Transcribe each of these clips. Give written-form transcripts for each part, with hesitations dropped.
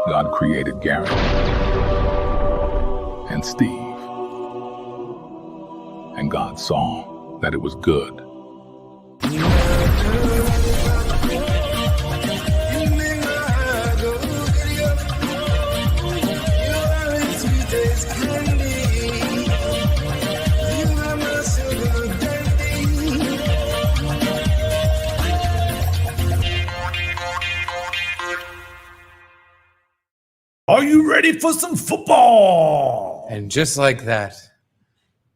God created Garrett and Steve. And God saw that it was good. Are you ready for some football? And just like that,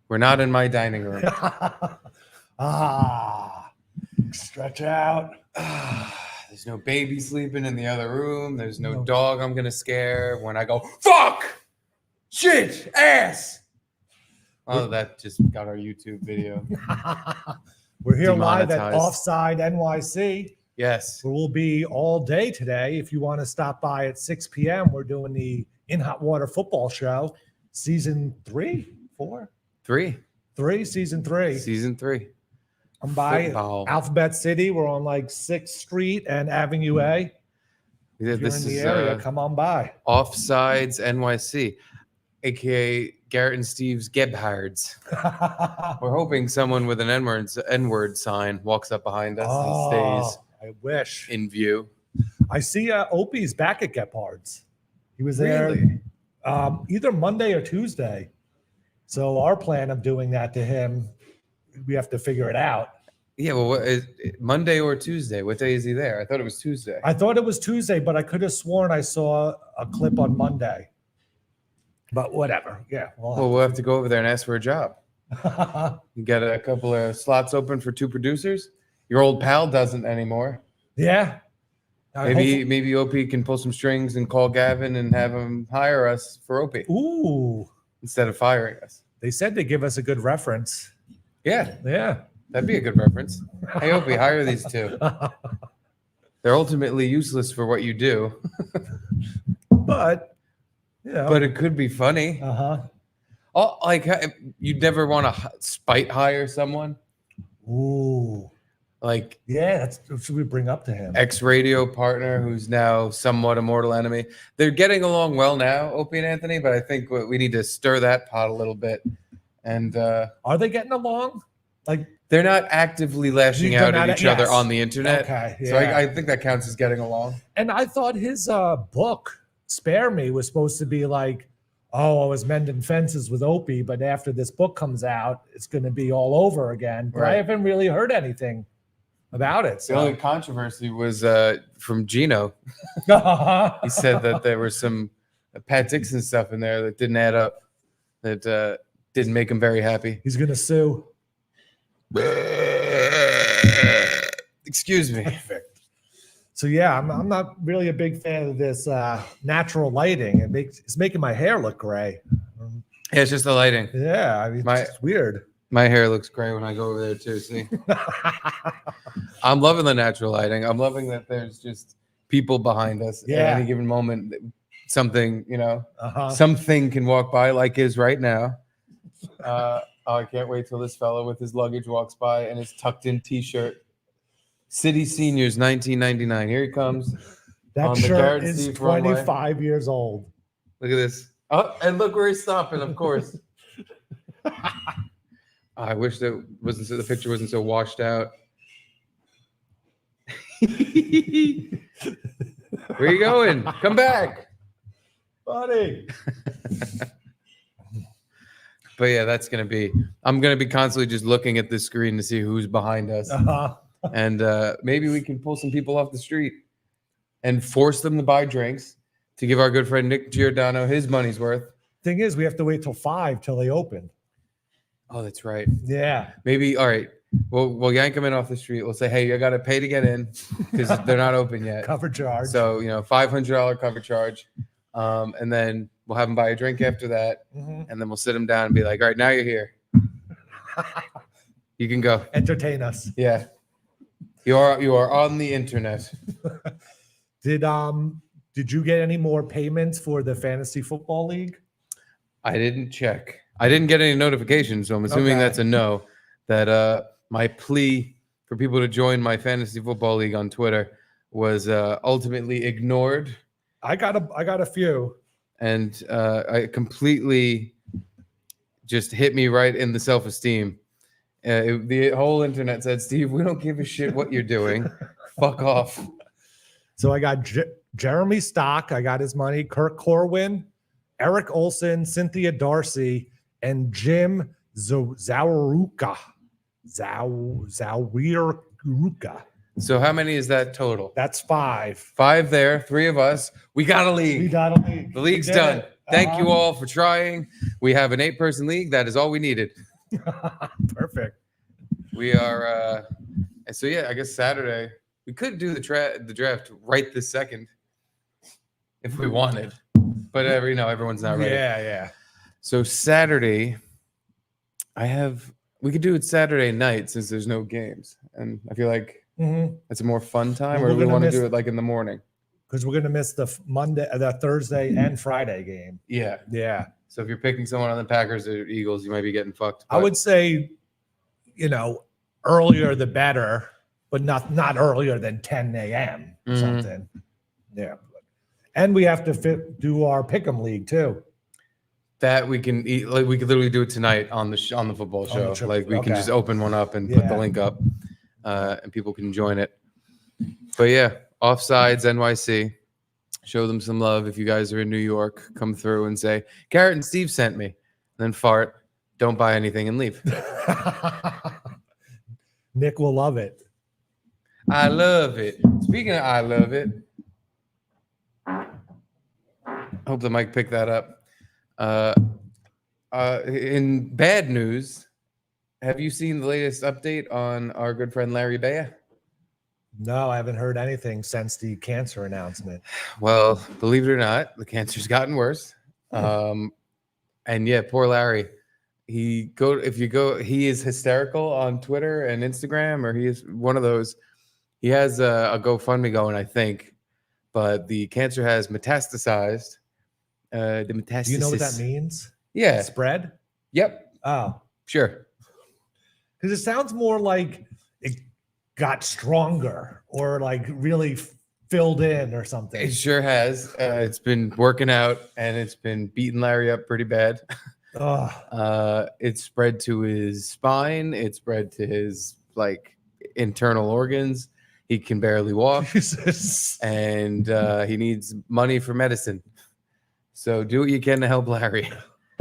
we're not in my dining room. Stretch out. There's no baby sleeping in the other room. There's no dog I'm going to scare when I go, fuck, shit, ass. Oh, that just got our YouTube video. We're here live at Demonetized. Offside NYC. Yes. We'll be all day today. If you want to stop by at 6 p.m., we're doing the In Hot Water Football Show, season 3, 4? 3. 3, season 3. Season 3. I'm by Football. Alphabet City. We're on like 6th Street and Avenue A. Yeah, If you're this in the is area, come on by. Offsides NYC, aka Garrett and Steve's Gebhards. We're hoping someone with an N-word sign walks up behind us and stays I wish. in view. I see Opie's back at Gebhard's. He was there Really? Either Monday or Tuesday. So our plan of doing that to him, we have to figure it out. Yeah, well, what is Monday or Tuesday? What day is he there? I thought it was Tuesday. I thought it was Tuesday, but I could have sworn I saw a clip on Monday. But whatever. Yeah. Well, we'll have to go over there and ask for a job. You got a couple of slots open for 2 producers? Your old pal doesn't anymore. Yeah. Maybe OP can pull some strings and call Gavin and have him hire us for OP Ooh. instead of firing us. They said they give us a good reference. Yeah, Yeah. that'd be a good reference. Hey, OP, hire these 2. They're ultimately useless for what you do, But, yeah. but it could be funny. Uh-huh. Oh, like you'd never want to spite hire someone, Ooh. like Yeah, that's what should we bring up to him? ex-radio partner who's now somewhat a mortal enemy. They're getting along well now, Opie and Anthony, but I think we need to stir that pot a little bit. And Are they getting along? Like, they're not actively lashing They're out not at each other yes. on the internet. Okay, So yeah. I think that counts as getting along. and I thought his book, Spare Me, was supposed to be like, oh, I was mending fences with Opie, but after this book comes out, it's going to be all over again. But I Right. haven't really heard anything about it. The So. only controversy was from Gino. Uh-huh. He said that there was some Pat Dixon stuff in there that didn't add up, that didn't make him very happy. He's going to sue. Excuse me. Perfect. So yeah, I'm not really a big fan of this natural lighting. It's making my hair look gray. Yeah, it's just the lighting. Yeah, I mean, it's weird. My hair looks gray when I go over there too. See, I'm loving the natural lighting. I'm loving that there's just people behind us Yeah. at any given moment. Something, Uh-huh. something can walk by like is right now. I can't wait till this fellow with his luggage walks by and his tucked in T-shirt. City Seniors 1999. Here he comes. That on the shirt Garrett is Steve runway. 25 years old. Look at this. Oh, and look where he's stopping, of course. I wish that wasn't so, the picture wasn't so washed out. Where you going? Come back. Buddy. But yeah, I'm going to be constantly just looking at the screen to see who's behind us. Uh-huh. And maybe we can pull some people off the street and force them to buy drinks to give our good friend Nick Giordano his money's worth. Thing is, we have to wait till 5 till they open. Oh, that's right. Yeah. Maybe, all right. We'll yank them in off the street. We'll say, hey, you got to pay to get in because they're not open yet. Cover charge. So, $500 cover charge. And then we'll have them buy a drink after that. Mhm. And then we'll sit them down and be like, all right, now you're here. You can go. Entertain us. Yeah. You are on the internet. Did you get any more payments for the fantasy football league? I didn't check. I didn't get any notifications, so I'm assuming Okay. that's a no. That my plea for people to join my fantasy football league on Twitter was ultimately ignored I got a few. And I completely just hit me right in the self-esteem. The whole internet said, Steve, we don't give a shit what you're doing. Fuck off. So I got Jeremy Stock. I got his money. Kirk Corwin, Eric Olson, Cynthia Darcy, and Jim Zawaruka. Zawiruka. So how many is that total? That's 5. 5 there, 3 of us. We got a league. We got a league. The league's We did done. it. Thank you all for trying. We have an 8-person league. That is all we needed. Perfect. We are so yeah, I guess Saturday we could do the draft right this second if we wanted. But everyone's not ready. Yeah. So Saturday we could do it Saturday night since there's no games. And I feel like it's a more fun time, Well, or do we want to do it like in the morning? Because we're gonna miss the Thursday and Friday game. Yeah. So if you're picking someone on the Packers or Eagles, you might be getting fucked. I would say, earlier the better, but not earlier than 10 a.m. or something. Yeah. And we have to do our pick'em league too. That we can eat, like we could literally do it tonight on the football show. Like we can just open one up and put the link up, and people can join it. But yeah, Offsides NYC. Show them some love. If you guys are in New York, come through and say, Garrett and Steve sent me. Then fart, don't buy anything and leave. Nick will love it. I love it. Speaking of I love it, I hope the mic picked that up. In bad news, have you seen the latest update on our good friend Larry Bea? No, I haven't heard anything since the cancer announcement. Well, believe it or not, the cancer's gotten worse. And yeah, poor Larry. He is hysterical on Twitter and Instagram, or he is one of those. He has a GoFundMe going, I think, but the cancer has metastasized. The metastasis. Do you know what that means? Yeah. Spread? Yep. Oh, Sure. because it sounds more like it got stronger or like really filled in or something. It sure has. It's been working out, and it's been beating Larry up pretty bad. It spread to his spine. It spread to his internal organs. He can barely walk. Jesus. And he needs money for medicine. So do what you can to help Larry.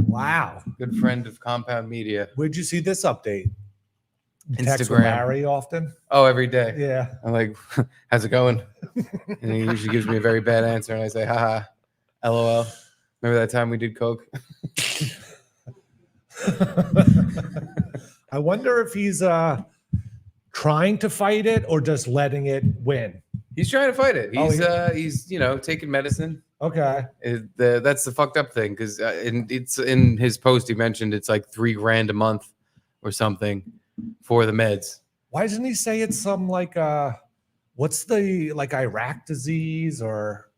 Wow. Good friend of Compound Media. Where'd you see this update? You text with Instagram. Larry often? Oh, every day. Yeah. I'm like, how's it going? And he usually gives me a very bad answer, and I say, haha, LOL. Remember that time we did coke? I wonder if he's trying to fight it or just letting it win. He's trying to fight it. He's taking medicine. Okay. That's the fucked up thing, because it's in his post he mentioned it's like $3,000 a month or something for the meds. Why doesn't he say it's some what's the Iraq disease or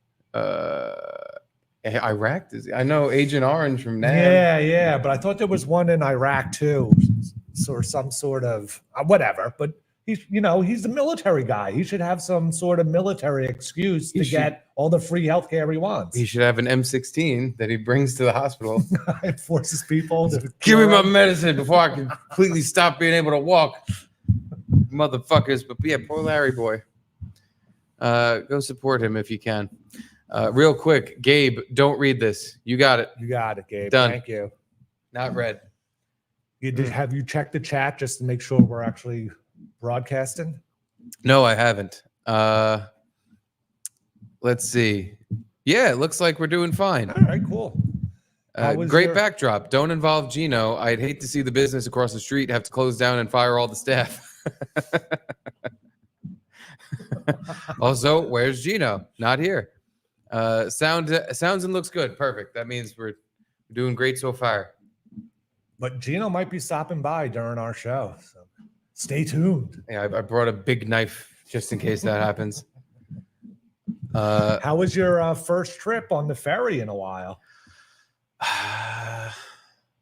Iraq disease? I know Agent Orange from NAM. Yeah, but I thought there was one in Iraq too, or some sort of whatever. But he's the military guy. He should have some sort of military excuse to get all the free healthcare he wants. He should have an M16 that he brings to the hospital. It forces people to give me my medicine before I can completely stop being able to walk, motherfuckers. But yeah, poor Larry boy. Go support him if you can. Real quick, Gabe, don't read this. You got it. You got it, Gabe. Done. Thank you. Not read. Have you checked the chat just to make sure we're actually broadcasting? No, I haven't. Let's see. Yeah, it looks like we're doing fine. All right, cool. Great backdrop. Don't involve Gino. I'd hate to see the business across the street have to close down and fire all the staff. Also, where's Gino? Not here. Sounds and looks good. Perfect. That means we're doing great so far. But Gino might be stopping by during our show, so stay tuned. Yeah, I brought a big knife just in case that happens. How was your first trip on the ferry in a while?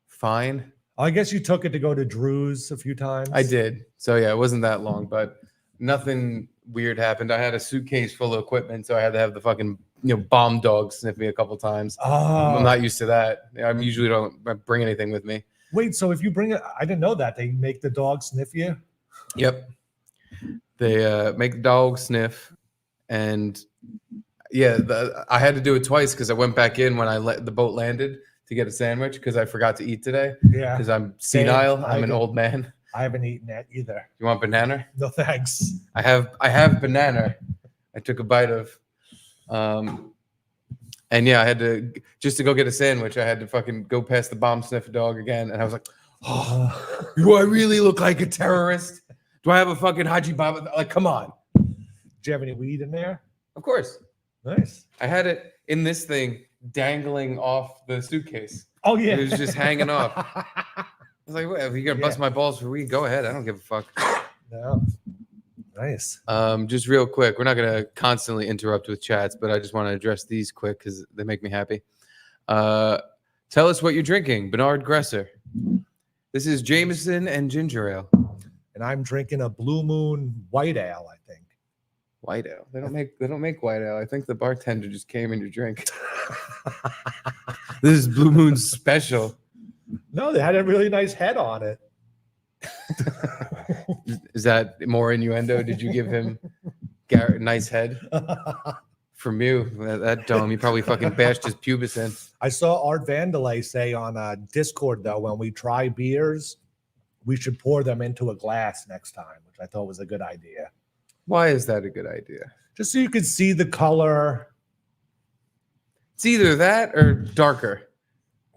Fine. I guess you took it to go to Drew's a few times. I did. So yeah, it wasn't that long, but nothing weird happened. I had a suitcase full of equipment, so I had to have the fucking bomb dog sniff me a couple times. Oh, I'm not used to that. I usually don't bring anything with me. wait. So if you bring it, I didn't know that they make the dog sniff you. Yep. They make the dog sniff, and yeah, I had to do it twice because I went back in when the boat landed to get a sandwich because I forgot to eat today. Yeah, Because I'm senile. Same. I'm an old man. I haven't eaten that either. You want banana? No thanks. I have banana. I took a bite of, and yeah, I had to just to go get a sandwich. I had to fucking go past the bomb sniff dog again, and I was like, oh, do I really look like a terrorist? Do I have a fucking Haji Baba? Like, come on. Do you have any weed in there? Of course. Nice. I had it in this thing dangling off the suitcase. Oh yeah. It was just hanging off. I was like, well, if you're gonna bust my balls for weed, go ahead. I don't give a fuck. No. Nice. Just real quick, we're not gonna constantly interrupt with chats, but I just want to address these quick because they make me happy. Tell us what you're drinking, Bernard Gresser. This is Jameson and ginger ale. And I'm drinking a Blue Moon White Ale, I think. White ale. They don't make white ale. I think the bartender just came in your drink. This is Blue Moon's special. No, they had a really nice head on it. Is that more innuendo? Did you give him Garrett nice head? From you, that dome, you probably fucking bashed his pubis in. I saw Art Vandelay say on Discord, though, when we try beers, we should pour them into a glass next time, which I thought was a good idea. Why is that a good idea? Just so you can see the color. It's either that or darker.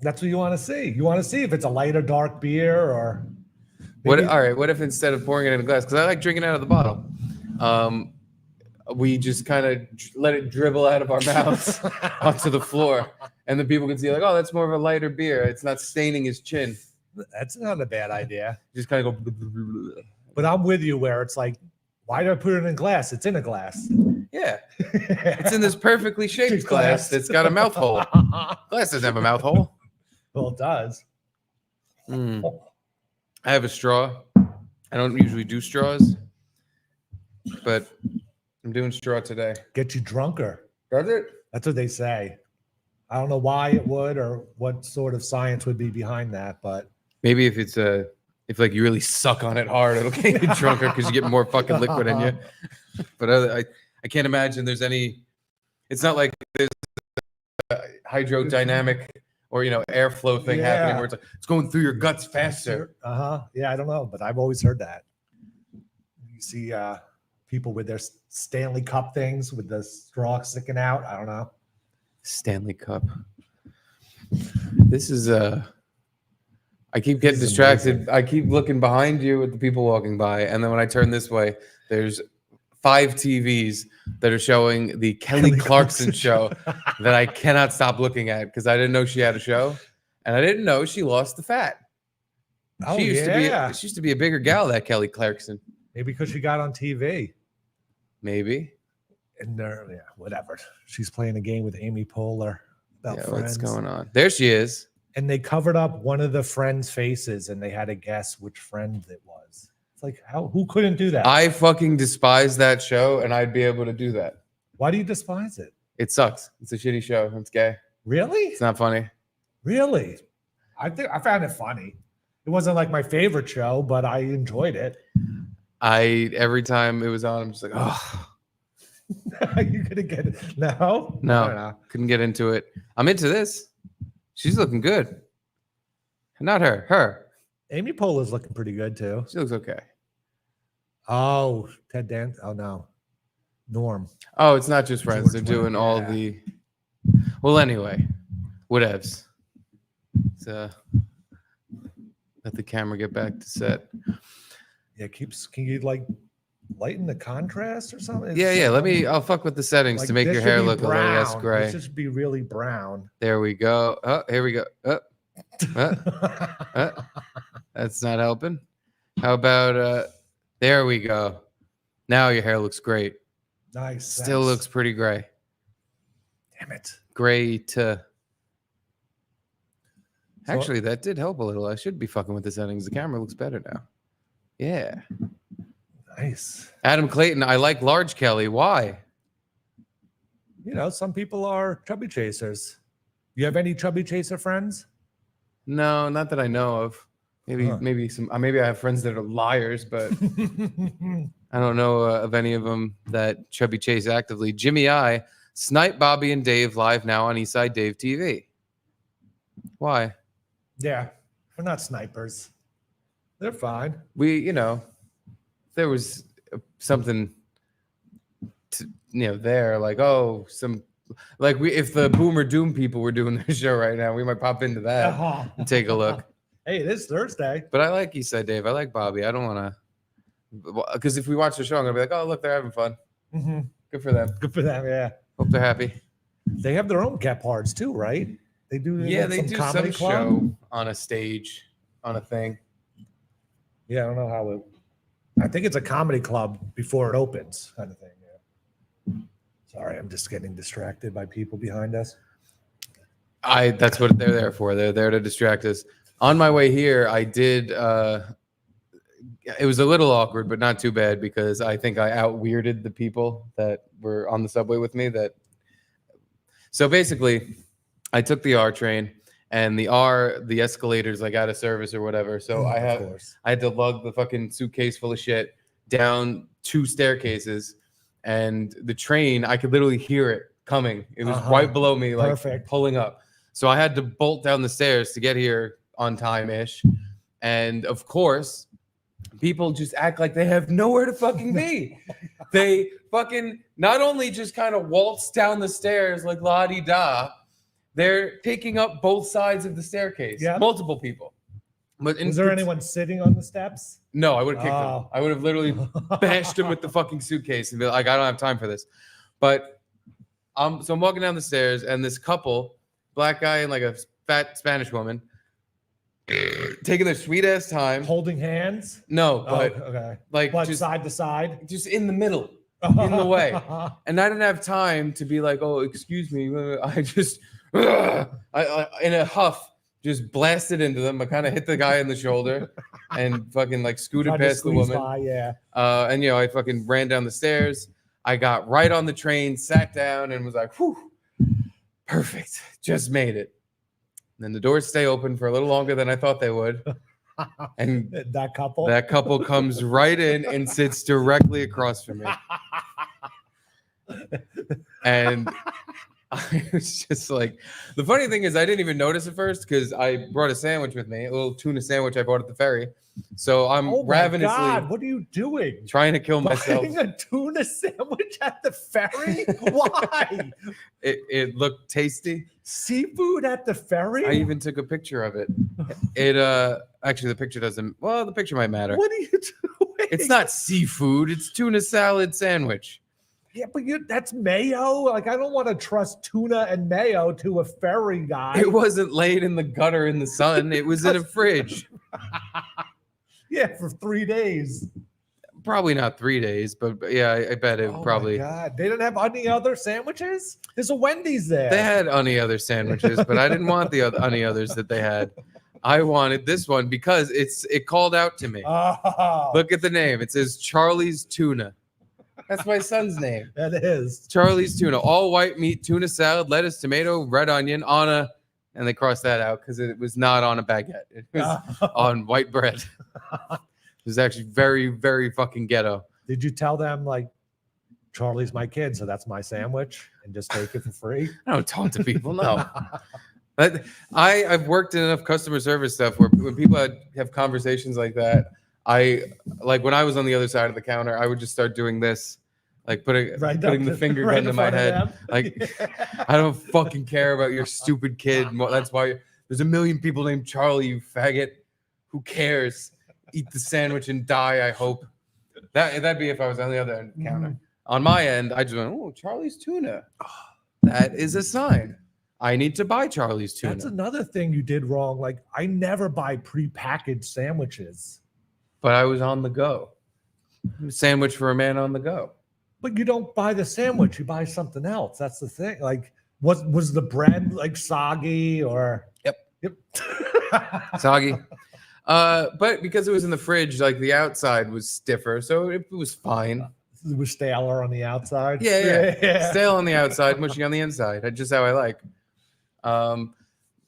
That's what you want to see. You want to see if it's a light or dark beer or... What? maybe- All right. What if instead of pouring it in a glass, because I like drinking out of the bottle, we just kind of let it dribble out of our mouths onto the floor, and then people can see like, oh, that's more of a lighter beer. It's not staining his chin. That's not a bad idea. Just kind of go. But I'm with you where it's like, why do I put it in glass? It's in a glass. Yeah, it's in this perfectly shaped glass that's got a mouth hole. Glass doesn't have a mouth hole. Well, it does. I have a straw. I don't usually do straws, but I'm doing straw today. Get you drunker. Does it? That's what they say. I don't know why it would or what sort of science would be behind that, but Maybe if it's if like you really suck on it hard, it'll get you drunker because you get more fucking liquid in you. But I can't imagine there's any. It's not like there's a hydrodynamic or airflow thing happening where it's going through your guts faster. Yeah, I don't know, but I've always heard that. You see people with their Stanley Cup things with the straw sticking out. I don't know. Stanley Cup. This is I keep getting distracted. Amazing. I keep looking behind you at the people walking by, and then when I turn this way, there's 5 TVs that are showing the Kelly Clarkson show that I cannot stop looking at because I didn't know she had a show, and I didn't know she lost the fat. Oh, she used to be a bigger gal, that Kelly Clarkson. Maybe because she got on TV. Maybe. And whatever. She's playing a game with Amy Poehler about friends. What's going on? There she is. And they covered up one of the friends' faces, and they had to guess which friend it was. It's like, who couldn't do that? I fucking despise that show, and I'd be able to do that. Why do you despise it? It sucks. It's a shitty show. It's gay. Really? It's not funny. Really? I found it funny. It wasn't like my favorite show, but I enjoyed it. Every time it was on, I'm just like, oh. You couldn't get it. No? No, couldn't get into it. I'm into this. She's looking good. Not her. Her. Amy Poehler's looking pretty good too. She looks okay. Oh, Ted Dan. Oh no, Norm. Oh, it's not just friends. George They're doing Wendt, all yeah. the. Well, anyway, whatevs. Let the camera get back to set. Yeah, can you like lighten the contrast or something? Yeah. I'll fuck with the settings Like, to make this your should hair be look a little less brown. gray. This should be really brown. There we go. Oh, here we go. That's not helping. How about there we go. Now your hair looks great. Nice. Still thanks. looks pretty gray. Damn it. Gray to. So- Actually, that did help a little. I should be fucking with the settings. The camera looks better now. Yeah. Nice. Adam Clayton, I like large Kelly. Why? some people are chubby chasers. You have any chubby chaser friends? No, not that I know of. Maybe Huh. maybe I have friends that are liars, but I don't know of any of them that chubby chase actively. Jimmy I, Snipe, Bobby, and Dave live now on Eastside Dave TV. Why? Yeah, we're not snipers. They're fine. We, there was something, there, like, oh, if the Boomer Doom people were doing their show right now, we might pop into that and take a look. Hey, it is Thursday. But I like Eastside Dave. I like Bobby. I don't want to, because if we watch the show, I'm gonna be like, oh, look, they're having fun. Mm-hmm. Good for them. Good for them. Yeah. Hope they're happy. They have their own Gepards too, right? They do. Yeah, they some do comedy some club? show on a stage, on a thing. Yeah, I don't know how it. I think it's a comedy club before it opens, kind of thing. Yeah. Sorry, I'm just getting distracted by people behind us. That's what they're there for. They're there to distract us. On my way here, I did. It was a little awkward, but not too bad because I think I out-weirded the people that were on the subway with me. So basically, I took the R train, and the escalator's like out of service or whatever. So I had to lug the fucking suitcase full of shit down 2 staircases, and the train, I could literally hear it coming. It was right below me, like pulling up. So I had to bolt down the stairs to get here on time-ish. And of course, people just act like they have nowhere to fucking be. They fucking not only just kind of waltz down the stairs like la-di-da, they're taking up both sides of the staircase. Yeah. Multiple people. But was there anyone sitting on the steps? No, I would have kicked them. I would have literally bashed him with the fucking suitcase and be like, I don't have time for this. But so I'm walking down the stairs, and this couple, black guy and like a fat Spanish woman, taking their sweet ass time, holding hands. No, but okay, like just side to side, just in the middle, in the way. And I didn't have time to be like, oh, excuse me. I just, I in a huff, just blasted into them. I kind of hit the guy in the shoulder and fucking like scooted past the woman. And I fucking ran down the stairs. I got right on the train, sat down, and was like, whew, perfect, just made it. And then the doors stay open for a little longer than I thought they would. And that couple comes right in and sits directly across from me. And I was just like, the funny thing is I didn't even notice at first because I brought a sandwich with me, a little tuna sandwich I bought at the ferry. So I'm ravenously. God, what are you doing? Trying to kill myself. Buying a tuna sandwich at the ferry? Why? It looked tasty. Seafood at the ferry? I even took a picture of it. Actually the picture doesn't. Well, the picture might matter. What are you doing? It's not seafood. It's tuna salad sandwich. Yeah, but that's mayo. Like, I don't want to trust tuna and mayo to a ferry guy. It wasn't laid in the gutter in the sun. It was in a fridge. Yeah, for 3 days. Probably not 3 days, but yeah, I bet it probably. My God, they didn't have any other sandwiches. There's a Wendy's there. They had any other sandwiches, but I didn't want the any others that they had. I wanted this one because it called out to me. Oh. Look at the name. It says Charlie's Tuna. That's my son's name. That is Charlie's Tuna. All white meat, tuna salad, lettuce, tomato, red onion on a, and they crossed that out because it was not on a baguette. It was on white bread. It was actually very, very fucking ghetto. Did you tell them like Charlie's my kid, so that's my sandwich, and just take it for free? I don't talk to people, no. But I've worked in enough customer service stuff where when people have conversations like that, when I was on the other side of the counter, I would just start doing this, like putting the finger gun to my head. Like, I don't fucking care about your stupid kid. That's why there's a million people named Charlie, you faggot. Who cares? Eat the sandwich and die, I hope. That'd be if I was on the other end of the counter. On my end, I just went, oh, Charlie's Tuna. That is a sign. I need to buy Charlie's Tuna. That's another thing you did wrong. Like, I never buy prepackaged sandwiches. But I was on the go. Sandwich for a man on the go. But you don't buy the sandwich. You buy something else. That's the thing. Like, was the bread like soggy or? Yep. Soggy. But because it was in the fridge, like the outside was stiffer, so it was fine. It was staler on the outside. Yeah. Stale on the outside, mushy on the inside. That's just how I like.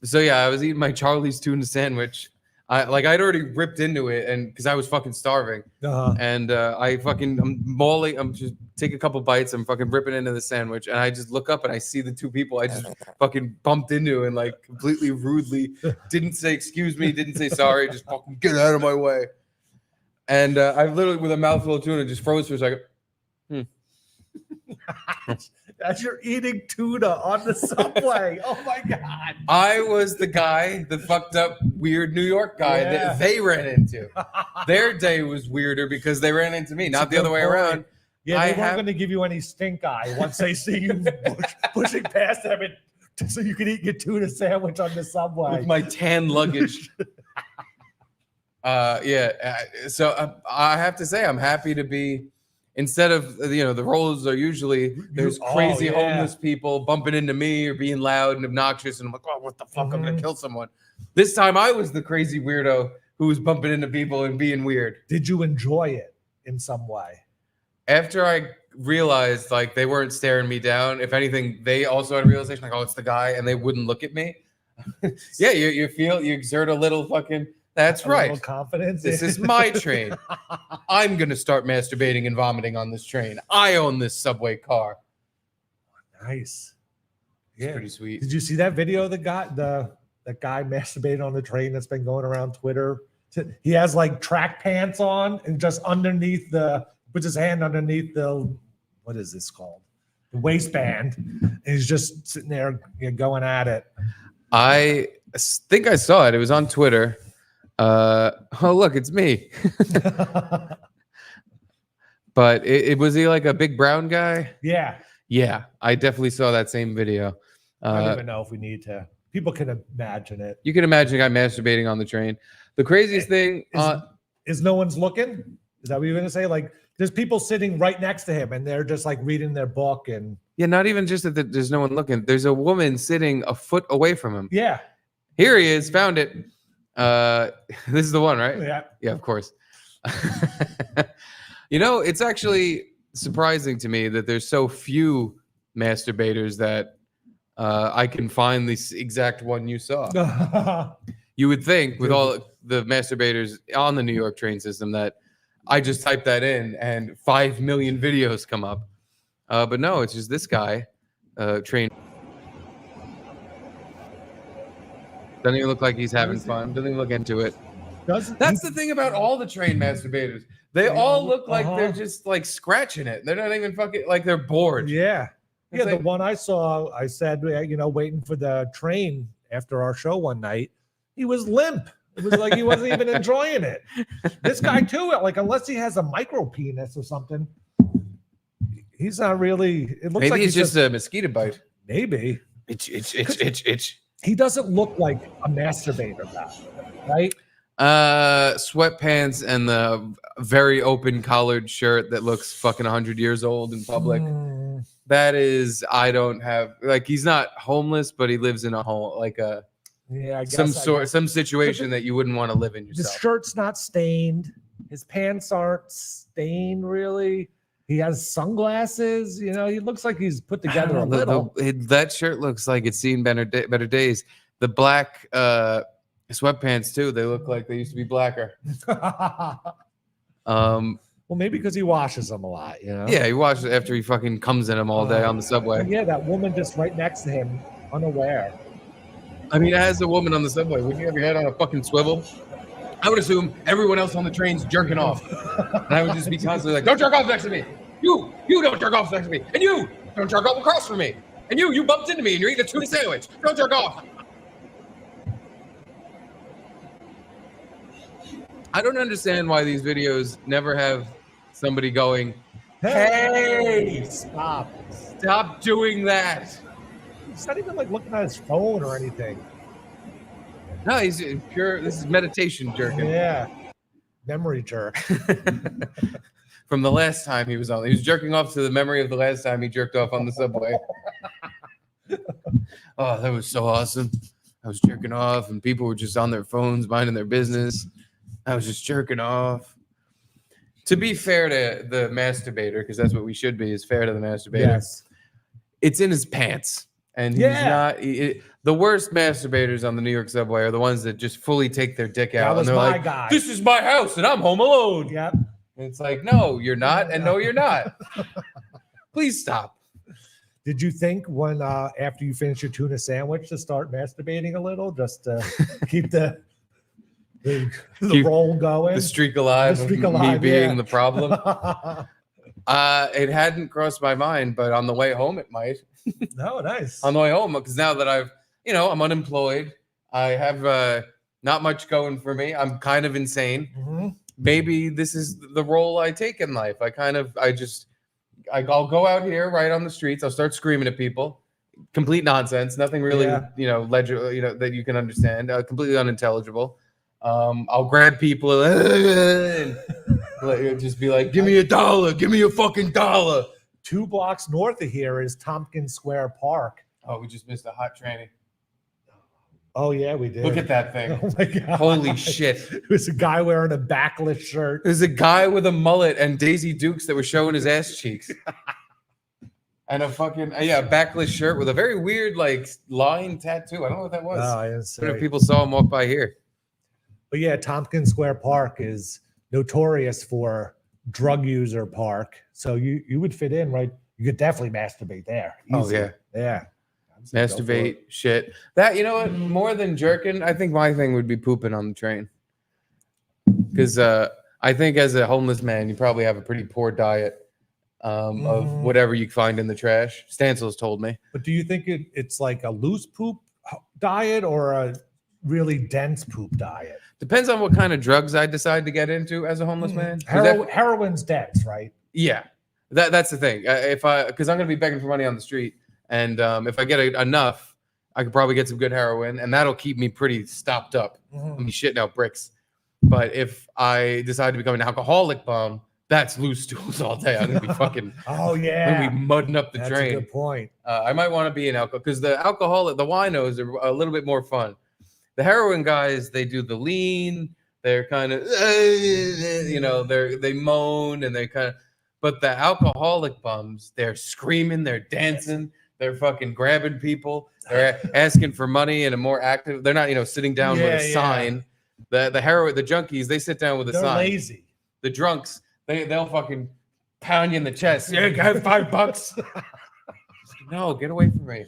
So yeah, I was eating my Charlie's tuna sandwich. I'd already ripped into it, and because I was fucking starving, and I'm just take a couple bites. I'm fucking ripping into the sandwich, and I just look up and I see the two people I just fucking bumped into, and like completely rudely didn't say excuse me, didn't say sorry, just fucking get out of my way. And I literally, with a mouthful of tuna, just froze for a second. As you're eating tuna on the subway. Oh my God. I was the guy, the fucked up, weird New York guy that they ran into. Their day was weirder because they ran into me, not the other way around. Yeah, they weren't going to give you any stink eye once they see you pushing past them so you can eat your tuna sandwich on the subway. With my tan luggage. So I have to say, I'm happy to be. Instead of, the roles are usually there's crazy homeless people bumping into me or being loud and obnoxious. And I'm like, oh, what the fuck? I'm going to kill someone. This time I was the crazy weirdo who was bumping into people and being weird. Did you enjoy it in some way? After I realized like they weren't staring me down, if anything, they also had a realization like, oh, it's the guy, and they wouldn't look at me. Yeah, you exert a little fucking. That's right. Little confidence. This is my train. I'm going to start masturbating and vomiting on this train. I own this subway car. Nice. It's pretty sweet. Did you see that video of the guy masturbating on the train that's been going around Twitter? He has like track pants on and just underneath puts his hand underneath what is this called? The waistband. And he's just sitting there going at it. I think I saw it. It was on Twitter. Oh look, it's me. But it was he like a big brown guy? Yeah, I definitely saw that same video. I don't even know if we need to. People can imagine it. You can imagine a guy masturbating on the train. The craziest thing is no one's looking. Is that what you're gonna say? Like there's people sitting right next to him and they're just like reading their book and not even just that there's no one looking. There's a woman sitting a foot away from him. Yeah. Here he is, found it. This is the one, right? Yeah, of course. It's actually surprising to me that there's so few masturbators that I can find this exact one you saw. You would think with all the masturbators on the New York train system that I just type that in and 5 million videos come up. But no, it's just this guy train. Doesn't even look like he's having fun. Doesn't even look into it. That's the thing about all the train masturbators. They all look like they're just like scratching it. They're not even fucking like they're bored. Yeah. It's The like, one I saw, I said, waiting for the train after our show one night, he was limp. It was like he wasn't even enjoying it. This guy too, like unless he has a micro penis or something, he's not really. It looks maybe like it's just a mosquito bite. Maybe. Itch. He doesn't look like a masturbator guy, right? Sweatpants and the very open collared shirt that looks fucking 100 years old in public. That is, I don't have like he's not homeless, but he lives in a home like a some situation that you wouldn't want to live in yourself. His shirt's not stained. His pants aren't stained really. He has sunglasses. He looks like he's put together a little. That shirt looks like it's seen better days. The black sweatpants too. They look like they used to be blacker. Well, maybe because he washes them a lot. Yeah, he washes it after he fucking comes in them all day on the subway. Yeah, that woman just right next to him, unaware. I mean, as a woman on the subway, would you have your head on a fucking swivel? I would assume everyone else on the train's jerking off. And I would just be constantly like, don't jerk off next to me. You don't jerk off next to me. And you don't jerk off across from me. And you bumped into me and you're eating a tuna sandwich. Don't jerk off. I don't understand why these videos never have somebody going, hey, stop doing that. He's not even like looking at his phone or anything. No, he's pure. This is meditation jerking. Yeah, memory jerk. From the last time he was on, he was jerking off to the memory of the last time he jerked off on the subway. Oh, that was so awesome. I was jerking off, and people were just on their phones, minding their business. I was just jerking off. To be fair to the masturbator, because that's what we should be, is fair to the masturbator. Yes. It's in his pants. And he's not. The worst masturbators on the New York subway are the ones that just fully take their dick out. That was and they're my like, guy. this is my house and I'm home alone. Yep. And it's like, no, you're not. And no, you're not. Please stop. Did you think when after you finish your tuna sandwich to start masturbating a little, just to keep the roll going, the streak alive, The streak of alive, me being yeah. the problem? It hadn't crossed my mind, but on the way home it might. No, nice. On the way home, because now that I'm unemployed, I have not much going for me. I'm kind of insane. Mm-hmm. Maybe this is the role I take in life. I'll go out here right on the streets. I'll start screaming at people. Complete nonsense. Nothing really, that you can understand. Completely unintelligible. I'll grab people and just be like, give me $1. Give me a fucking $1. 2 blocks north of here is Tompkins Square Park. Oh, we just missed a hot tranny. Oh, yeah, we did. Look at that thing. Oh, my God. Holy shit. It was a guy wearing a backless shirt. There's a guy with a mullet and Daisy Dukes that were showing his ass cheeks. And a fucking, backless shirt with a very weird, line tattoo. I don't know what that was. Oh, I didn't say. What if people saw him walk by here? But yeah, Tompkins Square Park is notorious for drug user park. So you would fit in, right? You could definitely masturbate there. Oh, Easy. yeah. Yeah. Masturbate, shit. That, you know what? More than jerking, I think my thing would be pooping on the train. Because I think as a homeless man, you probably have a pretty poor diet of whatever you find in the trash. Stansel's told me. But do you think it's like a loose poop diet or a really dense poop diet? Depends on what kind of drugs I decide to get into as a homeless man. Heroin's dense, right? Yeah, that's the thing. Because I'm gonna be begging for money on the street, and if I get enough, I could probably get some good heroin, and that'll keep me pretty stopped up. I'll be shitting out bricks. But if I decide to become an alcoholic bum, that's loose stools all day. I'm gonna be fucking. Oh yeah. I'm gonna be mudding up the That's drain. a good point. I might want to be an alcohol because the winos are a little bit more fun. The heroin guys, they do the lean. They're kind of, they moan and they kind of. But the alcoholic bums, they're screaming, they're dancing, they're fucking grabbing people, they're asking for money and a more active. They're not, sitting down with a sign. The junkies, they sit down with a sign. They're lazy. The drunks, they'll fucking pound you in the chest. Yeah, I have $5. No, get away from me.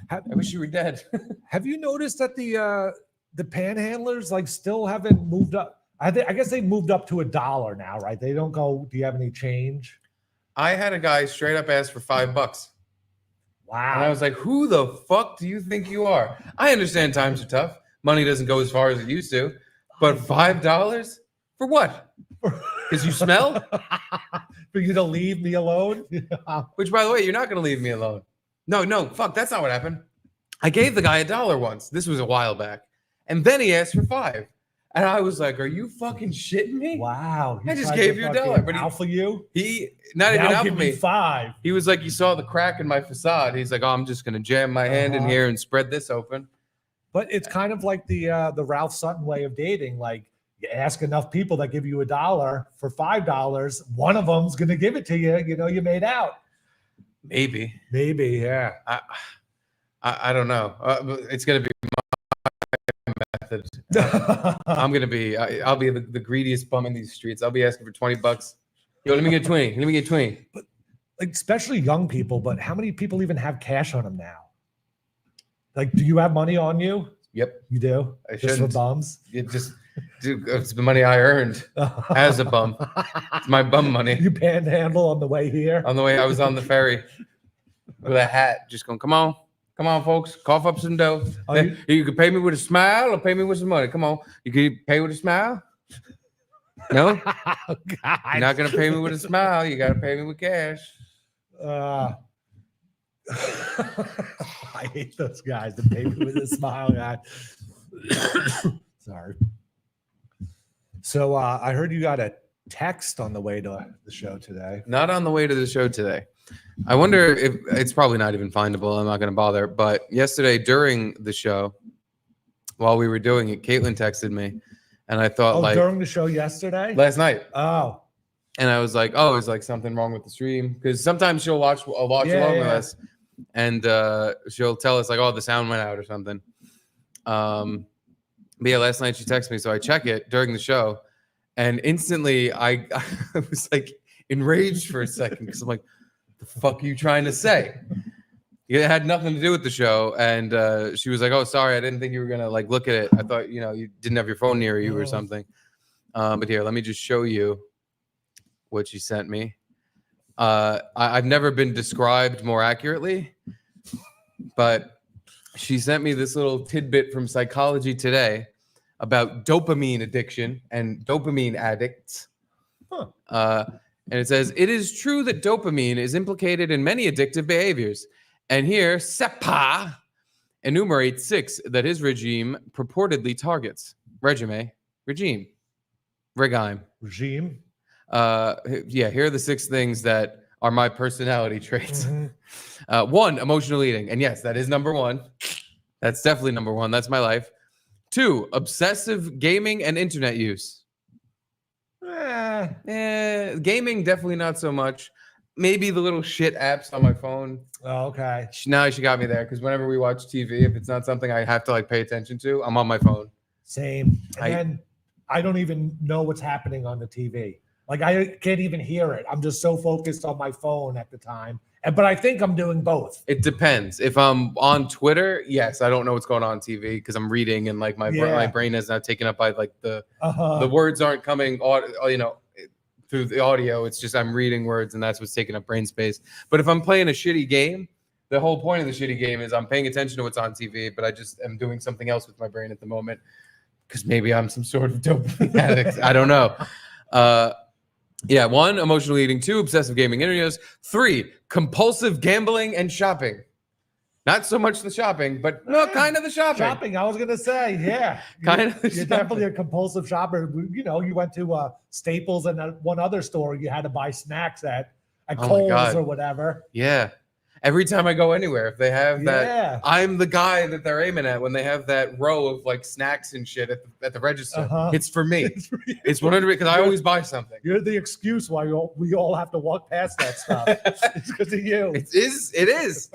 I wish you were dead. Have you noticed that the panhandlers still haven't moved up? I guess they moved up to $1 now, right? They don't go, do you have any change? I had a guy straight up ask for $5. Wow. And I was like, who the fuck do you think you are? I understand times are tough. Money doesn't go as far as it used to. But $5? For what? Because you smell? For you to leave me alone? Which, by the way, you're not going to leave me alone. No, fuck, that's not what happened. I gave the guy $1 once. This was a while back. And then he asked for $5. And I was like, are you fucking shitting me? Wow. I just gave you $1. But alpha you? He not even now alpha give me. $5. He was like, you saw the crack in my facade. He's like, oh, I'm just going to jam my hand in here and spread this open. But it's kind of like the Ralph Sutton way of dating. Like, you ask enough people that give you $1 for $5, one of them's going to give it to you. You made out. Maybe, yeah. I don't know. It's gonna be my method. I'll be the greediest bum in these streets. I'll be asking for $20. Yo, let me get 20. Let me get 20. But especially young people. But how many people even have cash on them now? Do you have money on you? Yep, you do. I just for bums. It's the money I earned as a bum. It's my bum money. You panhandle on the way here? On the way, I was on the ferry with a hat, just going, come on, folks, cough up some dough. You can pay me with a smile or pay me with some money. Come on, you can pay with a smile? No? Oh, God. You're not going to pay me with a smile. You got to pay me with cash. I hate those guys that pay me with a smile, guy. Sorry. So I heard you got a text on the way to the show today. Not on the way to the show today. I wonder if it's probably not even findable. I'm not going to bother. But yesterday during the show, while we were doing it, Caitlin texted me, and I thought, during the show yesterday, last night. Oh, And I was like, oh, is like something wrong with the stream? Because sometimes she'll watch along with us, and she'll tell us like, oh, the sound went out or something. But yeah, last night she texted me, so I check it during the show, and instantly I was like enraged for a second because I'm like, the fuck are you trying to say? It had nothing to do with the show, and she was like, oh, sorry, I didn't think you were gonna like look at it. I thought you didn't have your phone near you or something. But here, let me just show you what she sent me. I've never been described more accurately, but she sent me this little tidbit from Psychology Today about dopamine addiction and dopamine addicts. And it says, it is true that dopamine is implicated in many addictive behaviors. And here, Sepa enumerates 6 that his regime purportedly targets. Regime. Yeah, here are the 6 things that are my personality traits. 1, emotional eating. And yes, that is number 1. That's definitely number 1. That's my life. 2, obsessive gaming and internet use. Gaming, definitely not so much. Maybe the little shit apps on my phone. Oh, okay. Now she got me there because whenever we watch TV, if it's not something I have to like pay attention to, I'm on my phone. Same. And then I don't even know what's happening on the TV. Like I can't even hear it. I'm just so focused on my phone at the time. But I think I'm doing both. It depends. If I'm on Twitter, yes, I don't know what's going on TV because I'm reading and like my brain is not taken up by like the words aren't coming, through the audio. It's just I'm reading words and that's what's taking up brain space. But if I'm playing a shitty game, the whole point of the shitty game is I'm paying attention to what's on TV, but I just am doing something else with my brain at the moment because maybe I'm some sort of dopamine addict. I don't know. 1, emotional eating. 2, obsessive gaming interviews. 3, compulsive gambling and shopping. Not so much the shopping, but no, kind of the shopping. Shopping, I was gonna say, yeah. Kind of. You're definitely a compulsive shopper. You went to Staples and one other store you had to buy snacks at Kohl's or whatever. Yeah. Every time I go anywhere, if they have that, I'm the guy that they're aiming at when they have that row of like snacks and shit at the register. It's for me. It's 100 because I always buy something. You're the excuse why we all have to walk past that stuff. It's because of you. It is.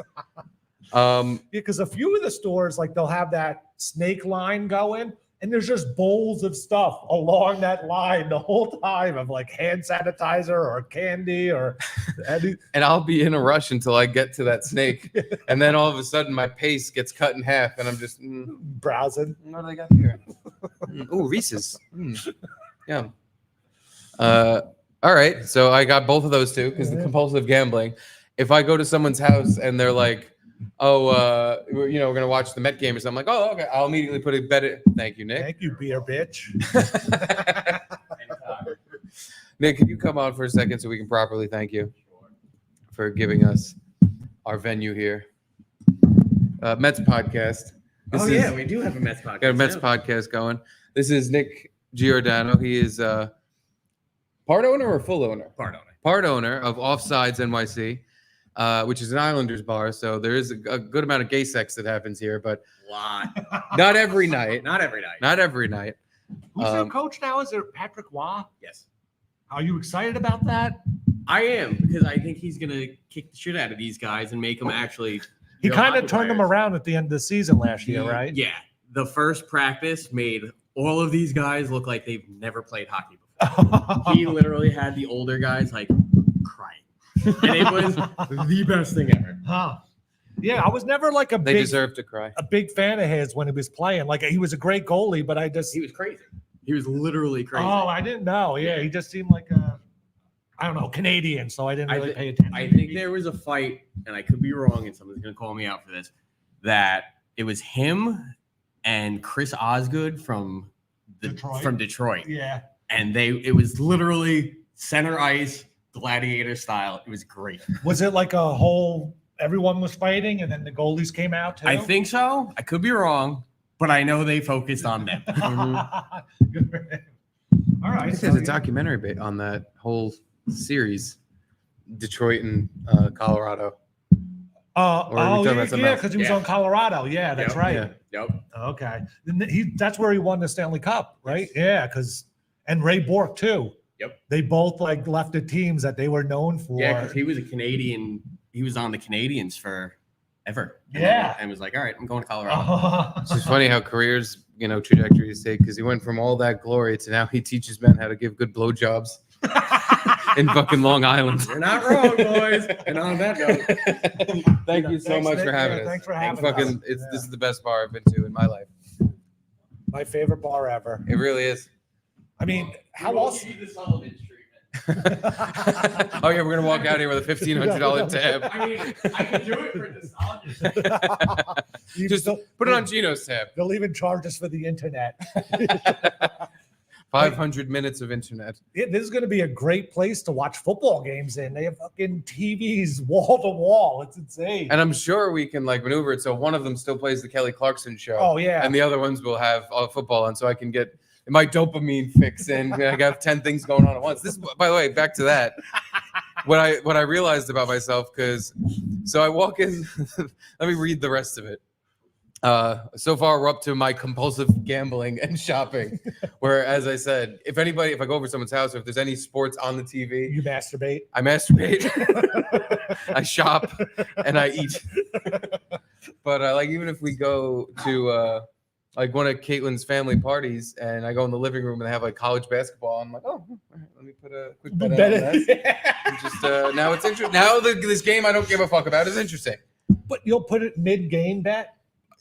Because a few of the stores, like they'll have that snake line going, and there's just bowls of stuff along that line the whole time of like hand sanitizer or candy or anything. And I'll be in a rush until I get to that snake. And then all of a sudden my pace gets cut in half and I'm just browsing. What do they got here? Oh, Reese's. Yeah. All right. So I got both of those too because the compulsive gambling. If I go to someone's house and they're like, we're gonna watch the Met game or something. I'm like, oh, okay. I'll immediately put a bet in. Thank you, Nick. Thank you, beer bitch. Nick, can you come on for a second so we can properly thank you for giving us our venue here? Mets podcast. We do have a Mets podcast. Got a Mets podcast going. This is Nick Giordano. He is part owner or full owner? Part owner of Offsides NYC. Which is an Islanders bar, so there is a good amount of gay sex that happens here, but not every night. Not every night. Who's their coach now? Is it Patrick Waugh? Yes. Are you excited about that? I am, because I think he's going to kick the shit out of these guys and make them actually. He kind of turned them around at the end of the season last year, right? Yeah. The first practice made all of these guys look like they've never played hockey before. He literally had the older guys like crying. And it was the best thing ever. Yeah, I was never like they deserve to cry. A big fan of his when he was playing. Like he was a great goalie, but he was crazy. He was literally crazy. Oh, I didn't know. Yeah, he just seemed like I don't know, Canadian, so I didn't really pay attention. I think there was a fight, and I could be wrong, and someone's gonna call me out for this, that it was him and Chris Osgood from Detroit. Yeah. And it was literally center ice. Gladiator style. It was great. Was it like everyone was fighting and then the goalies came out too? I think so. I could be wrong, but I know they focused on them. All right. I think there's a documentary on that whole series, Detroit and Colorado. Because he was on Colorado. Yeah, that's right. Yeah. Yep. Okay. That's where he won the Stanley Cup, right? Yeah, and Ray Bork too. Yep. They both like left the teams that they were known for. Yeah, because he was a Canadian. He was on the Canadians for ever. Yeah. And was like, all right, I'm going to Colorado. It's just funny how careers, trajectories take, because he went from all that glory to now he teaches men how to give good blowjobs in fucking Long Island. You're not wrong, boys. And on that note, Thank you so Thanks, much Nick. for having Yeah, us. thanks for having Fucking, us. This is the best bar I've been to in my life. My favorite bar ever. It really is. I mean, how you won't else? need the Sullivan's treatment. Oh yeah, we're gonna walk out here with a $1,500 tab. I mean, I can do it for nostalgia. Just put it on Gino's tab. They'll even charge us for the internet. 500 minutes of internet. This is going to be a great place to watch football games in. They have fucking TVs wall to wall. It's insane. And I'm sure we can like maneuver it so one of them still plays the Kelly Clarkson show. Oh yeah. And the other ones will have football on, so I can get my dopamine fix in. I got 10 things going on at once. This, by the way, back to that. What I realized about myself, so I walk in. Let me read the rest of it. So far, we're up to my compulsive gambling and shopping. Where, as I said, if I go over someone's house, or if there's any sports on the TV, You masturbate. I masturbate, I shop, and I eat. But like, even if we go to like one of Caitlin's family parties, and I go in the living room and they have like college basketball, I'm like, oh, all right, let me put a quick bet on that. And just now it's interesting. Now this game I don't give a fuck about is interesting. But you'll put it mid-game bet?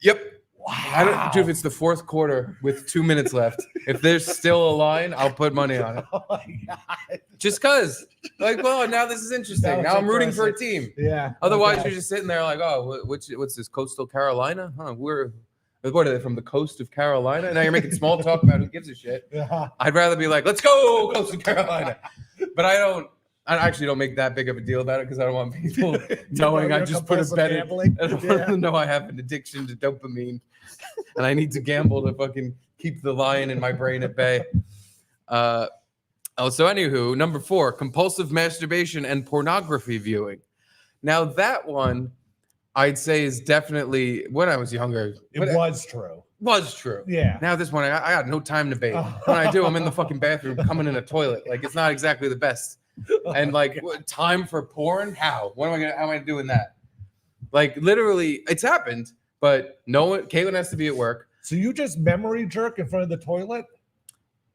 Yep. Wow. I don't, dude, if it's the fourth quarter with 2 minutes left, if there's still a line, I'll put money on it. Oh my God. Just cause, like, well, now this is interesting. Now I'm rooting for a team. Yeah. Otherwise, okay. you're just sitting there like, oh, what's this, Coastal Carolina? Huh? What are they, from the coast of Carolina? Now you're making small talk about who gives a shit. Yeah. I'd rather be like, let's go, Coastal Carolina. But I actually don't make that big of a deal about it because I don't want people knowing I You're just put a compulsive bet in. gambling? I don't want them to know I have an addiction to dopamine and I need to gamble to fucking keep the lion in my brain at bay. So anywho, number 4, compulsive masturbation and pornography viewing. Now that one, I'd say is definitely, when I was younger, It was true. was true. Yeah. Now at this point, I got no time to bathe. When I do, I'm in the fucking bathroom, coming in a toilet. Like, it's not exactly the best. And like, time for porn? How? How am I doing that? Like, literally, it's happened, but no one, Caitlin has to be at work. So you just memory jerk in front of the toilet?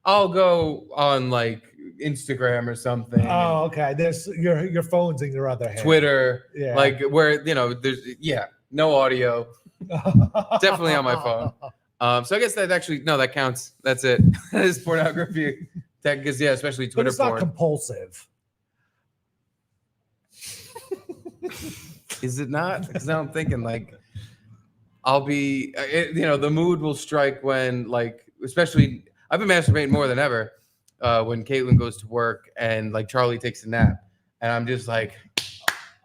I'll go on like Instagram or something. Oh, okay. There's your phone's in your other hand. Twitter, Yeah. like where, there's, no audio, definitely on my phone. So I guess that actually, no, that counts. That's it. That is pornography. That gives, especially But Twitter it's not porn. compulsive. Is it not? Because now I'm thinking like, I'll be, the mood will strike when like, especially, I've been masturbating more than ever when Caitlin goes to work and like Charlie takes a nap. And I'm just like,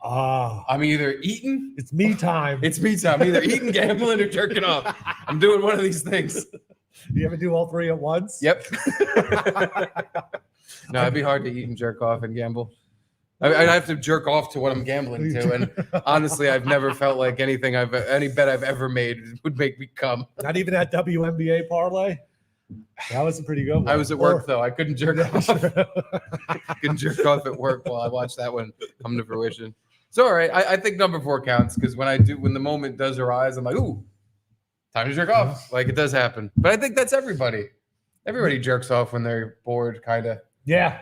I'm either eating. It's me time. It's me time. I'm either eating, gambling, or jerking off. I'm doing one of these things. You ever do all three at once? Yep. No, it'd be hard to eat and jerk off and gamble. I have to jerk off to what I'm gambling to, and honestly, I've never felt like any bet I've ever made would make me come. Not even that WNBA parlay. That was a pretty good one. I was at work though; I couldn't jerk off. Couldn't jerk off at work while I watched that one come to fruition. So, all right, I think number 4 counts because when the moment does arise, I'm like, ooh, time to jerk off. Like it does happen, but I think that's everybody. Everybody jerks off when they're bored, kind of. Yeah.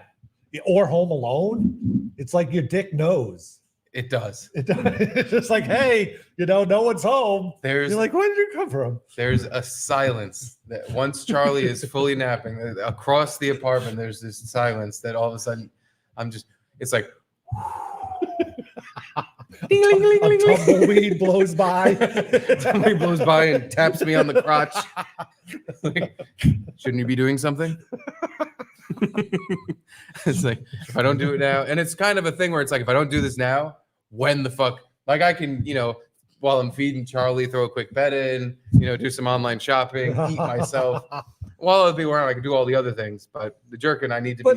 Or Home Alone. It's like your dick knows. It does. It's just like, hey, no one's home. You're like, where did you come from? There's a silence that once Charlie is fully napping across the apartment, there's this silence that all of a sudden it's like ding, ding, ding, ding, ding. Tumbleweed blows by. Somebody blows by and taps me on the crotch. Like, shouldn't you be doing something? It's like, if I don't do it now, and it's kind of a thing where it's like, if I don't do this now, when the fuck? Like I can, while I'm feeding Charlie, throw a quick bet in, do some online shopping, eat myself. While I'll be where I can do all the other things, but the jerking I need to be.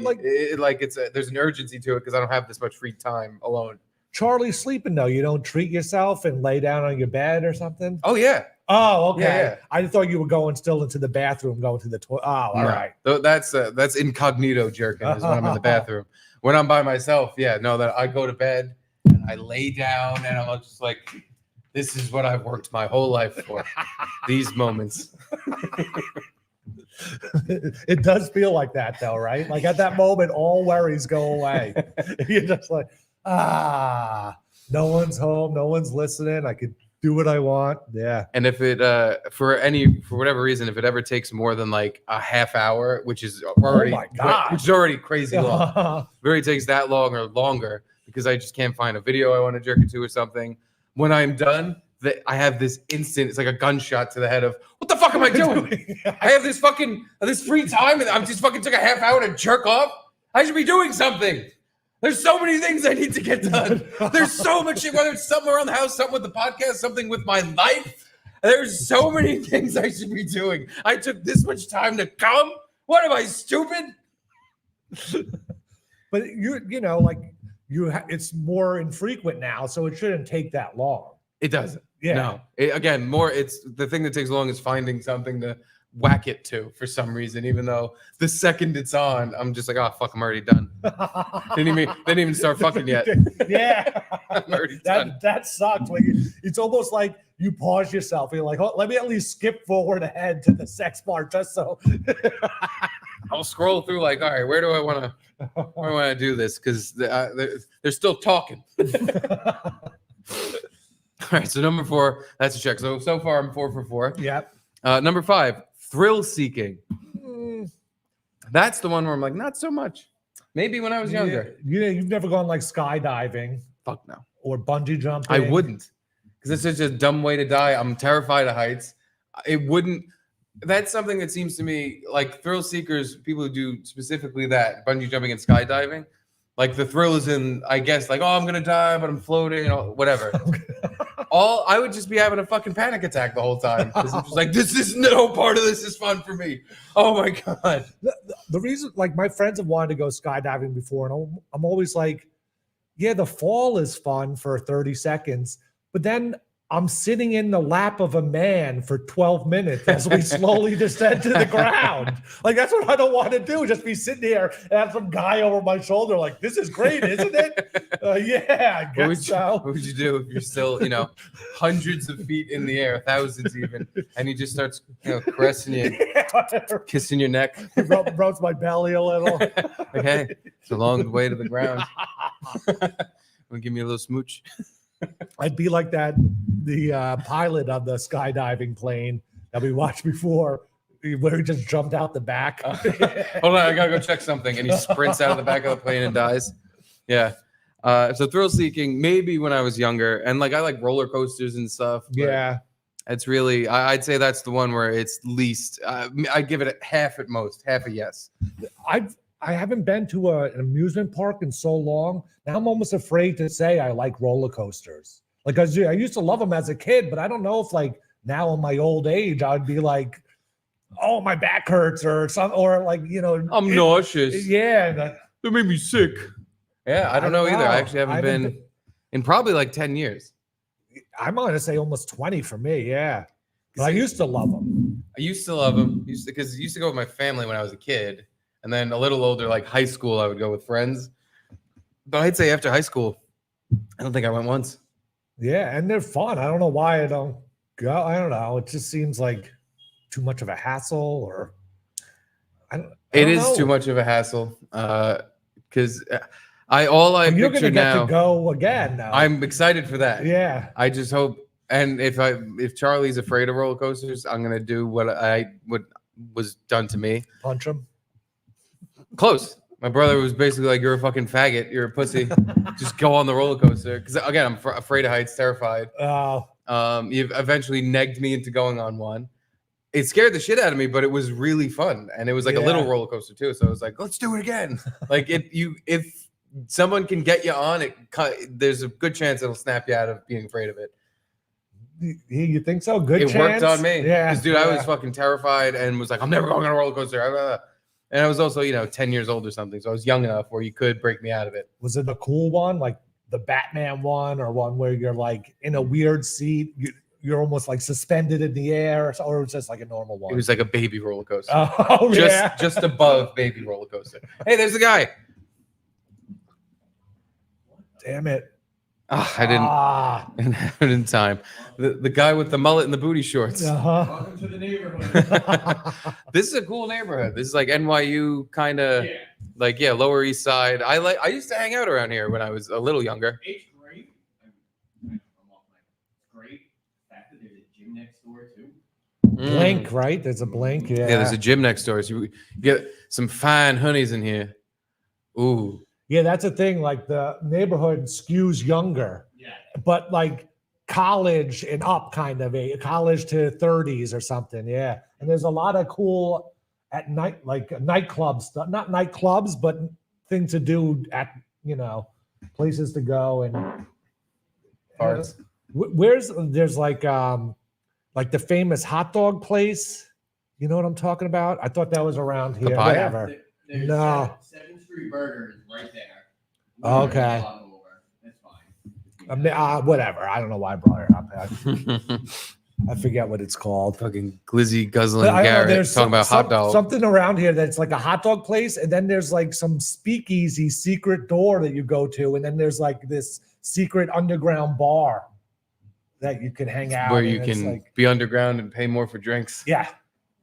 There's an urgency to it because I don't have this much free time alone. Charlie's sleeping though, you don't treat yourself and lay down on your bed or something? Oh yeah. Oh, okay. Yeah. I thought you were going still into the bathroom, going to the toilet. Oh, all right. That's incognito jerking is when I'm in the bathroom. When I'm by myself, that I go to bed and I lay down and I'm just like, this is what I've worked my whole life for. These moments. It does feel like that though, right? Like at that moment, all worries go away. You're just like, no one's home, no one's listening. I could do what I want. Yeah. And if it for whatever reason, if it ever takes more than like a half hour, which is already which is already crazy long, if it really takes that long or longer because I just can't find a video I want to jerk it to or something. When I'm done, I have this instant, it's like a gunshot to the head of, what the fuck am I doing? I have this free time and I'm just fucking took a half hour to jerk off. I should be doing something. There's so many things I need to get done. There's so much shit, whether it's something around the house, something with the podcast, something with my life. There's so many things I should be doing. I took this much time to come. What am I, stupid? But it's more infrequent now, so it shouldn't take that long. It doesn't. Yeah. No. It's the thing that takes long is finding something to whack it to for some reason, even though the second it's on, I'm just like, oh fuck, I'm already done. Didn't even start fucking yet. Yeah. I'm already done. That sucks. Like it's almost like you pause yourself. You're like, oh, let me at least skip forward ahead to the sex part just so I'll scroll through like, all right, where do I want to do this? Because they're still talking. All right, so number 4, that's a check. So far I'm 4 for 4. Yep. Number 5, thrill seeking. That's the one where I'm like, not so much. Maybe when I was younger. Yeah, you've never gone like skydiving. Fuck no. Or bungee jumping. I wouldn't, because it's such a dumb way to die. I'm terrified of heights. It wouldn't. That's something that seems to me like thrill seekers, people who do specifically that, bungee jumping and skydiving. Like the thrill is in, I guess, like, oh, I'm gonna die, but I'm floating, whatever. I would just be having a fucking panic attack the whole time. Because I'm just like, this is no part of this is fun for me. Oh my god. The reason, like, my friends have wanted to go skydiving before, and I'm always like, yeah, the fall is fun for 30 seconds, but then I'm sitting in the lap of a man for 12 minutes as we slowly descend to the ground. Like, that's what I don't want to do, just be sitting here and have some guy over my shoulder like, this is great, isn't it? Yeah, I guess so. What would you do if you're still, hundreds of feet in the air, thousands even, and he just starts, caressing you, kissing your neck. He rubs my belly a little. Okay, it's a long way to the ground. Want to give me a little smooch? I'd be like the pilot of the skydiving plane that we watched before, where he just jumped out the back. Hold on, I gotta go check something, and he sprints out of the back of the plane and dies. Yeah. So thrill seeking, maybe when I was younger, and like I like roller coasters and stuff. Yeah. It's really, I'd say that's the one where it's least. I'd give it a half at most, half a yes. I haven't been to an amusement park in so long. Now I'm almost afraid to say I like roller coasters. Like I used to love them as a kid, but I don't know if like now in my old age I'd be like, oh, my back hurts or something, or like I'm nauseous. Yeah, that made me sick. Yeah, I don't know either. I actually haven't been in probably like 10 years. I'm gonna say almost 20 for me. Yeah, but I used to love them. I used to love them because I used to go with my family when I was a kid. And then a little older, like high school, I would go with friends. But I'd say after high school, I don't think I went once. Yeah, and they're fun. I don't know why I don't go. I don't know. It just seems like too much of a hassle, or it is too much of a hassle. Because I you're picture gonna get now. To go again now. I'm excited for that. Yeah. I just hope. And if Charlie's afraid of roller coasters, I'm gonna do what was done to me. Punch him. Close. My brother was basically like, you're a fucking faggot. You're a pussy. Just go on the roller coaster. Because again, I'm afraid of heights, terrified. Oh. You've eventually negged me into going on one. It scared the shit out of me, but it was really fun. And it was like a little roller coaster too. So I was like, let's do it again. Like if someone can get you on it, there's a good chance it'll snap you out of being afraid of it. You think so? Good chance? It worked on me. Yeah. Because dude, I was fucking terrified and was like, I'm never going on a roller coaster. And I was also, 10 years old or something. So I was young enough where you could break me out of it. Was it a cool one? Like the Batman one, or one where you're like in a weird seat. You're almost like suspended in the air, or it was just like a normal one? It was like a baby roller coaster. Oh, yeah. Just above baby roller coaster. Hey, there's the guy. Damn it. Oh, I didn't have it in time. The guy with the mullet and the booty shorts. Uh-huh. Welcome to the neighborhood. This is a cool neighborhood. This is like NYU kind of like Lower East Side. I used to hang out around here when I was a little younger. It's great. I'm off my great. The fact that there's a gym next door too. Blink, right? There's a Blink. Yeah. Yeah, there's a gym next door. So you get some fine honeys in here. Ooh. Yeah, that's the thing. Like the neighborhood skews younger, but like college and up, kind of a college to 30s or something. Yeah, and there's a lot of cool at night, like nightclub stuff. Not nightclubs, but things to do at places to go and. Farts. There's like the famous hot dog place. You know what I'm talking about? I thought that was around here. Papaya? Whatever. There's No. 7th Street Burger is right there. Okay. That's fine. Whatever. I don't know why I brought it up. I forget what it's called. Fucking glizzy guzzling I don't know, Garrett there's talking about hot dog. Something around here that's like a hot dog place, and then there's like some speakeasy secret door that you go to, and then there's like this secret underground bar that you can hang out Where in. you can be underground and pay more for drinks. Yeah.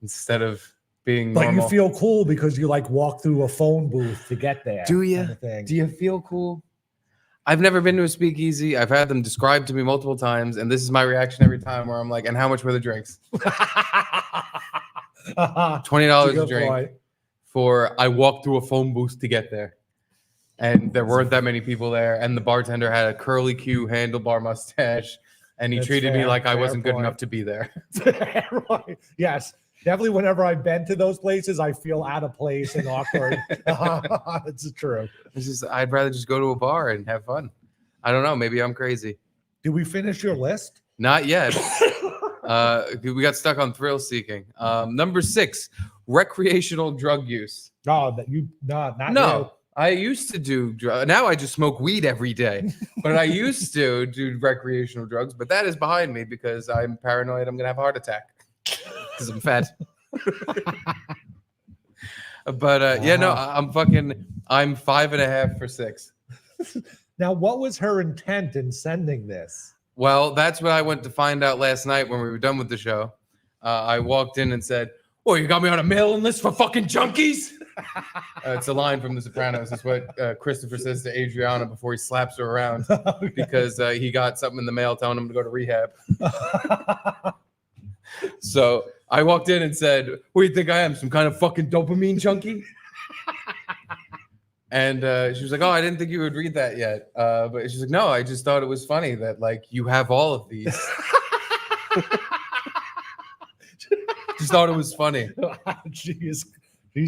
Instead of being But normal. you feel cool because you like walk through a phone booth to get there. Do you? kind of thing. Do you feel cool? I've never been to a speakeasy. I've had them described to me multiple times, and this is my reaction every time where I'm like, and how much were the drinks? $20 a drink for I walked through a phone booth to get there. And there weren't that many people there, and the bartender had a curly Q handlebar mustache, and he That's treated me fair, like I fair wasn't good point. enough to be there. Right. Yes. Definitely whenever I've been to those places, I feel out of place and awkward. It's true. It's just I'd rather just go to a bar and have fun. I don't know. Maybe I'm crazy. Did we finish your list? Not yet. We got stuck on thrill seeking. Number 6, recreational drug use. No, that you not No, I used to do now I just smoke weed every day. But I used to do recreational drugs, but that is behind me because I'm paranoid I'm gonna have a heart attack because I'm fat. But I'm 5.5 for 6. Now, what was her intent in sending this? Well, that's what I went to find out last night when we were done with the show. I walked in and said, "Oh, you got me on a mailing list for fucking junkies?" It's a line from The Sopranos. It's what Christopher says to Adriana before he slaps her around because he got something in the mail telling him to go to rehab. So I walked in and said, "What do you think I am? Some kind of fucking dopamine junkie?" And she was like, "Oh, I didn't think you would read that yet." But she's like, "No, I just thought it was funny that like you have all of these." Just thought it was funny. She's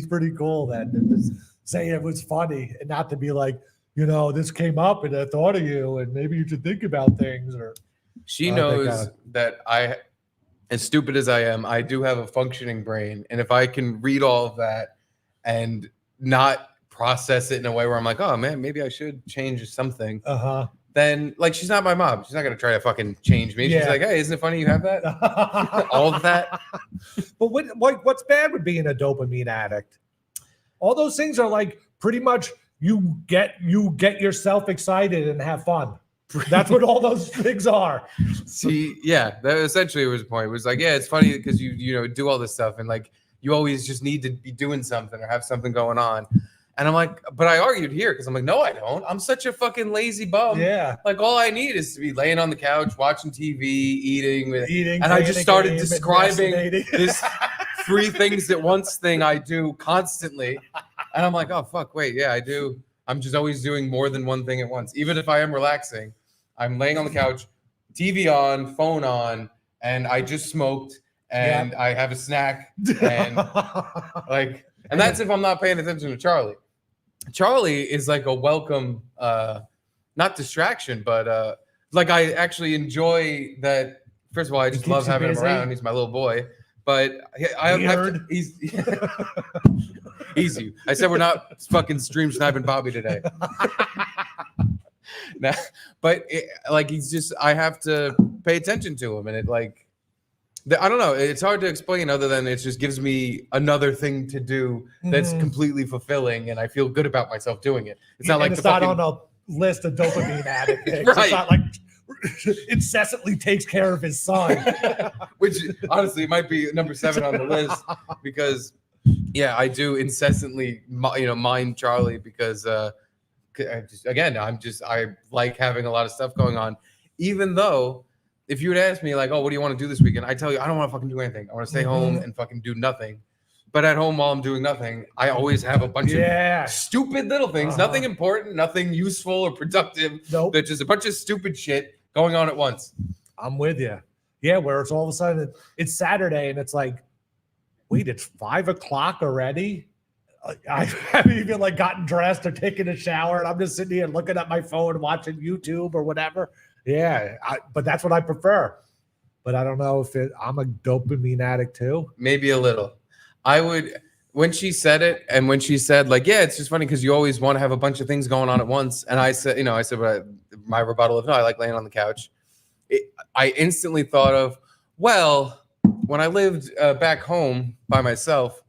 pretty cool then. To just say it was funny and not to be like, this came up and I thought of you and maybe you should think about things. Or She knows that as stupid as I am, I do have a functioning brain. And if I can read all of that and not process it in a way where I'm like, oh man, maybe I should change something. Then like, she's not my mom. She's not going to try to fucking change me. She's like, hey, isn't it funny you have that? All of that. But what's bad with being a dopamine addict? All those things are like pretty much you get yourself excited and have fun. That's what all those things are. See, yeah, that essentially was the point. It was like, yeah, it's funny because you do all this stuff and like you always just need to be doing something or have something going on. And I'm like, but I argued here because I'm like, no, I don't. I'm such a fucking lazy bum. Yeah. Like all I need is to be laying on the couch, watching TV, eating. And I playing just a started game, and describing masturbating. this 3 things at once thing I do constantly. And I'm like, oh, fuck, wait, yeah, I do. I'm just always doing more than one thing at once. Even if I am relaxing, I'm laying on the couch, TV on, phone on, and I just smoked and I have a snack. And like, and that's if I'm not paying attention to Charlie. Charlie is like a welcome, not distraction, but like I actually enjoy that. First of all, I just love having him around. He's my little boy. But he's easy. I said we're not fucking stream sniping Bobby today. Nah, but like he's just, I have to pay attention to him, and it like, I don't know. It's hard to explain other than it just gives me another thing to do that's completely fulfilling, and I feel good about myself doing it. It's not like it's not on a list of dopamine addict things. Right. It's not like incessantly takes care of his son. Which honestly might be number 7 on the list because, yeah, I do incessantly, mind Charlie because, I like having a lot of stuff going on, even though. If you would ask me, like, oh, what do you want to do this weekend? I tell you, I don't want to fucking do anything. I want to stay home and fucking do nothing. But at home, while I'm doing nothing, I always have a bunch of stupid little things, nothing important, nothing useful or productive. Nope. But just a bunch of stupid shit going on at once. I'm with you. Yeah, where it's all of a sudden, it's Saturday and it's like, wait, it's 5 o'clock already? I haven't even like gotten dressed or taken a shower, and I'm just sitting here looking at my phone and watching YouTube or whatever. Yeah, but that's what I prefer. But I don't know if I'm a dopamine addict too. Maybe a little. I would, when she said it, and when she said like, yeah, it's just funny because you always want to have a bunch of things going on at once. And I said, my rebuttal of no, I like laying on the couch. I instantly thought of, well, when I lived back home by myself,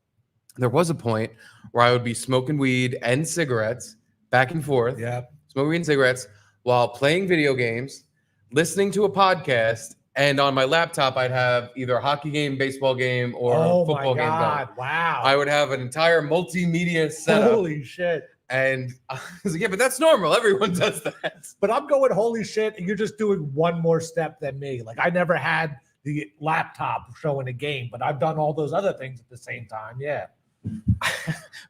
there was a point where I would be smoking weed and cigarettes back and forth. Yeah, smoking weed and cigarettes while playing video games, listening to a podcast, and on my laptop, I'd have either a hockey game, baseball game, or a football game going. Wow. I would have an entire multimedia setup. Holy shit. And I was like, yeah, but that's normal. Everyone does that. But I'm going, holy shit, and you're just doing one more step than me. Like, I never had the laptop showing a game, but I've done all those other things at the same time. Yeah.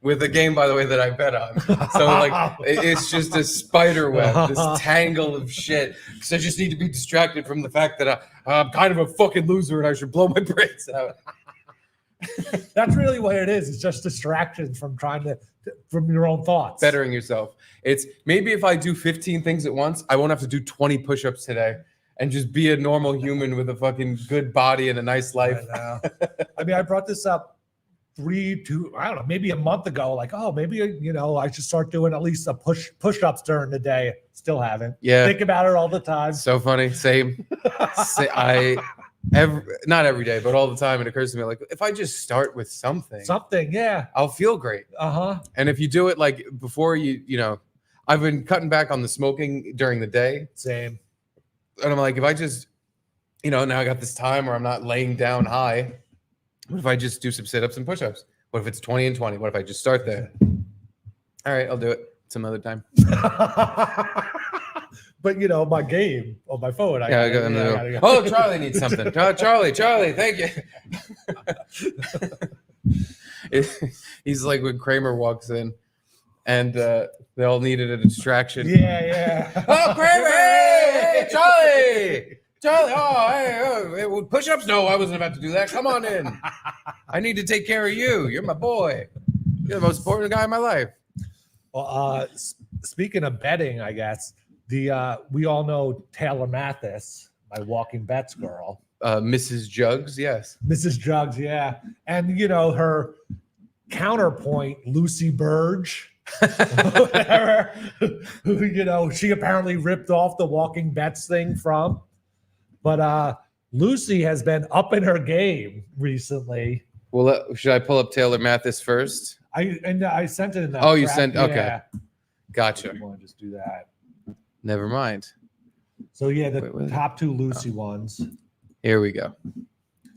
With a game, by the way, that I bet on. So like it's just a spider web, this tangle of shit. So I just need to be distracted from the fact that I'm kind of a fucking loser and I should blow my brains out. That's really what it is. It's just distractions from from your own thoughts. Bettering yourself. It's maybe if I do 15 things at once, I won't have to do 20 push-ups today and just be a normal human with a fucking good body and a nice life. I mean, I brought this up maybe a month ago, like, oh, maybe, I should start doing at least a push-ups during the day. Still haven't. Yeah. Think about it all the time. So funny. Same. Not every day, but all the time. It occurs to me, like, if I just start with something, yeah, I'll feel great. And if you do it like before I've been cutting back on the smoking during the day. Same. And I'm like, if I just, now I got this time where I'm not laying down high. What if I just do some sit-ups and push-ups? What if it's 20 and 20? What if I just start there? All right, I'll do it some other time. But my game on my phone. Go. Oh, Charlie needs something. Charlie, thank you. He's like when Kramer walks in, and they all needed a distraction. Yeah. Oh, Kramer! Hey, Charlie! Hey, push-ups? No, I wasn't about to do that. Come on in. I need to take care of you. You're my boy. You're the most important guy in my life. Well, speaking of betting, I guess we all know Taylor Mathis, my Walking Bets girl. Mrs. Jugs, yes. Mrs. Jugs, yeah. And her counterpoint, Lucy Burge. Whatever, who she apparently ripped off the Walking Bets thing from. But Lucy has been up in her game recently. Well, should I pull up Taylor Mathis first? I sent it in that. Oh, you sent? Okay. Yeah. Gotcha. I want to just do that. Never mind. So, yeah, the top 2 Lucy ones. Here we go.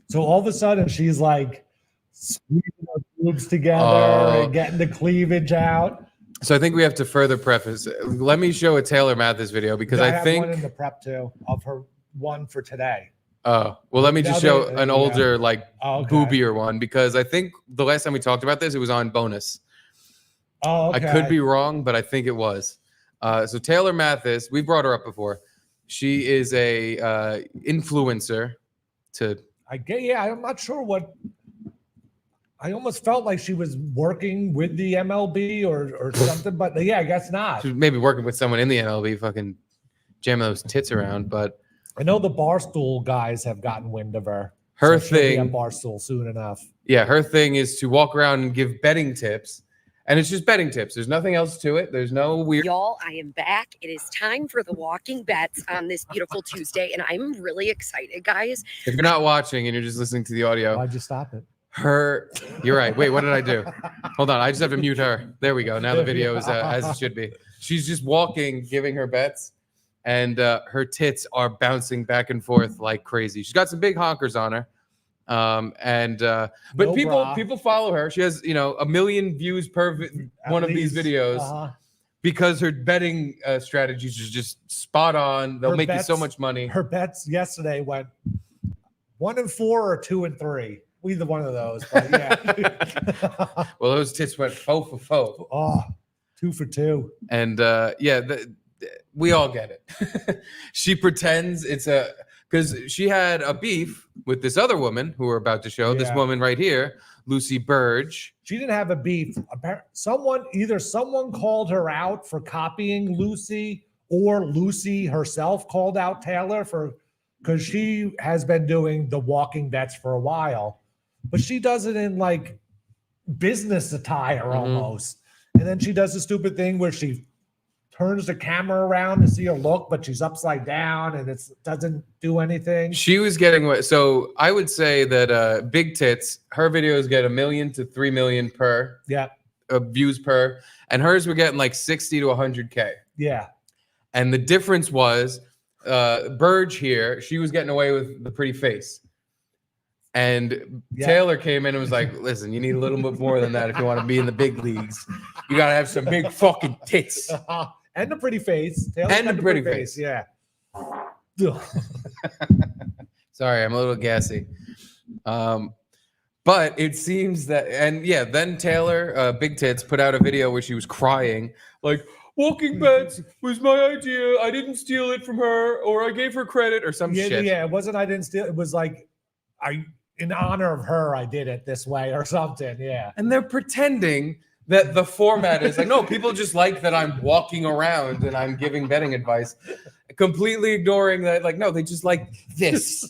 So, all of a sudden, she's like squeezing her boobs together and getting the cleavage out. So, I think we have to further preface. Let me show a Taylor Mathis video because I think. I have one in the prep, too, of her one for today. Oh, well, let me just show an older, boobier one because I think the last time we talked about this, it was on bonus. Oh, okay. I could be wrong, but I think it was. So Taylor Mathis, we brought her up before. She is a influencer I'm not sure what. I almost felt like she was working with the MLB or something, but yeah, I guess not. She was maybe working with someone in the MLB, fucking jamming those tits around, but. I know the Barstool guys have gotten wind of her. Her thing. thing. She'll be on Barstool soon enough. Yeah, her thing is to walk around and give betting tips And it's just betting tips. There's nothing else to it. There's no weird. Y'all, I am back. It is time for the walking bets on this beautiful Tuesday, and I'm really excited, guys. If you're not watching and you're just listening to the audio, Why'd you stop it? you're right. Wait, what did I do? Hold on. I just have to mute her. There we go. Now the video is as it should be. She's just walking, giving her bets, and her tits are bouncing back and forth like crazy. She's got some big honkers on her. But No people bra. follow her. She has 1 million views per one of these videos because her betting strategies are just spot on. They'll Her make you so bets- much money. Her bets yesterday went 1 and 4 or 2 and 3. Either one of those. But yeah. Well, those tits went faux for faux. Oh, 2 for 2. And we all get it. She pretends it's because she had a beef with this other woman who we're about to show. This Yeah. woman right here, Lucy Burge. She didn't have a beef. Someone called her out for copying Lucy, or Lucy herself called out Taylor because she has been doing the walking bets for a while, but she does it in like business attire almost. And then she does a stupid thing where she turns the camera around to see her look, but she's upside down and it doesn't do anything. She was getting so I would say that big tits, her videos get 1 million to 3 million per Yeah. views per, and hers were getting like 60 to 100K. Yeah. And the difference was Burge here, she was getting away with the pretty face. And Yeah. Taylor came in and was like, listen, you need a little bit more than that if you want to be in the big leagues. You got to have some big fucking tits. And a pretty face. Taylor's And got a the pretty face. Yeah. Sorry, I'm a little gassy. But it seems that, and yeah, then Taylor, Big Tits, put out a video where she was crying, like, walking bets was my idea. I didn't steal it from her, or I gave her credit, or some shit. Yeah, it wasn't I didn't steal. It was like, in honor of her, I did it this way or something. Yeah. And they're pretending that the format is like, no, people just like that I'm walking around and I'm giving betting advice, completely ignoring that. Like, no, they just like this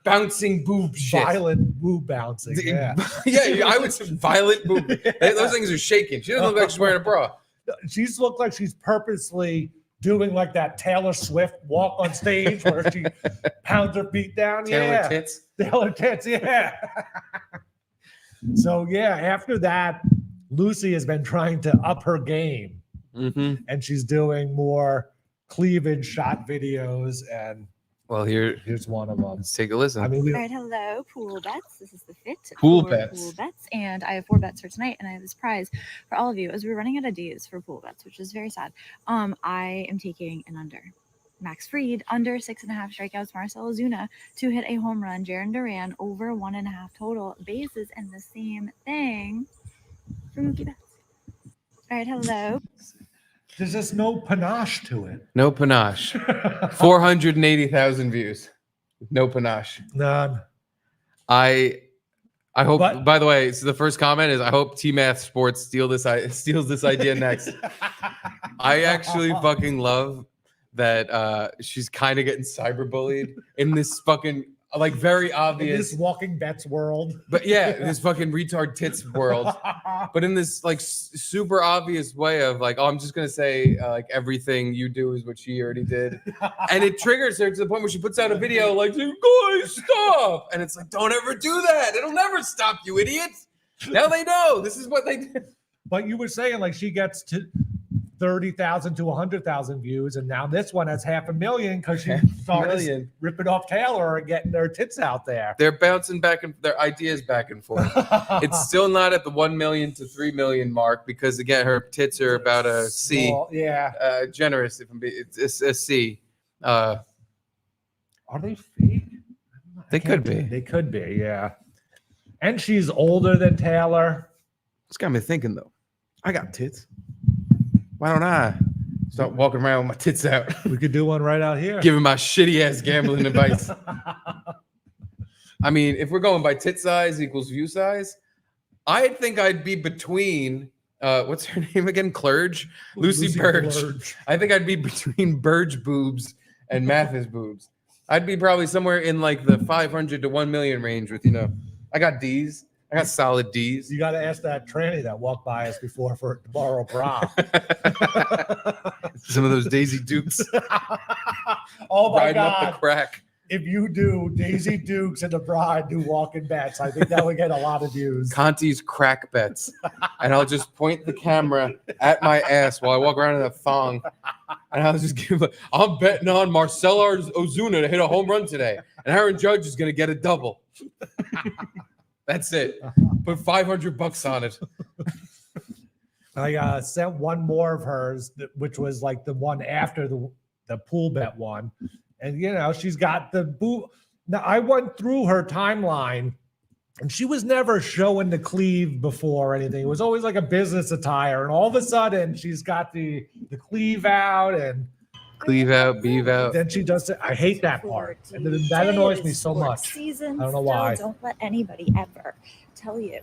bouncing boob shit. Violent boob bouncing. Yeah. Yeah, I would say violent boob. Those things are shaking. She doesn't look like she's wearing a bra. She's looked like she's purposely doing like that Taylor Swift walk on stage where she pounds her feet down. Taylor tits. Taylor tits. Yeah. So yeah, after that, Lucy has been trying to up her game, and she's doing more cleavage shot videos. And Well, here's one of them. let's take a listen. I mean, All right, hello, pool bets. This is the fit. Pool for bets. Pool bets, and I have 4 bets for tonight, and I have this prize for all of you. As we're running out of days for pool bets, which is very sad. I am taking an under. Max Fried under 6.5 strikeouts. Marcell Ozuna to hit a home run. Jaron Duran over 1.5 total bases, and the same thing for Mookie Betts. All right, hello. there's just no panache to it. No panache. 480,000 views. No panache. None. I hope. But- by the way, so the first comment is, I hope T-Math Sports steals this idea next. I actually fucking love that she's kind of getting cyberbullied in this fucking like very In obvious, this walking bets world. but yeah, this fucking retard tits world. But in this like super obvious way of like, oh, I'm just gonna say like everything you do is what she already did, and it triggers her to the point where she puts out a video like, "You guys stop," and it's like, don't ever do that. It'll never stop, you idiots. Now they know this is what they did. But you were saying like she gets to 30,000 to 100,000 views, and now this one has 500,000 because she started Million. ripping off Taylor and getting their tits out there. They're bouncing back and their ideas back and forth. It's still not at the 1 million to 3 million mark because again, her tits are about a C. Small, yeah. Generous, if I'm being, it's a C. Are they fake? They could be. They could be, yeah. And she's older than Taylor. It's got me thinking though. I got tits. Why don't I start walking around with my tits out, We could do one right out here. giving my shitty ass gambling advice? I mean, if we're going by tit size equals view size, I think I'd be between what's her name again? Clerge? Lucy Burge. Burge. I think I'd be between Burge boobs and Mathis boobs. I'd be probably somewhere in like the 500 to 1 million range with, I got D's. I got solid D's. You got to ask that tranny that walked by us before for to borrow a bra. Some of those Daisy Dukes Oh my riding up God. the crack. If you do Daisy Dukes and the bra and do walking bets, I think that would get a lot of views. Conti's crack bets. And I'll just point the camera at my ass while I walk around in a thong. And I'll just give I'm betting on Marcell Ozuna to hit a home run today. And Aaron Judge is going to get a double. That's it. Put $500 on it. I sent one more of hers, which was like the one after the pool bet one. And, you know, she's got the boo. Now, I went through her timeline, and she was never showing the cleave before or anything. It was always like a business attire. And all of a sudden, she's got the cleave out and Cleave out, beeve out. then she does it. I hate that part. And that annoys me so much. Season, I don't know still why. Don't let anybody ever tell you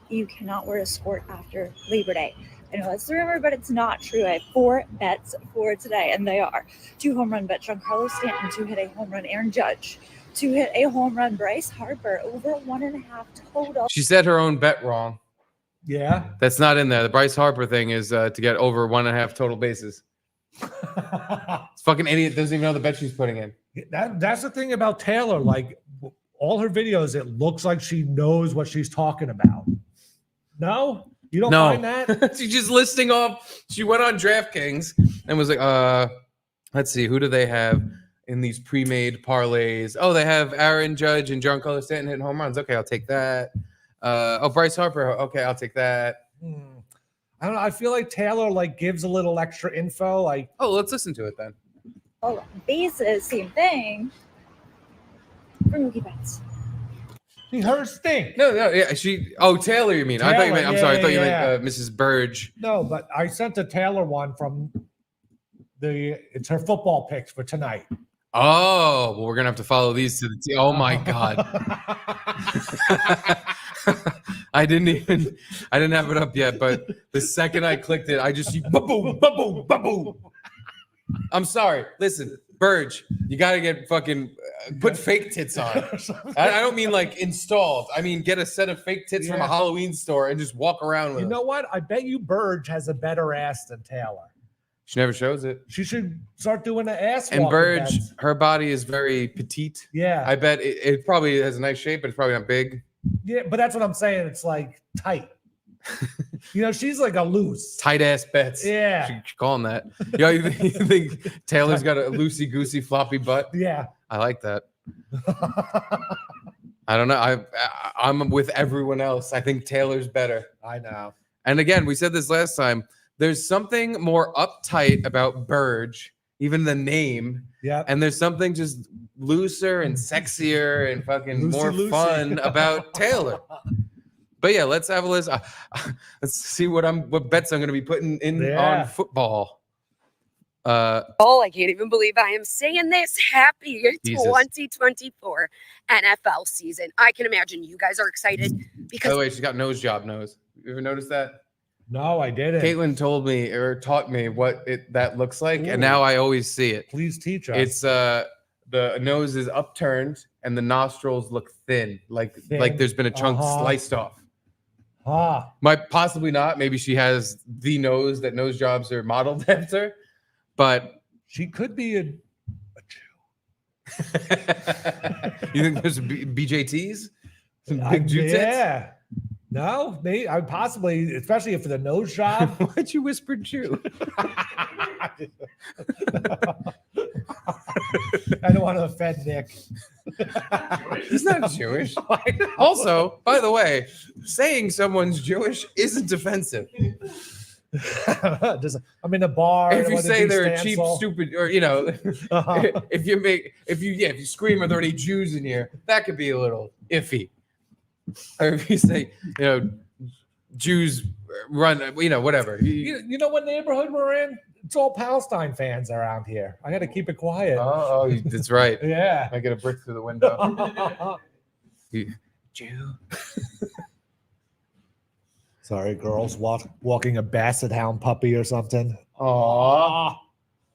you cannot wear a skirt after Labor Day. I know that's the rumor, but it's not true. I have 4 bets for today, and they are 2 home run bets Giancarlo Stanton to hit a home run Aaron Judge, to hit a home run Bryce Harper, over 1.5 total. She said her own bet wrong. Yeah. That's not in there. The Bryce Harper thing is to get over 1.5 total bases. It's fucking idiot. Doesn't even know the bet she's putting in. That's the thing about Taylor. Like all her videos, it looks like she knows what she's talking about. No? You don't No. find that? She's just listing off. She went on DraftKings and was like, let's see, who do they have in these pre-made parlays? Oh, they have Aaron Judge and Giancarlo Stanton hitting home runs. Okay, I'll take that. Bryce Harper. Okay, I'll take that. I don't know. I feel like Taylor like gives a little extra info. Like, Oh, let's listen to it then. Bases, same thing. For Mookie Betts. her stink. No, yeah, Taylor, you mean? I thought you meant. I'm Taylor, sorry. I thought you yeah. meant Mrs. Burge. No, but I sent a Taylor one from it's her football picks for tonight. Oh, well, we're gonna have to follow these to the T. Oh my God. I didn't have it up yet, but the second I clicked it, I just see ba-boom, ba-boom, ba-boom. I'm sorry. Listen, Burge, you gotta get fucking put fake tits on. I don't mean like installed. I mean get a set of fake tits from a Halloween store and just walk around with You them. know what? I bet you Burge has a better ass than Taylor. She never shows it. She should start doing the ass. And walking Burge, bets. her body is very petite. Yeah. I bet it probably has a nice shape, but it's probably not big. Yeah, but that's what I'm saying. It's like tight. You know, she's like a loose. Tight ass bets. Yeah. She call them that. Yo, you think Taylor's got a loosey goosey floppy butt? Yeah. I like that. I don't know. I'm with everyone else. I think Taylor's better. I know. And again, we said this last time. There's something more uptight about Burge, even the name. Yeah. And there's something just looser and sexier and fucking more Loosey-loosey. fun about Taylor. But yeah, let's have a list. Let's see what bets I'm going to be putting in on football. Oh, I can't even believe I am saying this. Happy Jesus. 2024 NFL season. I can imagine you guys are excited By because the way, she's got nose job nose. You ever notice that? No, I didn't. Caitlin told me or taught me what that looks like, Ooh. and now I always see it. Please teach us. It's the nose is upturned and the nostrils look thin, like there's been a chunk sliced off. Might possibly not. Maybe she has the nose that nose jobs are modeled after, but she could be a Jew. you think there's BJTs? Some big Jew tits? Yeah. No, maybe I possibly, especially if the nose job. Why'd you whisper Jew? I don't want to offend Nick. He's not Jewish. Also, by the way, saying someone's Jewish isn't offensive. I'm in a bar. If you say they're cheap, stupid, or if you scream, are there any Jews in here? That could be a little iffy. Or if you say, Jews run, whatever. You know what neighborhood we're in? It's all Palestine fans around here. I got to keep it quiet. Oh, that's right. Yeah. I get a brick through the window. Jew. Sorry, girls walking a basset hound puppy or something. Aw.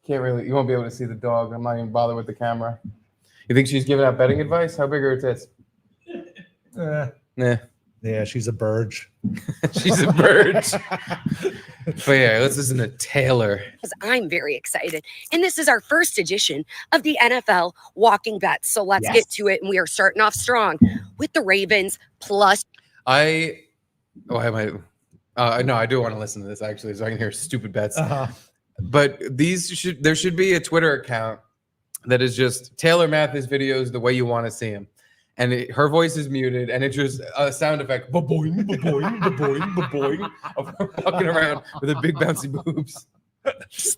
Can't really, you won't be able to see the dog. I'm not even bothered with the camera. You think she's giving out betting advice? How big are her tits? Eh, Nah. Yeah, she's a bird. She's a bird. But yeah, let's listen to Taylor. I'm very excited. And this is our first edition of the NFL Walking Bets. So let's Yes. get to it. And we are starting off strong with the Ravens plus. No, I do want to listen to this actually, so I can hear stupid bets. Uh-huh. But there should be a Twitter account that is just Taylor Mathis videos the way you want to see them. And her voice is muted, and it's just a sound effect, ba-boing, ba-boing, ba-boing, ba-boing, of her walking around with her big bouncy boobs.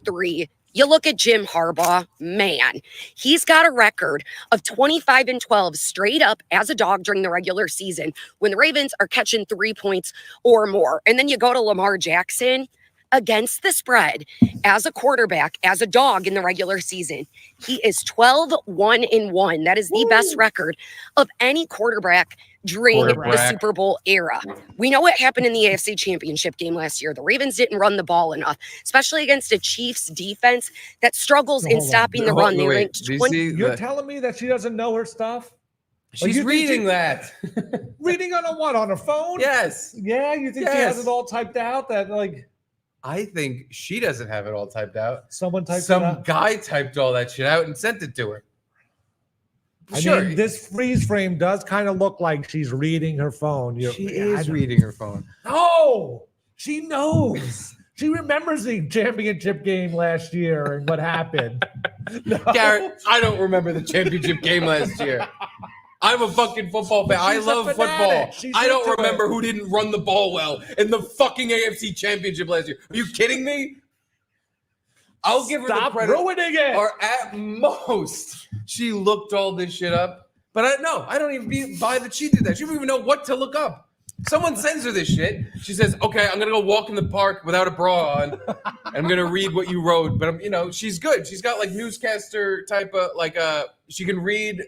3. You look at Jim Harbaugh, man, he's got a record of 25-12 straight up as a dog during the regular season when the Ravens are catching 3 points or more. And then you go to Lamar Jackson against the spread as a quarterback, as a dog in the regular season. He is 12-1-1. That is the best record of any quarterback during the Super Bowl era. We know what happened in the AFC Championship game last year. The Ravens didn't run the ball enough, especially against a Chiefs defense that struggles in stopping the run. They ranked 20. You're telling me that she doesn't know her stuff? She's you think reading that. Reading on a what? On her phone? Yes. Yeah, you think she has it all typed out? That like I think she doesn't have it all typed out. someone typed it Some out? guy typed all that shit out and sent it to her. I mean, this freeze frame does kind of look like she's reading her phone. She is reading her phone. No, she knows. She remembers the championship game last year and what happened. No. Garrett, I don't remember the championship game last year. I'm a fucking football fan. I She's a love football. fanatic. She's I don't into remember it. who didn't run the ball well in the fucking AFC championship last year. Are you kidding me? I'll give her the Stop credit. ruining it. Or at most, she looked all this shit up. But I don't even buy that she did that. She don't even know what to look up. Someone sends her this shit. She says, "Okay, I'm gonna go walk in the park without a bra on. And I'm gonna read what you wrote." But she's good. She's got like newscaster type of she can read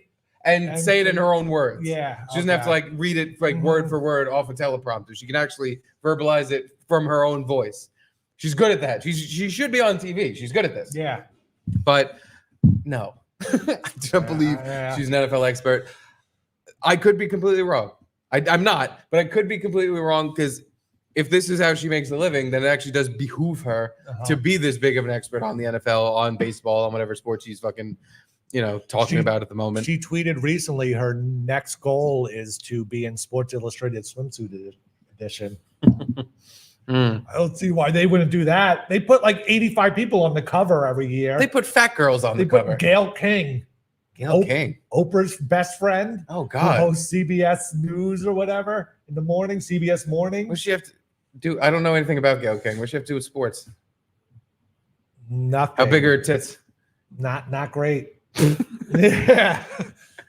and say it in her own words. Yeah. She doesn't have to like read it like word for word off a teleprompter. She can actually verbalize it from her own voice. She's good at that. She should be on TV. She's good at this. Yeah. But no, I don't believe she's an NFL expert. I could be completely wrong. I'm not, but I could be completely wrong because if this is how she makes a living, then it actually does behoove her to be this big of an expert on the NFL, on baseball, on whatever sport she's fucking, talking about at the moment. She tweeted recently her next goal is to be in Sports Illustrated swimsuit edition. I don't see why they wouldn't do that. They put like 85 people on the cover every year. They put fat girls on the cover. Put Gail King. Gail King. Oprah's best friend. Oh, Who God. hosts CBS News or whatever in the morning, CBS Morning. What does she have to do? I don't know anything about Gail King. What does she have to do with sports? Nothing. How big are her tits? Not great. Yeah.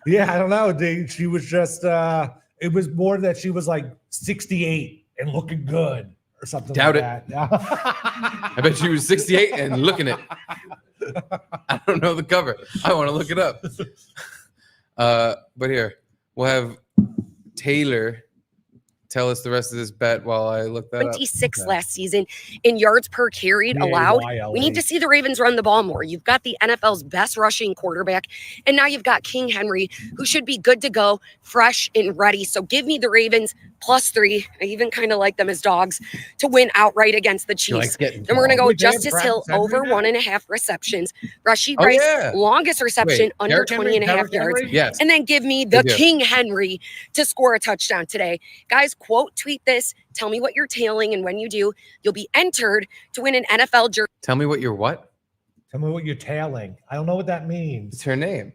I don't know. She was just, it was more that she was like 68 and looking good or something Doubt like it. that. I bet she was 68 and looking it. I don't know the cover. I want to look it up. But here, we'll have Taylor tell us the rest of this bet while I look that 26 up. last season in yards per carried allowed. YLA. We need to see the Ravens run the ball more. You've got the NFL's best rushing quarterback, and now you've got King Henry, who should be good to go, fresh and ready. So give me the Ravens +3. I even kind of like them as dogs to win outright against the Chiefs. Then we're going to go Wait, they have Justice Hill practice every over day? 1.5 receptions. Rashid Oh, Rice, yeah. longest reception under Derrick 20 and a half yards. Yes. And then give me the Good deal. King Henry to score a touchdown today. Guys, quote tweet this. Tell me what you're tailing, and when you do, you'll be entered to win an NFL jersey. Tell me what you're what? Tell me what you're tailing. I don't know what that means. It's her name.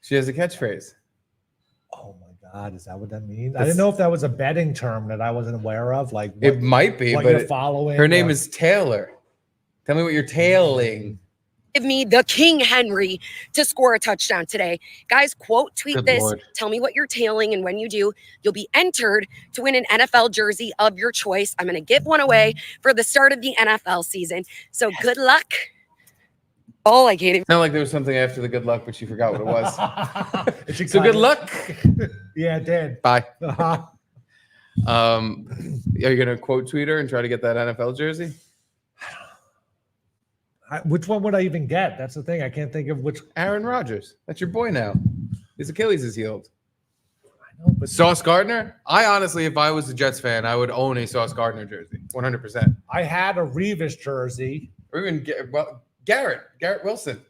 She has a catchphrase. Oh my God, is that what that means? I didn't know if that was a betting term that I wasn't aware of. Like It might be, what but you're following. her name or- is Taylor. Tell me what you're tailing. Give me the King Henry to score a touchdown today. Guys, quote tweet Good this. Lord. Tell me what you're tailing, and when you do, you'll be entered to win an NFL jersey of your choice. I'm going to give one away for the start of the NFL season. So good luck. Oh, like Katie. Not like there was something after the good luck, but she forgot what it was. She So kinda- good luck. Yeah, it did. Bye. Uh-huh. Are you gonna quote tweet her and try to get that NFL jersey? Which one would I even get? That's the thing. I can't think of which. Aaron Rodgers. That's your boy now. His Achilles is healed. know, but Sauce Gardner? I honestly, if I was a Jets fan, I would own a Sauce Gardner jersey, 100%. I had a Revis jersey. Or even Garrett Wilson.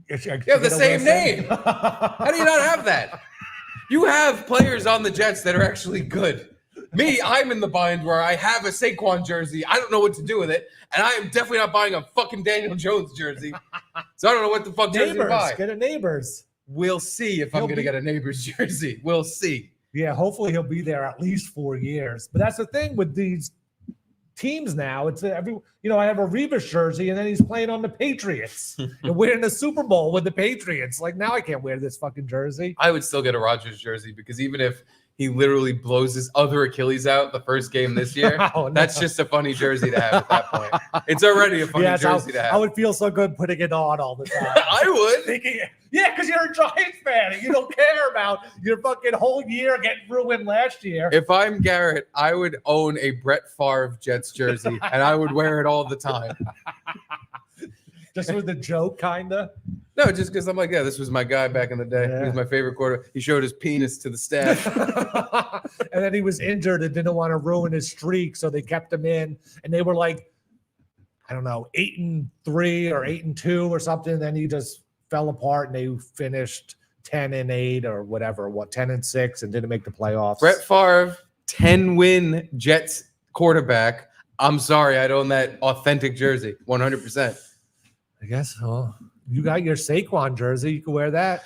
You You have the same name. How do you not have that? You have players on the Jets that are actually good. Me, I'm in the bind where I have a Saquon jersey. I don't know what to do with it. And I am definitely not buying a fucking Daniel Jones jersey. So I don't know what the fuck jersey to buy. Get a Neighbors. We'll see if I'm going to get a Neighbors jersey. We'll see. Yeah, hopefully he'll be there at least 4 years. But that's the thing with these teams now. It's I have a Revis jersey, and then he's playing on the Patriots and wearing the Super Bowl with the Patriots. Like, now I can't wear this fucking jersey. I would still get a Rodgers jersey because even if he literally blows his other Achilles out the first game this year, that's just a funny jersey to have at that point. It's already a funny jersey to have. I would feel so good putting it on all the time. I would. Thinking, because you're a Giants fan and you don't care about your fucking whole year getting ruined last year. If I'm Garrett, I would own a Brett Favre Jets jersey and I would wear it all the time. Just with the joke, kind of? No, just because I'm like, yeah, this was my guy back in the day. Yeah. He was my favorite quarter. He showed his penis to the staff. And then he was injured and didn't want to ruin his streak, so they kept him in. And they were like, I don't know, 8-3 or 8-2 or something. And then he just fell apart, and they finished 10-8 or whatever, 10-6, and didn't make the playoffs. Brett Favre, 10-win Jets quarterback. I'm sorry, I'd own that authentic jersey, 100%. I guess. Oh, you got your Saquon jersey. You can wear that.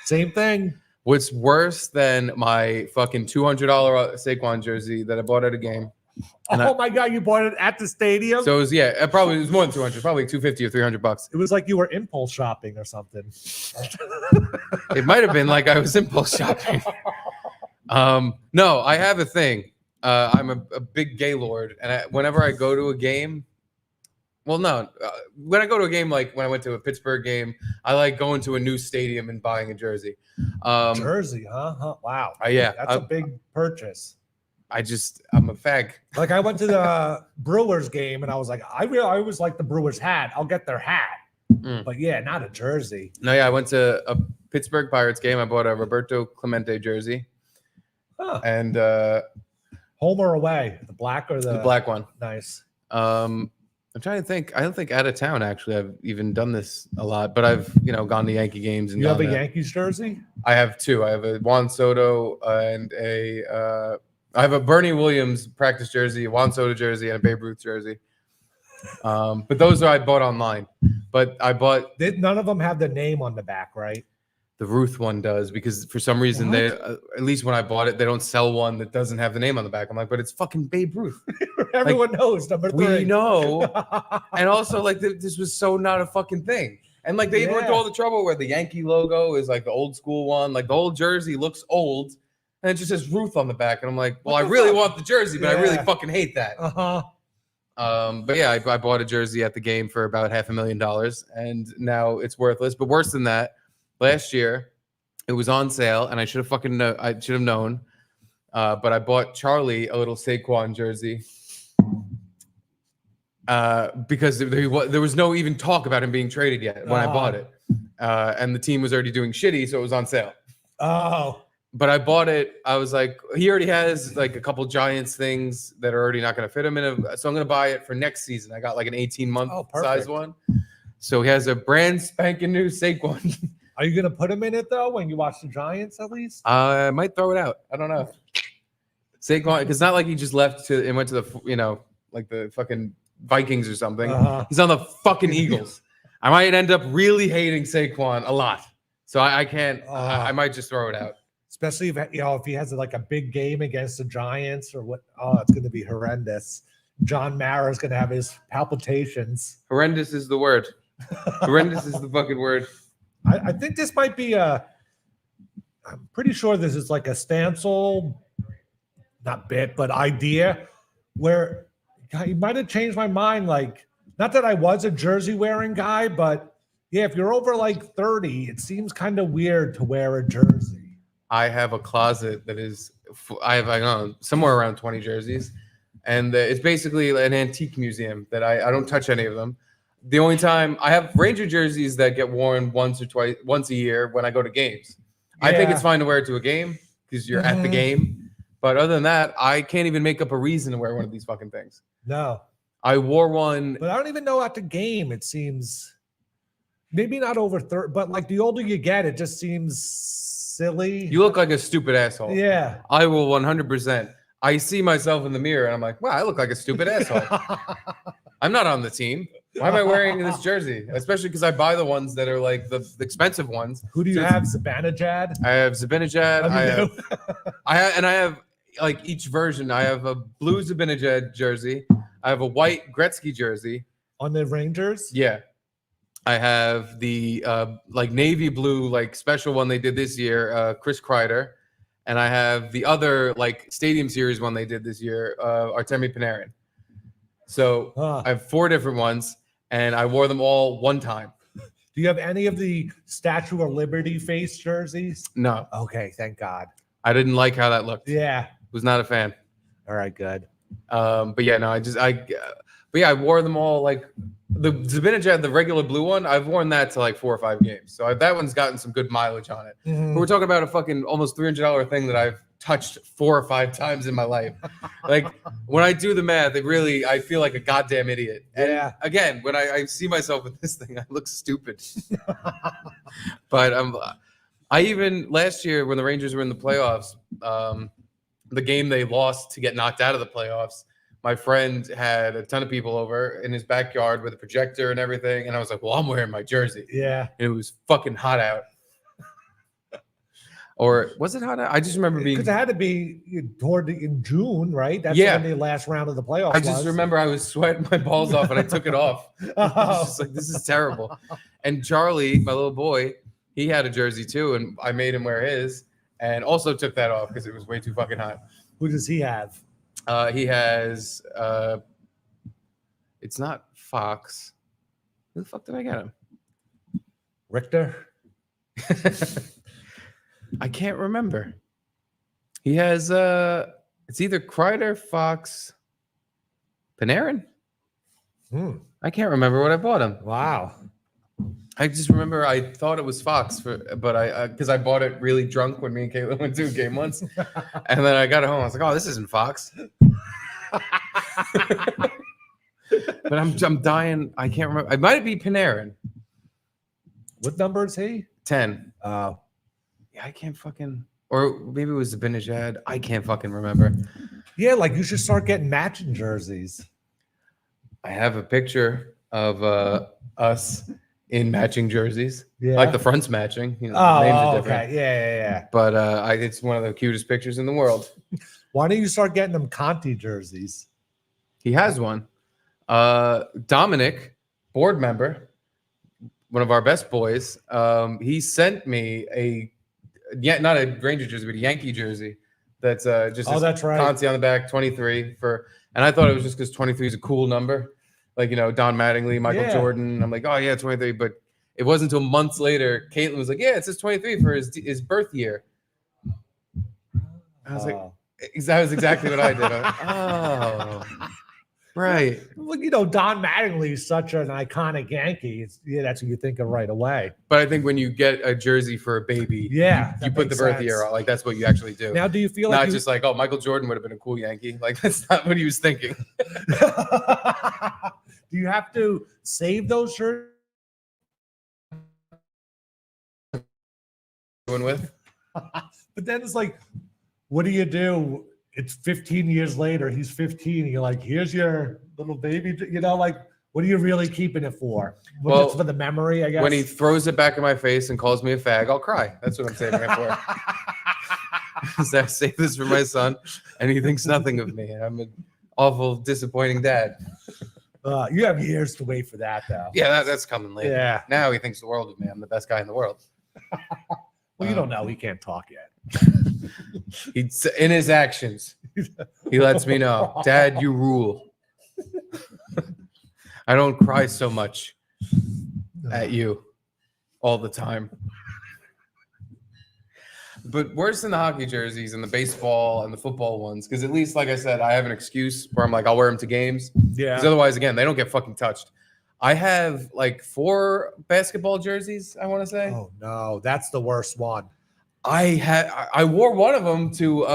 Same thing. What's worse than my fucking $200 Saquon jersey that I bought at a game? Oh my God, you bought it at the stadium? So it was more than 200, probably 250 or $300. It was like you were impulse shopping or something. It might have been like I was impulse shopping. No, I have a thing. I'm a big Gaylord, and whenever I go to a game, when I go to a game, like when I went to a Pittsburgh game, I like going to a new stadium and buying a jersey. Jersey, huh? Wow. Yeah, That's a big purchase. I'm a fag. Like, I went to the Brewers game, and I was like, I always like the Brewers hat. I'll get their hat. But yeah, not a jersey. No, yeah, I went to a Pittsburgh Pirates game. I bought a Roberto Clemente jersey. Huh. And home or away? The black or the black one. Nice. I'm trying to think. I don't think out of town actually I've even done this a lot, but I've gone to Yankee games and you have a Yankees jersey? I have two. I have a Juan Soto and I have a Bernie Williams practice jersey, a Juan Soto jersey, and a Babe Ruth jersey. But those I bought online. But None of them have the name on the back, right? The Ruth one does, because for some reason they, at least when I bought it, they don't sell one that doesn't have the name on the back. I'm like, but it's fucking Babe Ruth. Everyone knows number 3. We know. And also, like, this was so not a fucking thing. And like, they even went through all the trouble where the Yankee logo is like the old school one. Like, the old jersey looks old, and it just says Ruth on the back. And I'm like, well, I really want the jersey, but I really fucking hate that. But yeah, I bought a jersey at the game for about $500,000, and now it's worthless. But worse than that, last year it was on sale, and I should have known. But I bought Charlie a little Saquon jersey because there was no even talk about him being traded yet when I bought it, and the team was already doing shitty, so it was on sale. Oh. But I bought it. I was like, he already has like a couple Giants things that are already not going to fit him so I'm going to buy it for next season. I got like an 18-month size one. So he has a brand spanking new Saquon. Are you going to put him in it though when you watch the Giants at least? I might throw it out. I don't know. Saquon, because it's not like he just left and went to the like the fucking Vikings or something. He's on the fucking Eagles. I might end up really hating Saquon a lot. So I can't. I might just throw it out. Especially if he has like a big game against the Giants or what. Oh, it's going to be horrendous. John Mara is going to have his palpitations. Horrendous is the word. Horrendous is the fucking word. I think this might be I'm pretty sure this is like a Stancil, not bit, but idea where he might have changed my mind. Like, not that I was a jersey wearing guy, but yeah, if you're over like 30, it seems kind of weird to wear a jersey. I have a closet that is, I don't know, somewhere around 20 jerseys. And it's basically an antique museum that I don't touch any of them. The only time I have Ranger jerseys that get worn once a year when I go to games. I think Yeah. it's fine to wear it to a game because you're at the Mhm. game. But other than that, I can't even make up a reason to wear one of these fucking things. No, I wore one. but I don't even know at the game. It seems maybe not over 30, but like the older you get, it just seems silly. You look like a stupid asshole. Yeah. I will 100%. I see myself in the mirror and I'm like, wow, I look like a stupid asshole. I'm not on the team. Why am I wearing this jersey? Especially because I buy the ones that are like the expensive ones. Who do you Just- have? Zibanejad? I have Zibanejad. I have like each version. I have a blue Zibanejad jersey. I have a white Gretzky jersey. On the Rangers? Yeah. I have the like navy blue like special one they did this year, Chris Kreider, and I have the other like Stadium Series one they did this year, Artemi Panarin. So I have 4 different ones, and I wore them all one time. Do you have any of the Statue of Liberty face jerseys? No, Okay, thank God. I didn't like how that looked. Yeah. Was not a fan. All right, good. But yeah, no, but yeah, I wore them all like the Zibanejad, the regular blue one. I've worn that to like 4 or 5 games, so that one's gotten some good mileage on it. Mhm. But we're talking about a fucking almost $300 thing that I've touched 4 or 5 times in my life. Like when I do the math, I feel like a goddamn idiot. And Yeah. again, when I see myself with this thing, I look stupid. But I even last year when the Rangers were in the playoffs, the game they lost to get knocked out of the playoffs, my friend had a ton of people over in his backyard with a projector and everything. And I was like, well, I'm wearing my jersey. Yeah. And it was fucking hot out. Or was it hot out? I just remember being. Because it had to be in June, right? That's Yeah. when the last round of the playoffs I just remember I was sweating my balls off and I took it off. I was just like, this is terrible. And Charlie, my little boy, he had a jersey too, and I made him wear his, and also took that off because it was way too fucking hot. Who does he have? He has. It's not Fox. Who the fuck did I get him? Richter? I can't remember. He has it's either Kreider, Fox, Panarin. I can't remember what I bought him. Wow. I just remember I thought it was Fox, but because I bought it really drunk when me and Caitlin went to a game once, and then I got it home. I was like, "Oh, this isn't Fox." But I'm dying. I can't remember. It might be Panarin. What number is he? 10. Oh. Yeah, I can't fucking. Or maybe it was Zibanejad. I can't fucking remember. Yeah, like you should start getting matching jerseys. I have a picture of us in matching jerseys. Yeah. Like the front's matching. You know, the names are different. Okay. Yeah. But it's one of the cutest pictures in the world. Why don't you start getting them Conti jerseys? He has one. Dominic, board member, one of our best boys, he sent me not a Ranger jersey, but a Yankee jersey. That's just that's right. Conti on the back, 23 and I thought it was just because 23 is a cool number, like Don Mattingly, Michael Jordan. I'm like, oh yeah, 23, but it wasn't until months later. Caitlin was like, yeah, it says 23 for his birth year. I was like, that was exactly what I did. I was like, oh, right. Well, Don Mattingly is such an iconic Yankee. That's what you think of right away. But I think when you get a jersey for a baby, Yeah, you put the birth year on. Like that's what you actually do. Now, do you feel Not like just like, oh, Michael Jordan would have been a cool Yankee. Like that's not what he was thinking. do you have to save those shirts? Going with. But then it's like, what do you do? It's 15 years later. He's 15. And you're like, here's your little baby. Like, what are you really keeping it for? Well, Just for the memory, I guess. When he throws it back in my face and calls me a fag, I'll cry. That's what I'm saving it for. So I save this for my son, and he thinks nothing of me. I'm an awful, disappointing dad. You have years to wait for that, though. Yeah, that's coming later. Yeah. Now he thinks the world of me. I'm the best guy in the world. Well, you don't know. He can't talk yet. He's in his actions. He lets me know, Dad, you rule. I don't cry so much at you all the time. But worse than the hockey jerseys and the baseball and the football ones, because at least, like I said, I have an excuse where I'm like, I'll wear them to games. Yeah. Because otherwise, again, they don't get fucking touched. I have like 4 basketball jerseys, I want to say. Oh, no. That's the worst one. I wore one of them to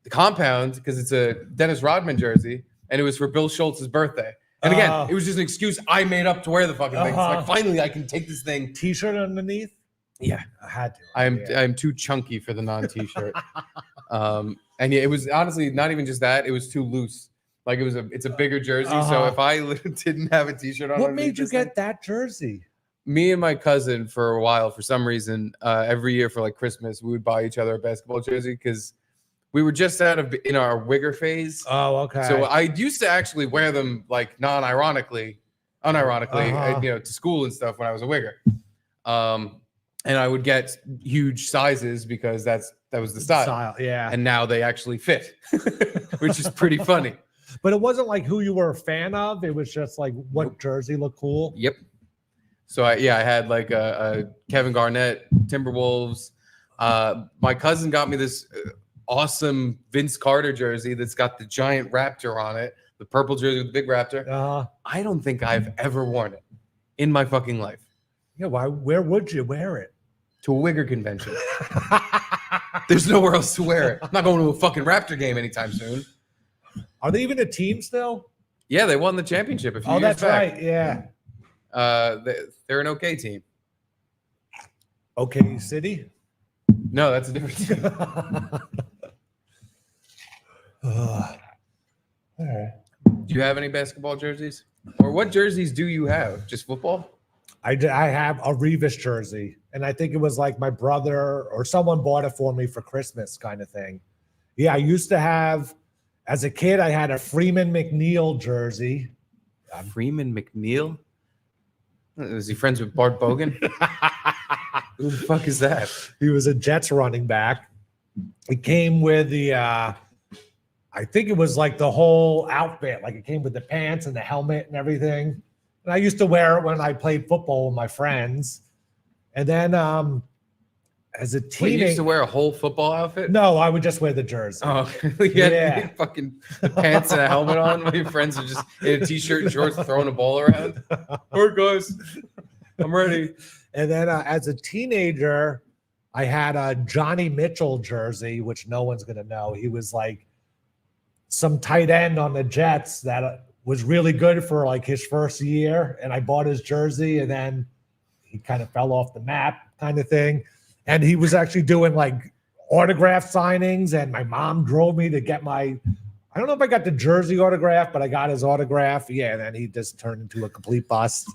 the compound because it's a Dennis Rodman jersey, and it was for Bill Schultz's birthday. And again, it was just an excuse I made up to wear the fucking thing. It's like, finally, I can take this thing. T-shirt underneath? Yeah, I had to. I'm too chunky for the non-t-shirt. And yeah, it was honestly not even just that; it was too loose. Like it's a bigger jersey. So if I didn't have a t-shirt on, what made you get that jersey? Me and my cousin, for a while, for some reason, every year for like Christmas, we would buy each other a basketball jersey because we were just in our wigger phase. Oh, okay. So I used to actually wear them like unironically, to school and stuff when I was a wigger. And I would get huge sizes because that was the style. Yeah. And now they actually fit, which is pretty funny. But it wasn't like who you were a fan of. It was just like what jersey looked cool. Yep. So I had like a Kevin Garnett Timberwolves. My cousin got me this awesome Vince Carter jersey that's got the giant raptor on it, the purple jersey with the big raptor. I don't think I've ever worn it in my fucking life. Yeah, where would you wear it? To a wigger convention. There's nowhere else to wear it. I'm not going to a fucking Raptor game anytime soon. Are they even a team still? Yeah, they won the championship a few years that's back. right. Yeah. They're an okay team. Okay City? No, that's a different team. All right. Do you have any basketball jerseys? Or what jerseys do you have? Just football? I have a Revis jersey, and I think it was like my brother or someone bought it for me for Christmas kind of thing. Yeah, I used to have, as a kid, I had a Freeman McNeil jersey. Freeman McNeil? Is he friends with Bart Bogan? Who the fuck is that? He was a Jets running back. It came with the, I think it was like the whole outfit. Like it came with the pants and the helmet and everything. And I used to wear it when I played football with my friends. And then as a teenager, you used to wear a whole football outfit? No, I would just wear the jersey. Oh, yeah. Fucking pants and a helmet on. My friends are just in a t-shirt and shorts throwing a ball around. All right, guys, I'm ready. And then as a teenager, I had a Johnny Mitchell jersey, which no one's going to know. He was like some tight end on the Jets that was really good for like his first year. And I bought his jersey and then he kind of fell off the map kind of thing. And he was actually doing like autograph signings, and my mom drove me to get I don't know if I got the jersey autograph, but I got his autograph. Yeah, and then he just turned into a complete bust.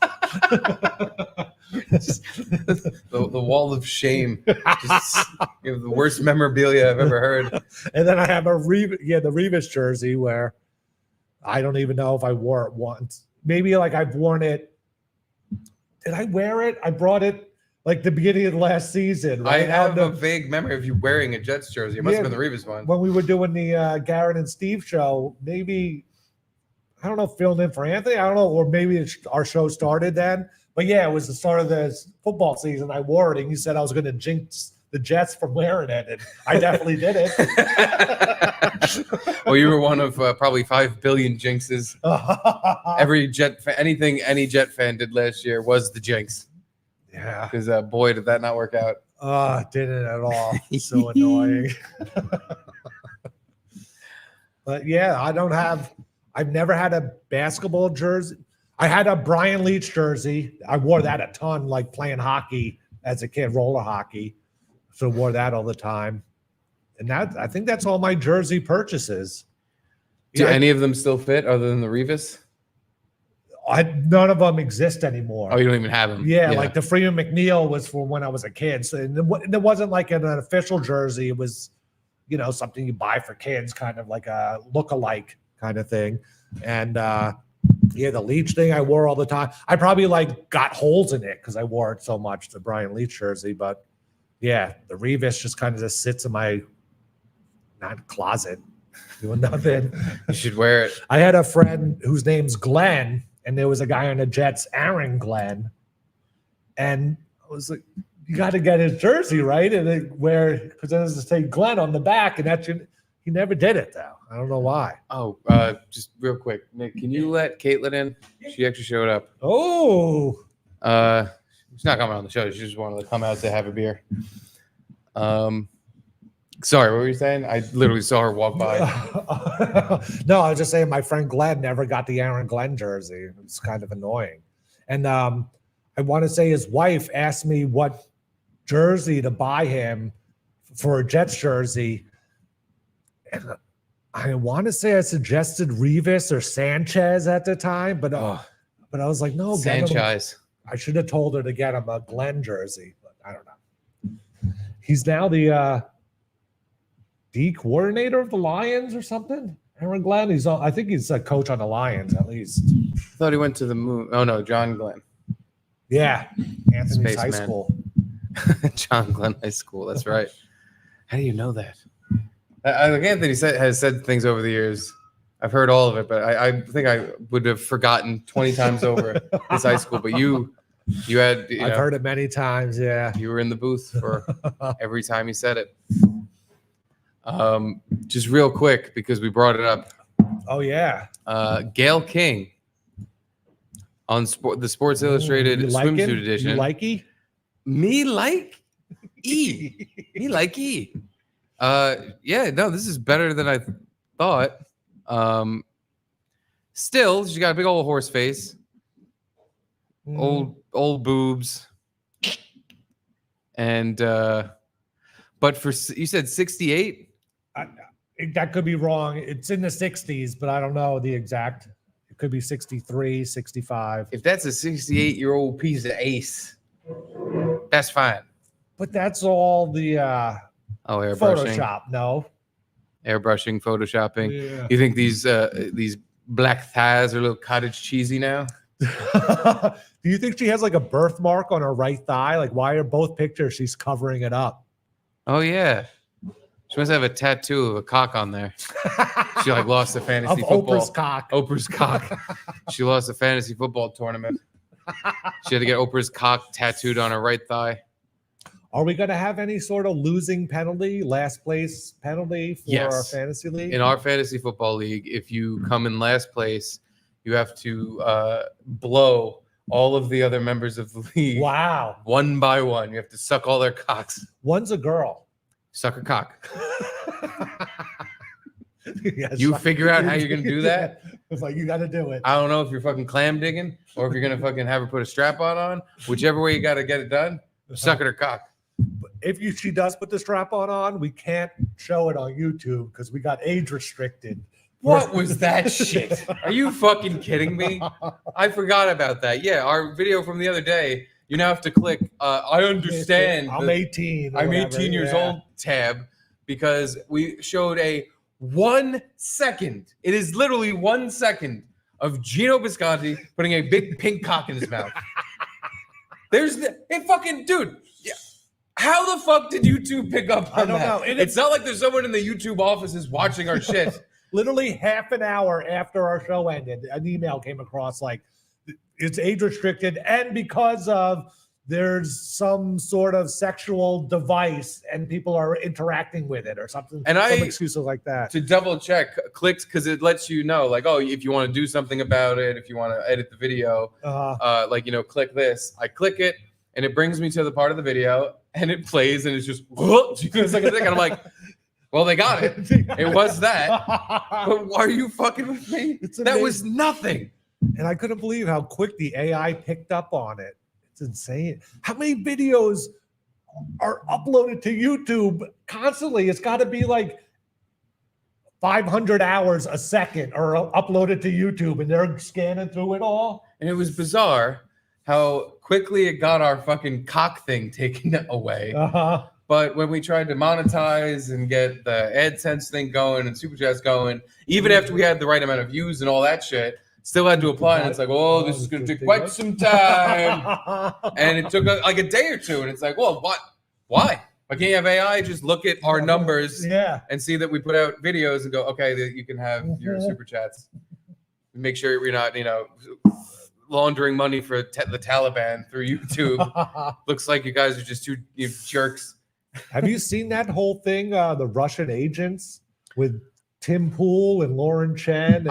the wall of shame. Just, the worst memorabilia I've ever heard. And then I have the Revis jersey where I don't even know if I wore it once. Maybe like I've worn it. Did I wear it? I brought it like the beginning of the last season. Right? I have a vague memory of you wearing a Jets jersey. It must have been the Revis one. When we were doing the Garrett and Steve show, maybe, I don't know, filling in for Anthony. I don't know, or maybe our show started then. But yeah, it was the start of the football season. I wore it, and you said I was going to jinx the Jets from wearing it, and I definitely did it. Well, you were one of probably 5 billion jinxes. Every Jet anything any Jet fan did last year was the jinx. Yeah, because boy, did that not work out. Didn't at all. So annoying. But yeah, I've never had a basketball jersey. I had a Brian Leach jersey. I wore that a ton, like playing hockey as a kid, roller hockey. So wore that all the time. And I think that's all my jersey purchases. Do any of them still fit other than the Revis? None of them exist anymore. Oh, you don't even have them? Yeah, like the Freeman McNeil was for when I was a kid. So it wasn't like an official jersey. It was, something you buy for kids, kind of like a look-alike kind of thing. And the Leach thing I wore all the time. I probably got holes in it because I wore it so much, the Brian Leach jersey. But yeah, the Revis just kind of just sits in my closet doing nothing. You should wear it. I had a friend whose name's Glenn, and there was a guy on the Jets, Aaron Glenn. And I was like, you got to get his jersey, right? And because it doesn't say Glenn on the back, and he never did it, though. I don't know why. Oh, just real quick, Nick, can you let Caitlin in? She actually showed up. Oh. She's not coming on the show. She just wanted to come out to have a beer. Sorry, what were you saying? I literally saw her walk by. No, I was just saying my friend Glenn never got the Aaron Glenn jersey. It's kind of annoying. And I want to say his wife asked me what jersey to buy him for a Jets jersey. And I want to say I suggested Revis or Sanchez at the time, but I was like, no, Sanchez. I should have told her to get him a Glenn jersey, but I don't know. He's now the D coordinator of the Lions or something. Aaron Glenn. I think he's a coach on the Lions at least. I thought he went to the moon. Oh no, John Glenn. Yeah, Anthony's Spaceman. high school. John Glenn High School. That's right. How do you know that? Anthony has said things over the years. I've heard all of it, but I think I would have forgotten 20 times over his high school. But you had. I've heard it many times. Yeah, you were in the booth for every time he said it. Just real quick because we brought it up. Oh yeah. Gail King on the Sports Illustrated swimsuit edition. You likey? Me like E. Me like E. Yeah, no, this is better than I thought. Still, she got a big old horse face, old boobs, and but for you said 68. That could be wrong. It's in the 60s, but I don't know the exact. It could be 63, 65. If that's a 68-year-old piece of ace, that's fine. But that's all the airbrushing. Photoshop. No. Airbrushing, photoshopping. Yeah. You think these black thighs are a little cottage cheesy now? Do you think she has like a birthmark on her right thigh? Like, why are both pictures she's covering it up? Oh yeah. She must have a tattoo of a cock on there. She like lost a fantasy Of football. Oprah's cock. Oprah's cock. She lost a fantasy football tournament. She had to get Oprah's cock tattooed on her right thigh. Are we going to have any sort of losing penalty, last place penalty for our fantasy league? In our fantasy football league, if you come in last place, you have to blow all of the other members of the league. Wow. One by one. You have to suck all their cocks. One's a girl. Suck her cock. Yeah, You figure out how you're going to do that? It's like, you got to do it. I don't know if you're fucking clam digging or if you're going to fucking have her put a strap on. Whichever way you got to get it done, suck at her cock. If she does put the strap on, we can't show it on YouTube because we got age restricted. What was that shit? Are you fucking kidding me? I forgot about that. Yeah, our video from the other day, you now have to click I understand. I'm 18. I'm 18 years old tab because we showed a 1 second. It is literally 1 second of Gino Bisconti putting a big pink cock in his mouth. Dude. How the fuck did YouTube pick up on that? I don't know. It's not like there's someone in the YouTube offices watching our shit. Literally half an hour after our show ended, an email came across like it's age restricted, and because of there's some sort of sexual device and people are interacting with it or something. And some excuses like that. To double check, clicked because it lets you know, like, oh, if you want to do something about it, if you want to edit the video, click this. I click it, and it brings me to the part of the video, and it plays, and it's just and I'm like, well, they got it. It was that. But are you fucking with me? That was nothing. And I couldn't believe how quick the AI picked up on it. It's insane. How many videos are uploaded to YouTube constantly? It's got to be like 500 hours a second or uploaded to YouTube, and they're scanning through it all. And it was bizarre how quickly it got our fucking cock thing taken away. But when we tried to monetize and get the AdSense thing going and Super Chats going, even after we had the right amount of views and all that shit, still had to apply. And it's like, oh, this is going to take quite some time. And it took like a day or two. And it's like, well, what? Why? Why can't you have AI just look at our numbers and see that we put out videos and go, okay, you can have your Super Chats. Make sure you're not, laundering money for the Taliban through YouTube. Looks like you guys are just two jerks. Have you seen that whole thing, the Russian agents with Tim Pool and Lauren Chen?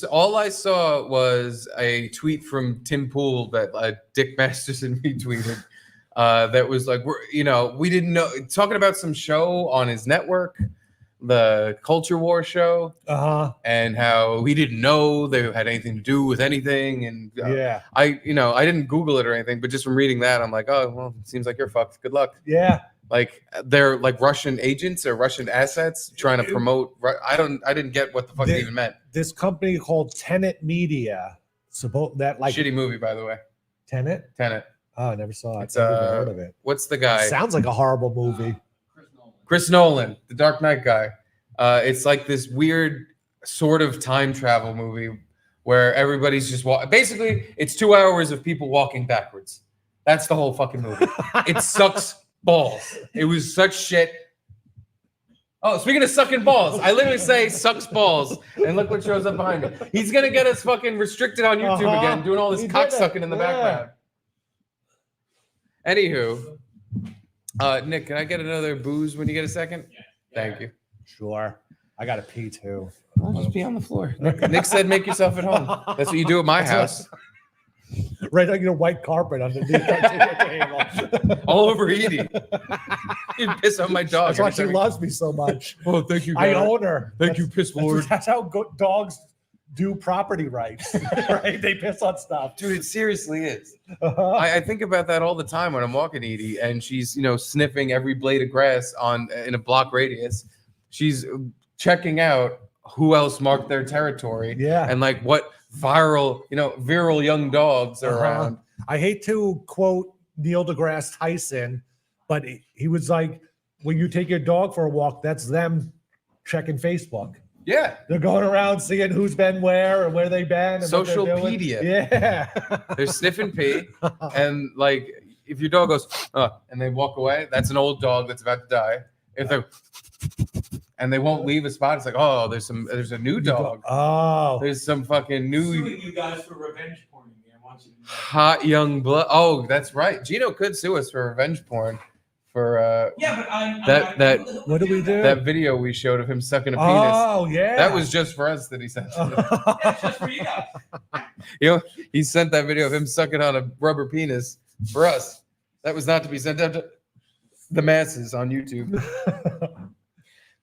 All I saw was a tweet from Tim Pool that Dick Masterson retweeted that was like, we didn't know, talking about some show on his network, the Culture War show, and how we didn't know they had anything to do with anything. And I didn't Google it or anything, but just from reading that, I'm like, oh, well, it seems like you're fucked. Good luck. Yeah. Like they're like Russian agents or Russian assets trying to promote. I didn't get what the fuck it even meant. This company called Tenet Media, that like Shitty movie, by the way. Tenet. Oh, I never saw it. It's Never even heard of it. What's the guy? Sounds like a horrible movie. Chris Nolan, the Dark Knight guy. It's like this weird sort of time travel movie where everybody's just basically, it's 2 hours of people walking backwards. That's the whole fucking movie. It sucks balls. It was such shit. Oh, speaking of sucking balls, I literally say sucks balls, and look what shows up behind me. He's gonna get us fucking restricted on YouTube again, doing all this cock sucking in the background. Anywho, Nick, can I get another booze when you get a second? Thank you. Sure. I gotta pee too. I'll just pee on the floor. Nick said, "Make yourself at home." That's what you do at my house. Right on your white carpet underneath the table. All over Edie. You piss on my dog. That's why she loves me so much. Oh, thank you, I Garrett. own her. Thank you, piss lord. That's how dogs do property rights. Right? They piss on stuff. Dude, it seriously is. I think about that all the time when I'm walking Edie, and she's sniffing every blade of grass in a block radius. She's checking out who else marked their territory. Yeah. And like what virile young dogs are around. I hate to quote Neil deGrasse Tyson, but he was like, when you take your dog for a walk, that's them checking Facebook. Yeah. They're going around seeing who's been where and where they've been. And Socialpedia. Yeah. They're sniffing pee. And like, if your dog goes, and they walk away, that's an old dog that's about to die. If they're, and they won't leave a spot, it's like, oh, there's a new dog. Oh. There's some fucking new. Suing you guys for revenge porn. I want you to know. Hot young blood. Oh, that's right. Gino could sue us for revenge porn. For what do we do? That video we showed of him sucking a penis. Oh yeah, that was just for us that he sent. That's just for you guys. He sent that video of him sucking on a rubber penis for us. That was not to be sent out to the masses on YouTube.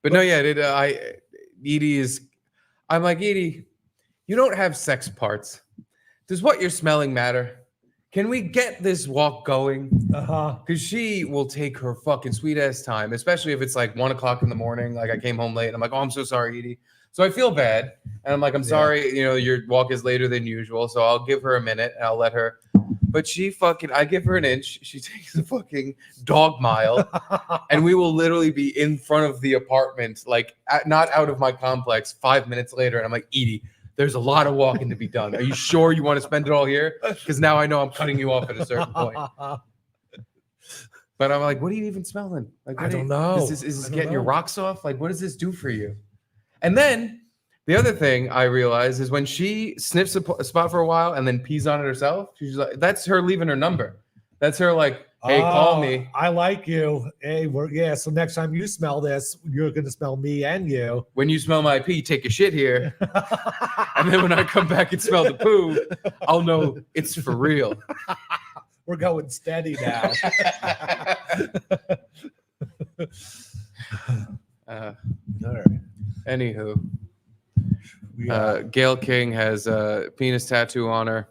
But no, yeah, Edie is. I'm like, Edie, you don't have sex parts. Does what you're smelling matter? Can we get this walk going? Because she will take her fucking sweet ass time, especially if it's like 1 o'clock in the morning. Like I came home late and I'm like, oh, I'm so sorry, Edie. So I feel bad. And I'm like, I'm sorry, your walk is later than usual. So I'll give her a minute and I'll let her. But I give her an inch. She takes a fucking dog mile. And we will literally be in front of the apartment, like not out of my complex 5 minutes later. And I'm like, Edie, there's a lot of walking to be done. Are you sure you want to spend it all here? Because now I know I'm cutting you off at a certain point. But I'm like, what are you even smelling? Like, I don't know. Is this getting your rocks off? Like, what does this do for you? And then the other thing I realize is when she sniffs a spot for a while and then pees on it herself, she's like, that's her leaving her number. That's her like, hey, call me. I like you. Hey, so next time you smell this, you're going to smell me and you. When you smell my pee, take a shit here. And then when I come back and smell the poo, I'll know it's for real. We're going steady now. All right. Anywho, Gail King has a penis tattoo on her.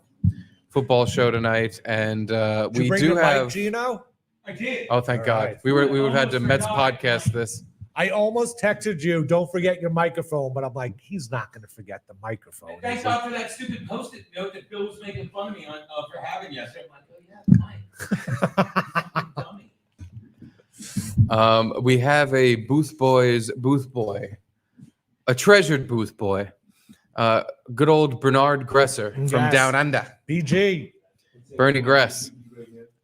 Football show tonight, and we do have. Mic, Gino? I did. Oh, thank God! Right. We would have had to Mets podcast this. I almost texted you, don't forget your microphone, but I'm like, he's not going to forget the microphone. Thanks God for that stupid post-it note that Bill was making fun of me on for having yesterday. I'm like, oh yeah, We have a booth boy, a treasured booth boy, good old Bernard Gresser from Down Under. BG. Bernie Gress.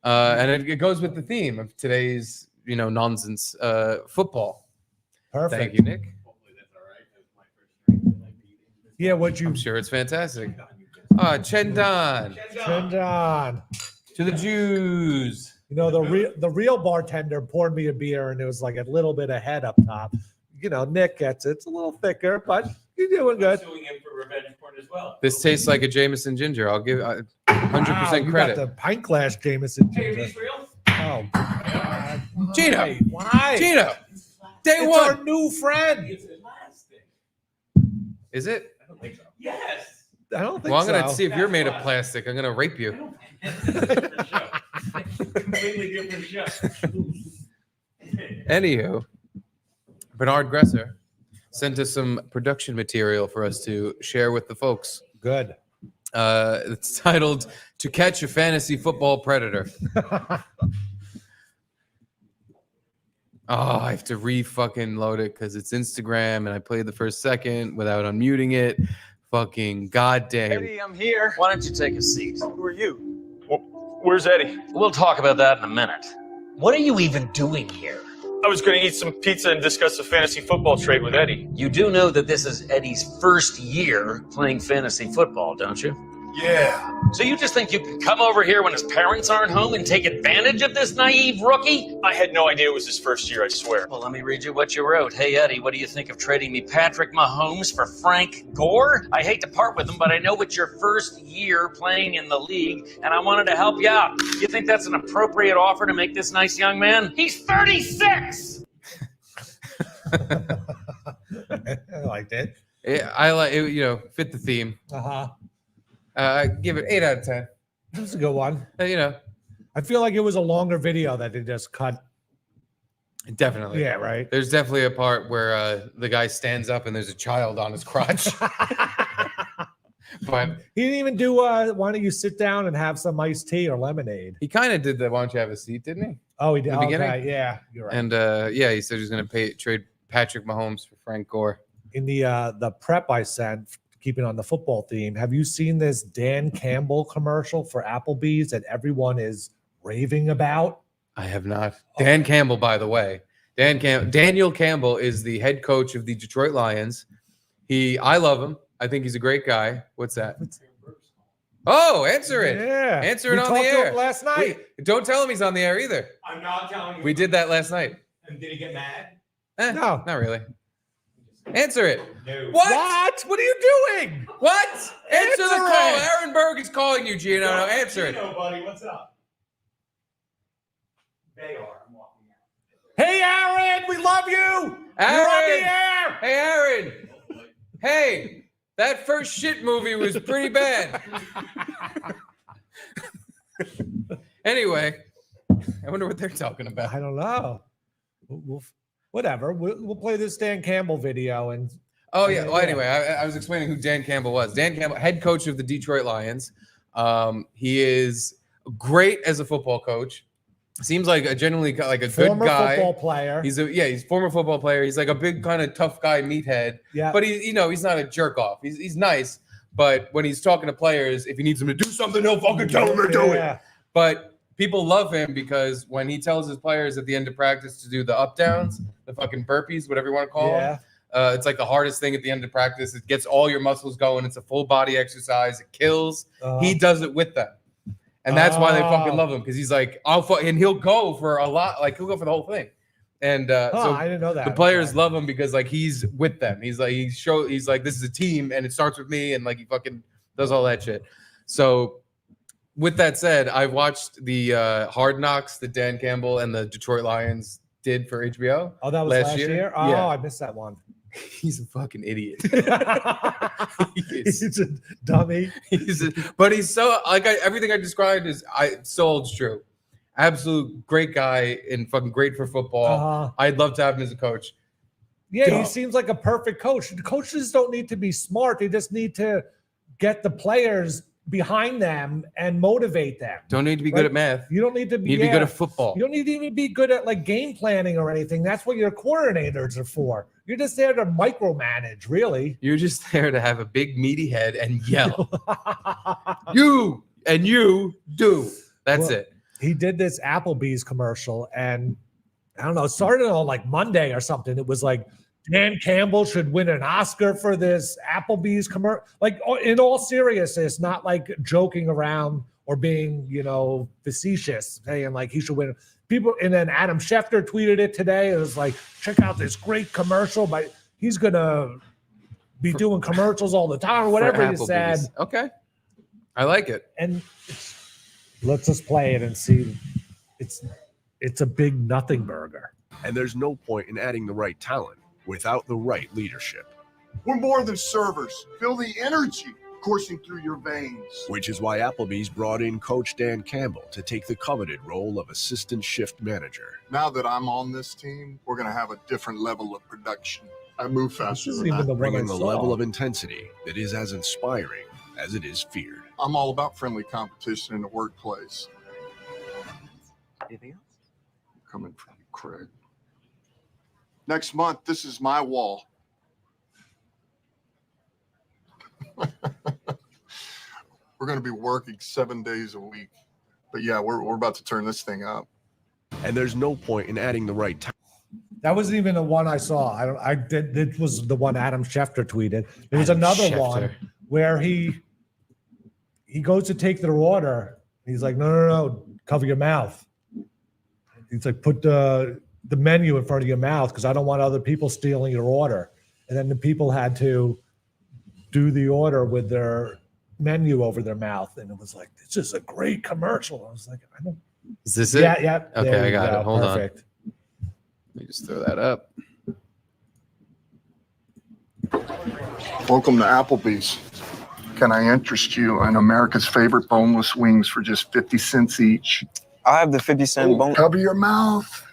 And it goes with the theme of today's, nonsense, football. Perfect. Thank you, Nick. Yeah, I'm sure it's fantastic. Chendan. Chendan. To the Jews. The real bartender poured me a beer and it was like a little bit of head up top. Nick gets it. It's a little thicker, but you're doing good. suing him for revenge porn as well. This tastes like a Jameson ginger. I'll give 100% You credit. got the pint glass Jameson Hey, are ginger. these real? Oh, Oh, God. Gino. Why? Gino, day It's one. our new friend. It's elastic. Is it? I don't think so. Yes. I don't think Well, I'm so. gonna see if you're That's made of why. plastic. I'm gonna rape you. Different show. Completely different show. Anywho, Bernard Gresser sent us some production material for us to share with the folks. Good. It's titled "To Catch a Fantasy Football Predator." Oh, I have to re-fucking load it because it's Instagram and I played the first second without unmuting it. Fucking goddamn. Eddie, I'm here. Why don't you take a seat? Who are you? Where's Eddie? We'll talk about that in a minute. What are you even doing here? I was going to eat some pizza and discuss a fantasy football trade with Eddie. You do know that this is Eddie's first year playing fantasy football, don't you? Yeah. So you just think you can come over here when his parents aren't home and take advantage of this naive rookie? I had no idea it was his first year, I swear. Well, let me read you what you wrote. Hey, Eddie, what do you think of trading me Patrick Mahomes for Frank Gore? I hate to part with him, but I know it's your first year playing in the league, and I wanted to help you out. You think that's an appropriate offer to make this nice young man? He's 36! I liked it. I like it, fit the theme. Uh-huh. Give it 8 out of 10. That was a good one. I feel like it was a longer video that they just cut. Definitely. Yeah, right. There's definitely a part where the guy stands up and there's a child on his crotch. But he didn't even do why don't you sit down and have some iced tea or lemonade? he kind of did the why don't you have a seat, didn't he? Oh, he did. The beginning? Okay, yeah, you're right. And he said he's going to trade Patrick Mahomes for Frank Gore. In the prep I sent, keeping on the football theme, have you seen this Dan Campbell commercial for Applebee's that everyone is raving about? I have not. Dan Campbell, by the way. Daniel Campbell is the head coach of the Detroit Lions. I love him. I think he's a great guy. What's that? Oh, answer it. Yeah. Answer it We on the talked to air. him last night. Don't tell him he's on the air either. I'm not telling you. We did that last night. And did he get mad? No. Not really. Answer it. No. What? What are you doing? What? Answer the Answer call. it. Aaron Berg is calling you, Giordano. Answer it. Gino, buddy, what's up? They are. I'm walking out. Hey, Aaron, we love you. You're on Aaron. the air. Hey, Aaron. Hey, that first shit movie was pretty bad. Anyway, I wonder what they're talking about. I don't know. Whatever. We'll play this Dan Campbell video and. Oh, yeah. Well, anyway, I was explaining who Dan Campbell was. Dan Campbell, head coach of the Detroit Lions. He is great as a football coach. Seems like genuinely like a Former good guy. football player. He's former football player. He's like a big kind of tough guy, meathead. Yeah. But he's not a jerk off. He's nice. But when he's talking to players, if he needs them to do something, he'll fucking tell them to do it. But people love him because when he tells his players at the end of practice to do the up downs, the fucking burpees, whatever you want to call them, it's like the hardest thing at the end of practice. It gets all your muscles going. It's a full body exercise. It kills. He does it with them. And that's why they fucking love him because he's like, and he'll go for a lot. Like he'll go for the whole thing. And so I didn't know that. the players love him because like he's with them. He's like he's like this is a team and it starts with me and like he fucking does all that shit. So with that said, I watched the Hard Knocks that Dan Campbell and the Detroit Lions did for HBO. Oh, that was last year? Oh, Yeah. I missed that one. He's a fucking idiot. He's a dummy. But he's so like everything I described is so holds true. Absolute great guy and fucking great for football. I'd love to have him as a coach. Yeah, he seems like a perfect coach. The coaches don't need to be smart. They just need to get the players behind them and motivate them. Don't need to be good at math. You don't need to be, You need to be good at football. You don't need to even be good at like game planning or anything. That's what your coordinators are for. You're just there to micromanage, really. You're just there to have a big meaty head and yell. You do. That's it. He did this Applebee's commercial, and I don't know, it started on like Monday or something. It was like Dan Campbell should win an Oscar for this Applebee's commercial. Like in all seriousness, not like joking around or being, facetious, saying like he should win. People, and then Adam Schefter tweeted it today. It was like, check out this great commercial, but he's gonna be doing commercials all the time or whatever he said. Okay, I like it. And let's just play it and see. it's a big nothing burger. And there's no point in adding the right talent without the right leadership. We're more than servers. Feel the energy coursing through your veins. Which is why Applebee's brought in Coach Dan Campbell to take the coveted role of assistant shift manager. Now that I'm on this team, we're going to have a different level of production. I move faster than Even that. the one Bringing I the saw. level of intensity that is as inspiring as it is feared. I'm all about friendly competition in the workplace. Anything else? Coming from you, Craig. Next month, this is my wall. We're going to be working 7 days a week. But yeah, we're about to turn this thing up. And there's no point in adding the right talent. That wasn't even the one I saw. I did. It was the one Adam Schefter tweeted. There was Adam another Schefter. one where he goes to take their order. He's like, no, cover your mouth. He's like, put the menu in front of your mouth because I don't want other people stealing your order. And then the people had to do the order with their menu over their mouth, and it was like, this is a great commercial. I was like, I don't. Is this it? Yeah. Okay, there I you got go. it. Hold on. Perfect. Let me just throw that up. Welcome to Applebee's. Can I interest you in America's favorite boneless wings for just 50 cents each? I'll have the 50-cent bone. Cover your mouth.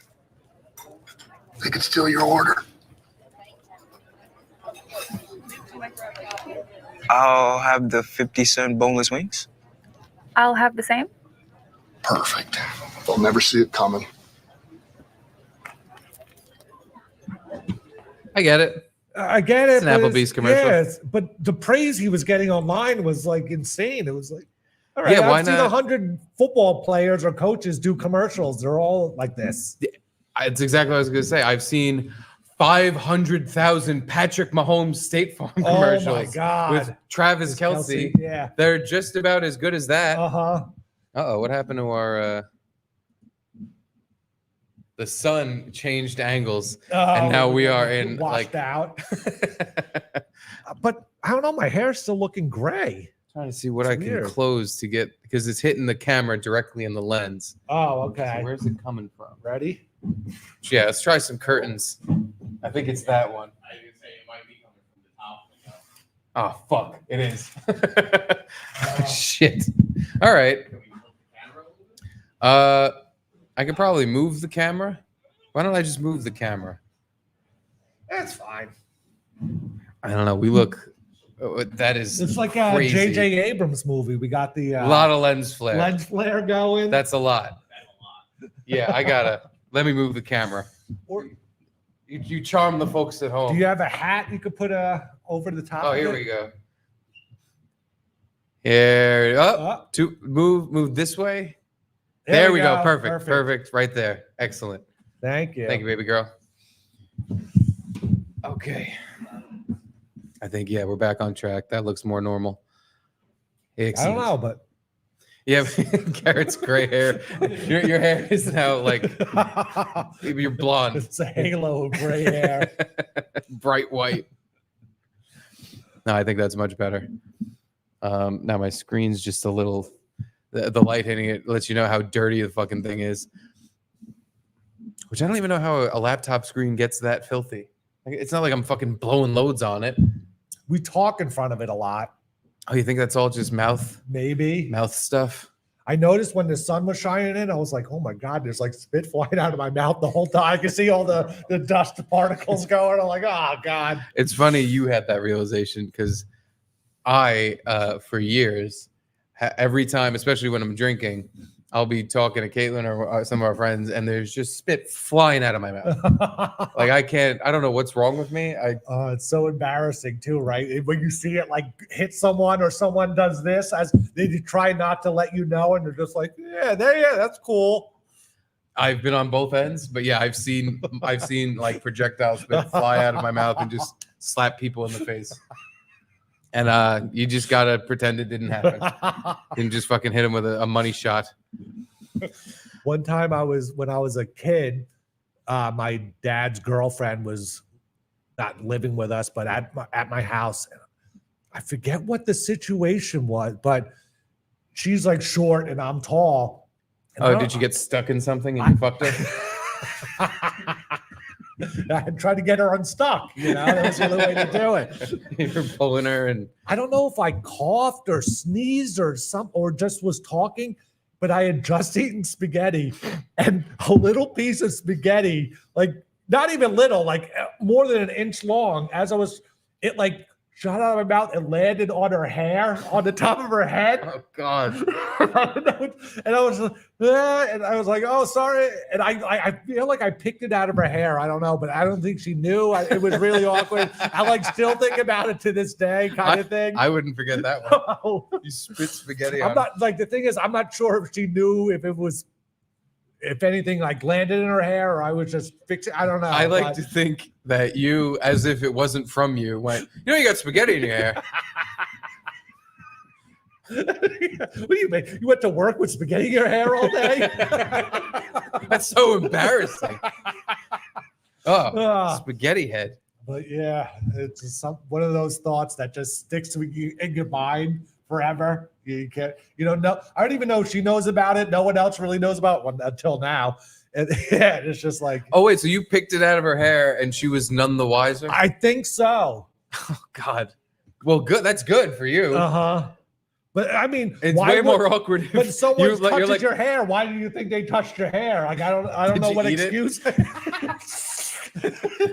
They could steal your order. I'll have the 50-cent boneless wings. I'll have the same. Perfect. They'll never see it coming. I get it. I get it. It's an but Applebee's commercial. Yes, but the praise he was getting online was like insane. It was like, all right, Yeah, why I've seen not? 100 football players or coaches do commercials. They're all like this. It's exactly what I was going to say. I've seen 500,000 Patrick Mahomes State Farm commercials Oh my God. with Travis With Kelce. Yeah. They're just about as good as that. Uh-huh. Uh-oh, what happened to our the sun changed angles and now we are in washed like out. But I don't know, my hair's still looking gray. trying to see what It's I can weird. close to get because it's hitting the camera directly in the lens. Oh, okay. So where's it coming from? Ready? Yeah, let's try some curtains. I think it's that one. I can say it might be coming from the top. Oh fuck, it is. Shit. All right. Can we move the camera a little bit? I could probably move the camera. Why don't I just move the camera? That's fine. I don't know. We look. That is. It's like a crazy. J.J. Abrams movie. We got the A lot of lens flare. lens flare going. That's a lot. Yeah, I gotta. Let me move the camera. Or, You charm the folks at home. do you have a hat you could put over the top? Oh, of here it? we go. Here, Oh, to move this way. There we go. Perfect. Right there. Excellent. Thank you. Thank you, baby girl. Okay. I think we're back on track. That looks more normal. I don't Excellent. know, but Yeah, Garrett's gray hair. Your hair is now like you're blonde. it's a halo of gray hair. Bright white. No, I think that's much better. Now my screen's just a little. The light hitting it lets you know how dirty the fucking thing is. Which I don't even know how a laptop screen gets that filthy. Like, it's not like I'm fucking blowing loads on it. We talk in front of it a lot. Oh, you think that's all just mouth Maybe. stuff? I noticed when the sun was shining in, I was like, oh my God, there's like spit flying out of my mouth the whole time. I could see all the dust particles going. I'm like, oh God. It's funny you had that realization because I, for years, every time, especially when I'm drinking, I'll be talking to Caitlin or some of our friends, and there's just spit flying out of my mouth. Like I don't know what's wrong with me. It's so embarrassing too, right? When you see it like hit someone or someone does this, as they try not to let you know, and they're just like, yeah, that's cool. I've been on both ends, but yeah, I've seen like projectile spit fly out of my mouth and just slap people in the face. And you just gotta pretend it didn't happen. And just fucking hit him with a money shot. One time when I was a kid, my dad's girlfriend was not living with us, but at my house. I forget what the situation was, but she's like short and I'm tall. Oh, did you get stuck in something and you fucked her? I tried to get her unstuck. That was the only way to do it. You're pulling her, and I don't know if I coughed or sneezed or just was talking, but I had just eaten spaghetti, and a little piece of spaghetti, like not even little, like more than an inch long, it like shot out of my mouth and landed on her hair, on the top of her head. Oh God! and I was like, oh, sorry. And I feel like I picked it out of her hair. I don't know, but I don't think she knew. It was really awkward. I like still think about it to this day, kind of thing. I wouldn't forget that one. You spit spaghetti. I'm not like the thing is, I'm not sure if she knew if anything like landed in her hair or I was just fixing. I don't know. I like to think that you, as if it wasn't from you, went, you got spaghetti in your hair. What do you mean? You went to work with spaghetti in your hair all day? That's so embarrassing. Oh, spaghetti head. But yeah, it's one of those thoughts that just sticks with you in your mind forever. You can't, no, I don't even know if she knows about it. No one else really knows about it until now. And yeah, it's just like. Oh, wait, so you picked it out of her hair and she was none the wiser? I think so. Oh, God. Well, good. That's good for you. Uh-huh. But I mean, it's way more awkward. But someone touches your hair. Why do you think they touched your hair? Like I don't know what excuse.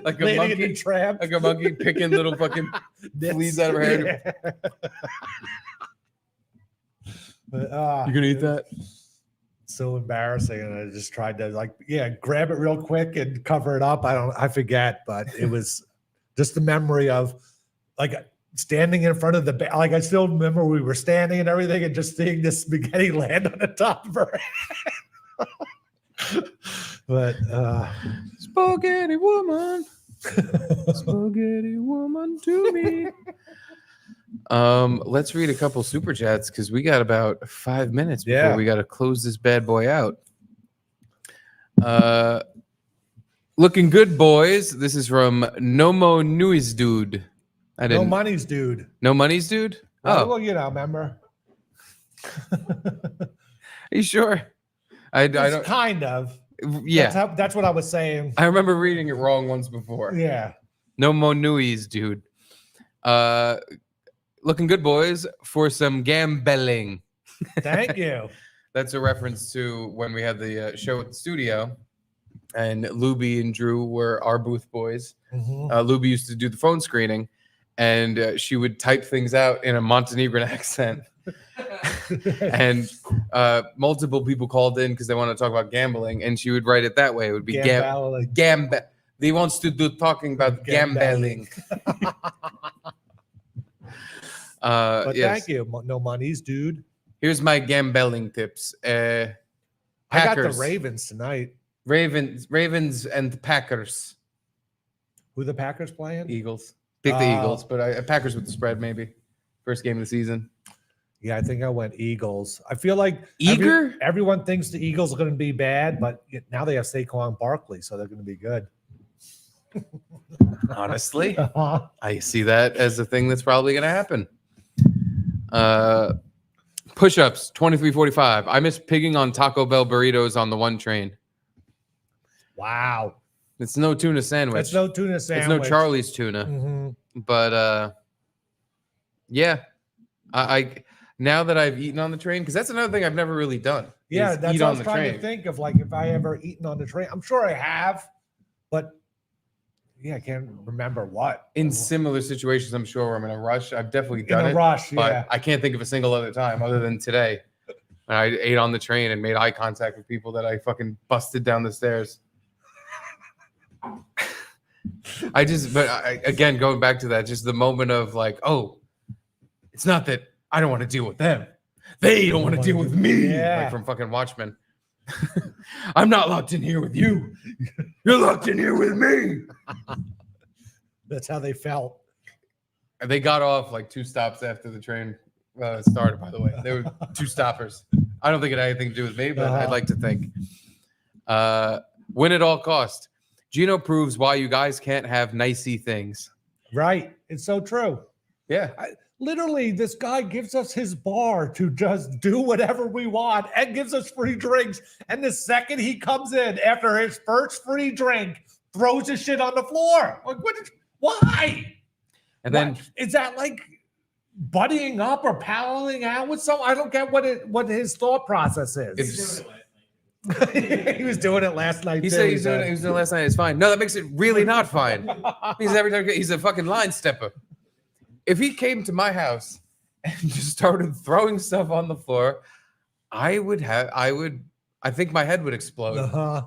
Like a monkey tramp. Like a monkey picking little fucking fleas out of her hair. Yeah. But, you gonna eat that? So embarrassing, and I just tried to grab it real quick and cover it up. I forget, but it was just the memory of like standing in front of I still remember we were standing and everything, and just seeing this spaghetti land on the top of her head. But spaghetti woman, spaghetti woman to me. Let's read a couple super chats because we got about 5 minutes before we got to close this bad boy out. Looking good, boys. This is from Nomo Nuis Dude. No money's dude. No money's dude? Oh, well, remember. Are you sure? I don't. Kind of. Yeah. That's what I was saying. I remember reading it wrong once before. Yeah. No mo nuis, dude. Looking good, boys, for some gambling. Thank you. That's a reference to when we had the show at the studio, and Luby and Drew were our booth boys. Mm-hmm. Luby used to do the phone screening, and she would type things out in a Montenegrin accent. And multiple people called in because they wanted to talk about gambling, and she would write it that way. It would be gambling. They wants to do talking about gambling. But thank you. No monies, dude. Here's my gambling tips. I got the Ravens tonight. Ravens and the Packers. Who the Packers playing? Eagles. Pick the Eagles, but Packers with the spread maybe. First game of the season. Yeah, I think I went Eagles. I feel like everyone thinks the Eagles are going to be bad, but now they have Saquon Barkley, so they're going to be good. Honestly, I see that as a thing that's probably going to happen. Push-ups, 23:45. I miss pigging on Taco Bell burritos on the one train. Wow. It's no tuna sandwich. It's no tuna sandwich. It's no Charlie's tuna. Mm-hmm. But yeah, I now that I've eaten on the train, because that's another thing I've never really done. Yeah, that's what I was trying to think of. Like, if I ever eaten on the train, I'm sure I have, but yeah, I can't remember what. In similar situations, I'm sure where I'm in a rush. I've definitely done it. In a rush, but yeah. I can't think of a single other time other than today. And I ate on the train and made eye contact with people that I fucking busted down the stairs. Again, going back to that, just the moment of like, oh, it's not that I don't want to deal with them. They don't want to deal with me. Yeah. Like from fucking Watchmen. I'm not locked in here with you. You're locked in here with me. That's how they felt. And they got off like 2 stops after the train started, by the way. They were 2 stoppers. I don't think it had anything to do with me, but I'd like to think. Win at all cost. Gino proves why you guys can't have nicey things. Right. It's so true. Yeah. Literally, this guy gives us his bar to just do whatever we want and gives us free drinks. And the second he comes in after his first free drink, throws his shit on the floor. Like, why? And then Is that like buddying up or palling out with someone? I don't get what his thought process is. He was doing it last night. he too, said he was doing it last night. It's fine. No, that makes it really not fine. He's every time he's a fucking line stepper. If he came to my house and just started throwing stuff on the floor, I think my head would explode.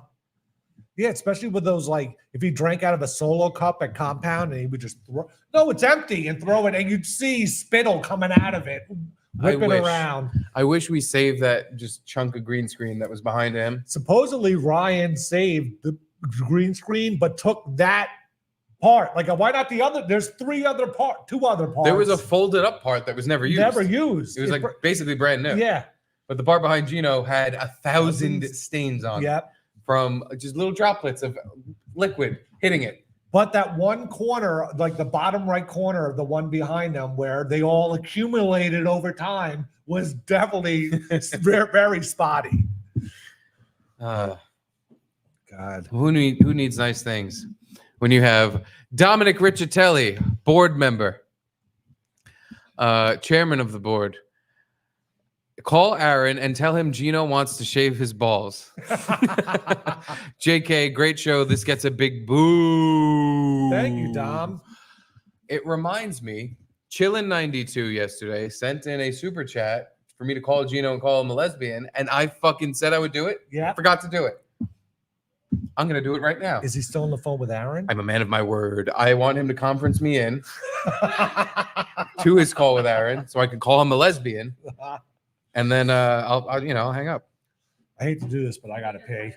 Yeah, especially with those, like, if he drank out of a Solo cup at Compound and he would just throw, no, it's empty, and throw it, and you'd see spittle coming out of it, whipping around. I wish we saved that just chunk of green screen that was behind him. Supposedly Ryan saved the green screen, but took that part. Like, why not the other? There's two other parts. There was a folded up part that was never used. Never used. It was like basically brand new. Yeah. But the part behind Gino had 1,000 stains on it. Yep. From just little droplets of liquid hitting it. But that one corner, like the bottom right corner of the one behind them, where they all accumulated over time, was definitely very, very spotty. God. Who needs nice things? When you have Dominic Riccitelli, board member, chairman of the board, call Aaron and tell him Gino wants to shave his balls. JK, great show. This gets a big boo. Thank you, Dom. It reminds me, Chillin92 yesterday sent in a super chat for me to call Gino and call him a lesbian, and I fucking said I would do it. Yeah. Forgot to do it. I'm going to do it right now. Is he still on the phone with Aaron? I'm a man of my word. I want him to conference me in to his call with Aaron so I can call him a lesbian. And then I'll hang up. I hate to do this, but I got to pay.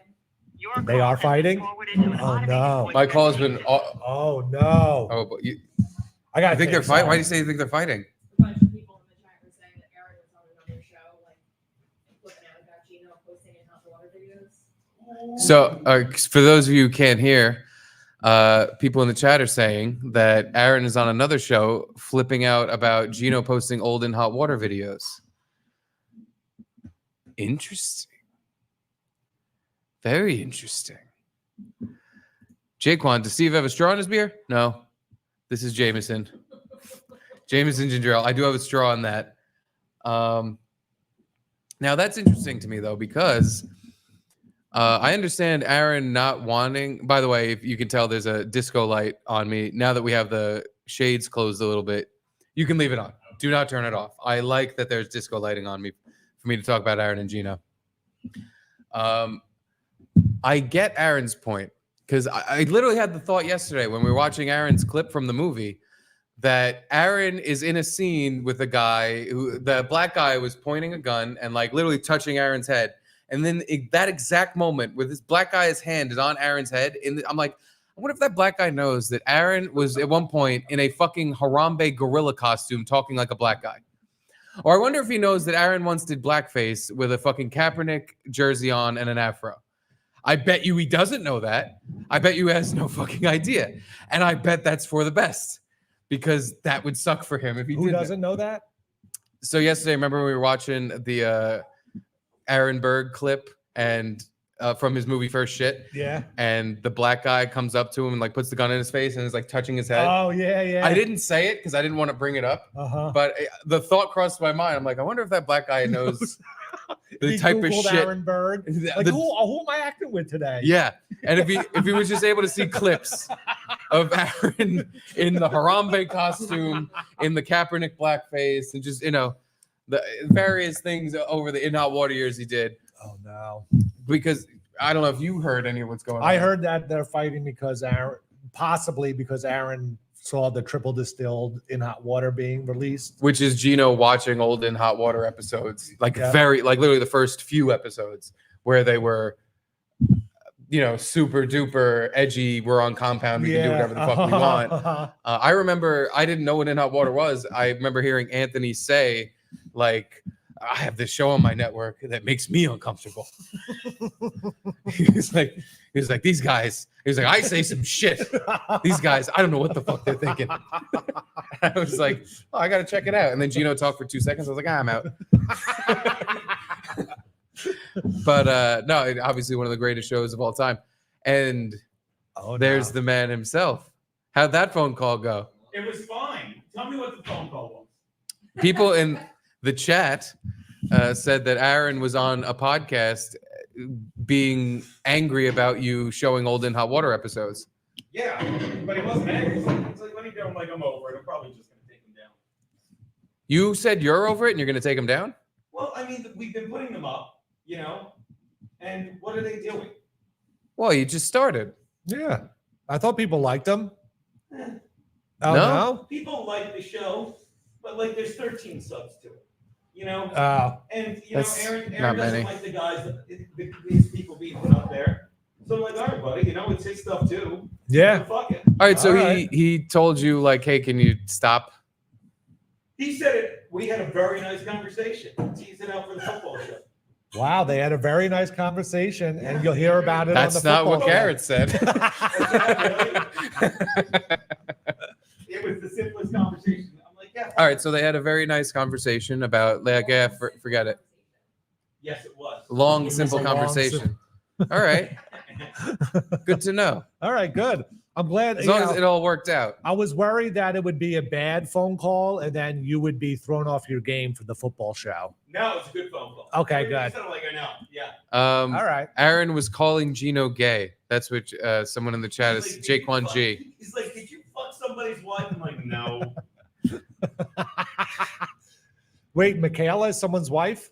They are fighting? Oh, no. My call has been... Oh, no. Oh, but you... I got to think they're fighting? Why do you say you think they're fighting? A bunch of people in the chat were saying that Aaron was on another show, like looking at about Gino posting in hot water videos. So, for those of you who can't hear, people in the chat are saying that Aaron is on another show flipping out about Gino posting old and hot water videos. Interesting. Very interesting. Jaquan, does Steve have a straw in his beer? No. This is Jameson. Jameson ginger ale. I do have a straw in that. Now, that's interesting to me, though, because I understand Aaron not wanting... By the way, if you can tell, there's a disco light on me. Now that we have the shades closed a little bit, you can leave it on. Do not turn it off. I like that there's disco lighting on me for me to talk about Aaron and Gino. I get Aaron's point, because I literally had the thought yesterday when we were watching Aaron's clip from the movie that Aaron is in a scene with a guy who, the black guy was pointing a gun and like literally touching Aaron's head. And then that exact moment where this black guy's hand is on Aaron's head, and I'm like, I wonder if that black guy knows that Aaron was at one point in a fucking Harambe gorilla costume talking like a black guy. Or I wonder if he knows that Aaron once did blackface with a fucking Kaepernick jersey on and an afro. I bet you he doesn't know that. I bet you he has no fucking idea. And I bet that's for the best, because that would suck for him if he did. Who doesn't know that? So yesterday, remember we were watching the Aaron Berg clip and from his movie First Shit? Yeah. And the black guy comes up to him and like puts the gun in his face and is like touching his head. Oh, yeah, yeah. I didn't say it because I didn't want to bring it up. But the thought crossed my mind. I'm like, I wonder if that black guy knows the type of Googled shit. Aaron Berg. Like, who am I acting with today? Yeah. And if he was just able to see clips of Aaron in the Harambe costume, in the Kaepernick blackface, and just, the various things over the In Hot Water years he did. Oh, no. Because I don't know if you heard any of what's going on. I heard that they're fighting because possibly because Aaron saw the triple distilled In Hot Water being released. Which is Gino watching old In Hot Water episodes. Literally the first few episodes where they were, super duper edgy. We're on Compound. We can do whatever the fuck we want. I remember, I didn't know what In Hot Water was. I remember hearing Anthony say, like, I have this show on my network that makes me uncomfortable. he was like, these guys. He was like, I say some shit. These guys, I don't know what the fuck they're thinking. I was like, oh, I gotta check it out. And then Gino talked for 2 seconds. I was like, I'm out. But no, obviously one of the greatest shows of all time. And there's the man himself. How'd that phone call go? It was fine. Tell me what the phone call was. People in the chat said that Aaron was on a podcast being angry about you showing old In Hot Water episodes. Yeah, but he wasn't angry. It's like, let me go. I'm like, I'm over it. I'm probably just going to take him down. You said you're over it and you're going to take him down? Well, I mean, we've been putting them up, you know, and what are they doing? Well, you just started. Yeah. I thought people liked them. Eh. Oh, no? People like the show, but like there's 13 subs to it, you know? And, you know, That's Aaron not doesn't many. like the guys, these people being put up there. So I'm like, all right, buddy, you know, it's his stuff too. Yeah. So fuck it. All right, so he told you, like, hey, can you stop? He said it. We had a very nice conversation. Tease it out for the football show. Wow, they had a very nice conversation, and you'll hear about it That's on the not what football Garrett said. It was the simplest conversation. I'm like, yeah. All right, so they had a very nice conversation about, like, yeah, forget it. Yes, it was. Long, It was simple a long, conversation. All right. Good to know. All right, good. I'm glad. As long as it all worked out. I was worried that it would be a bad phone call, and then you would be thrown off your game for the football show. No, it's a good phone call. Okay, Everything good. sounded like I know. Yeah. All right. Aaron was calling Gino gay. That's what someone in the chat is. Jaquan G. He's like, did you fuck somebody's wife? I'm like, no. Wait, Michaela is someone's wife?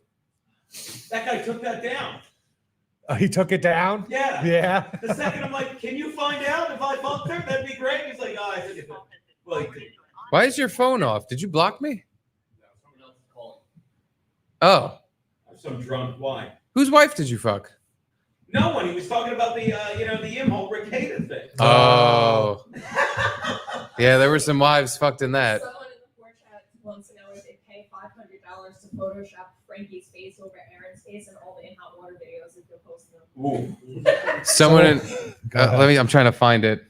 That guy took that down. Oh, he took it down? Yeah. Yeah. The second I'm like, can you find out if I fucked her? That'd be great. He's like, oh, I took it. Well, he did. Why is your phone off? Did you block me? Oh. I'm so drunk. Why? Whose wife did you fuck? No one. He was talking about the, the imhole Rick hated thing. Oh. Yeah, there were some wives fucked in that. Someone in the porch chat wants to know if they pay $500 to Photoshop Frankie's face over Aaron's face and all the In Hot Water videos if you'll post them. Someone in, I'm trying to find it.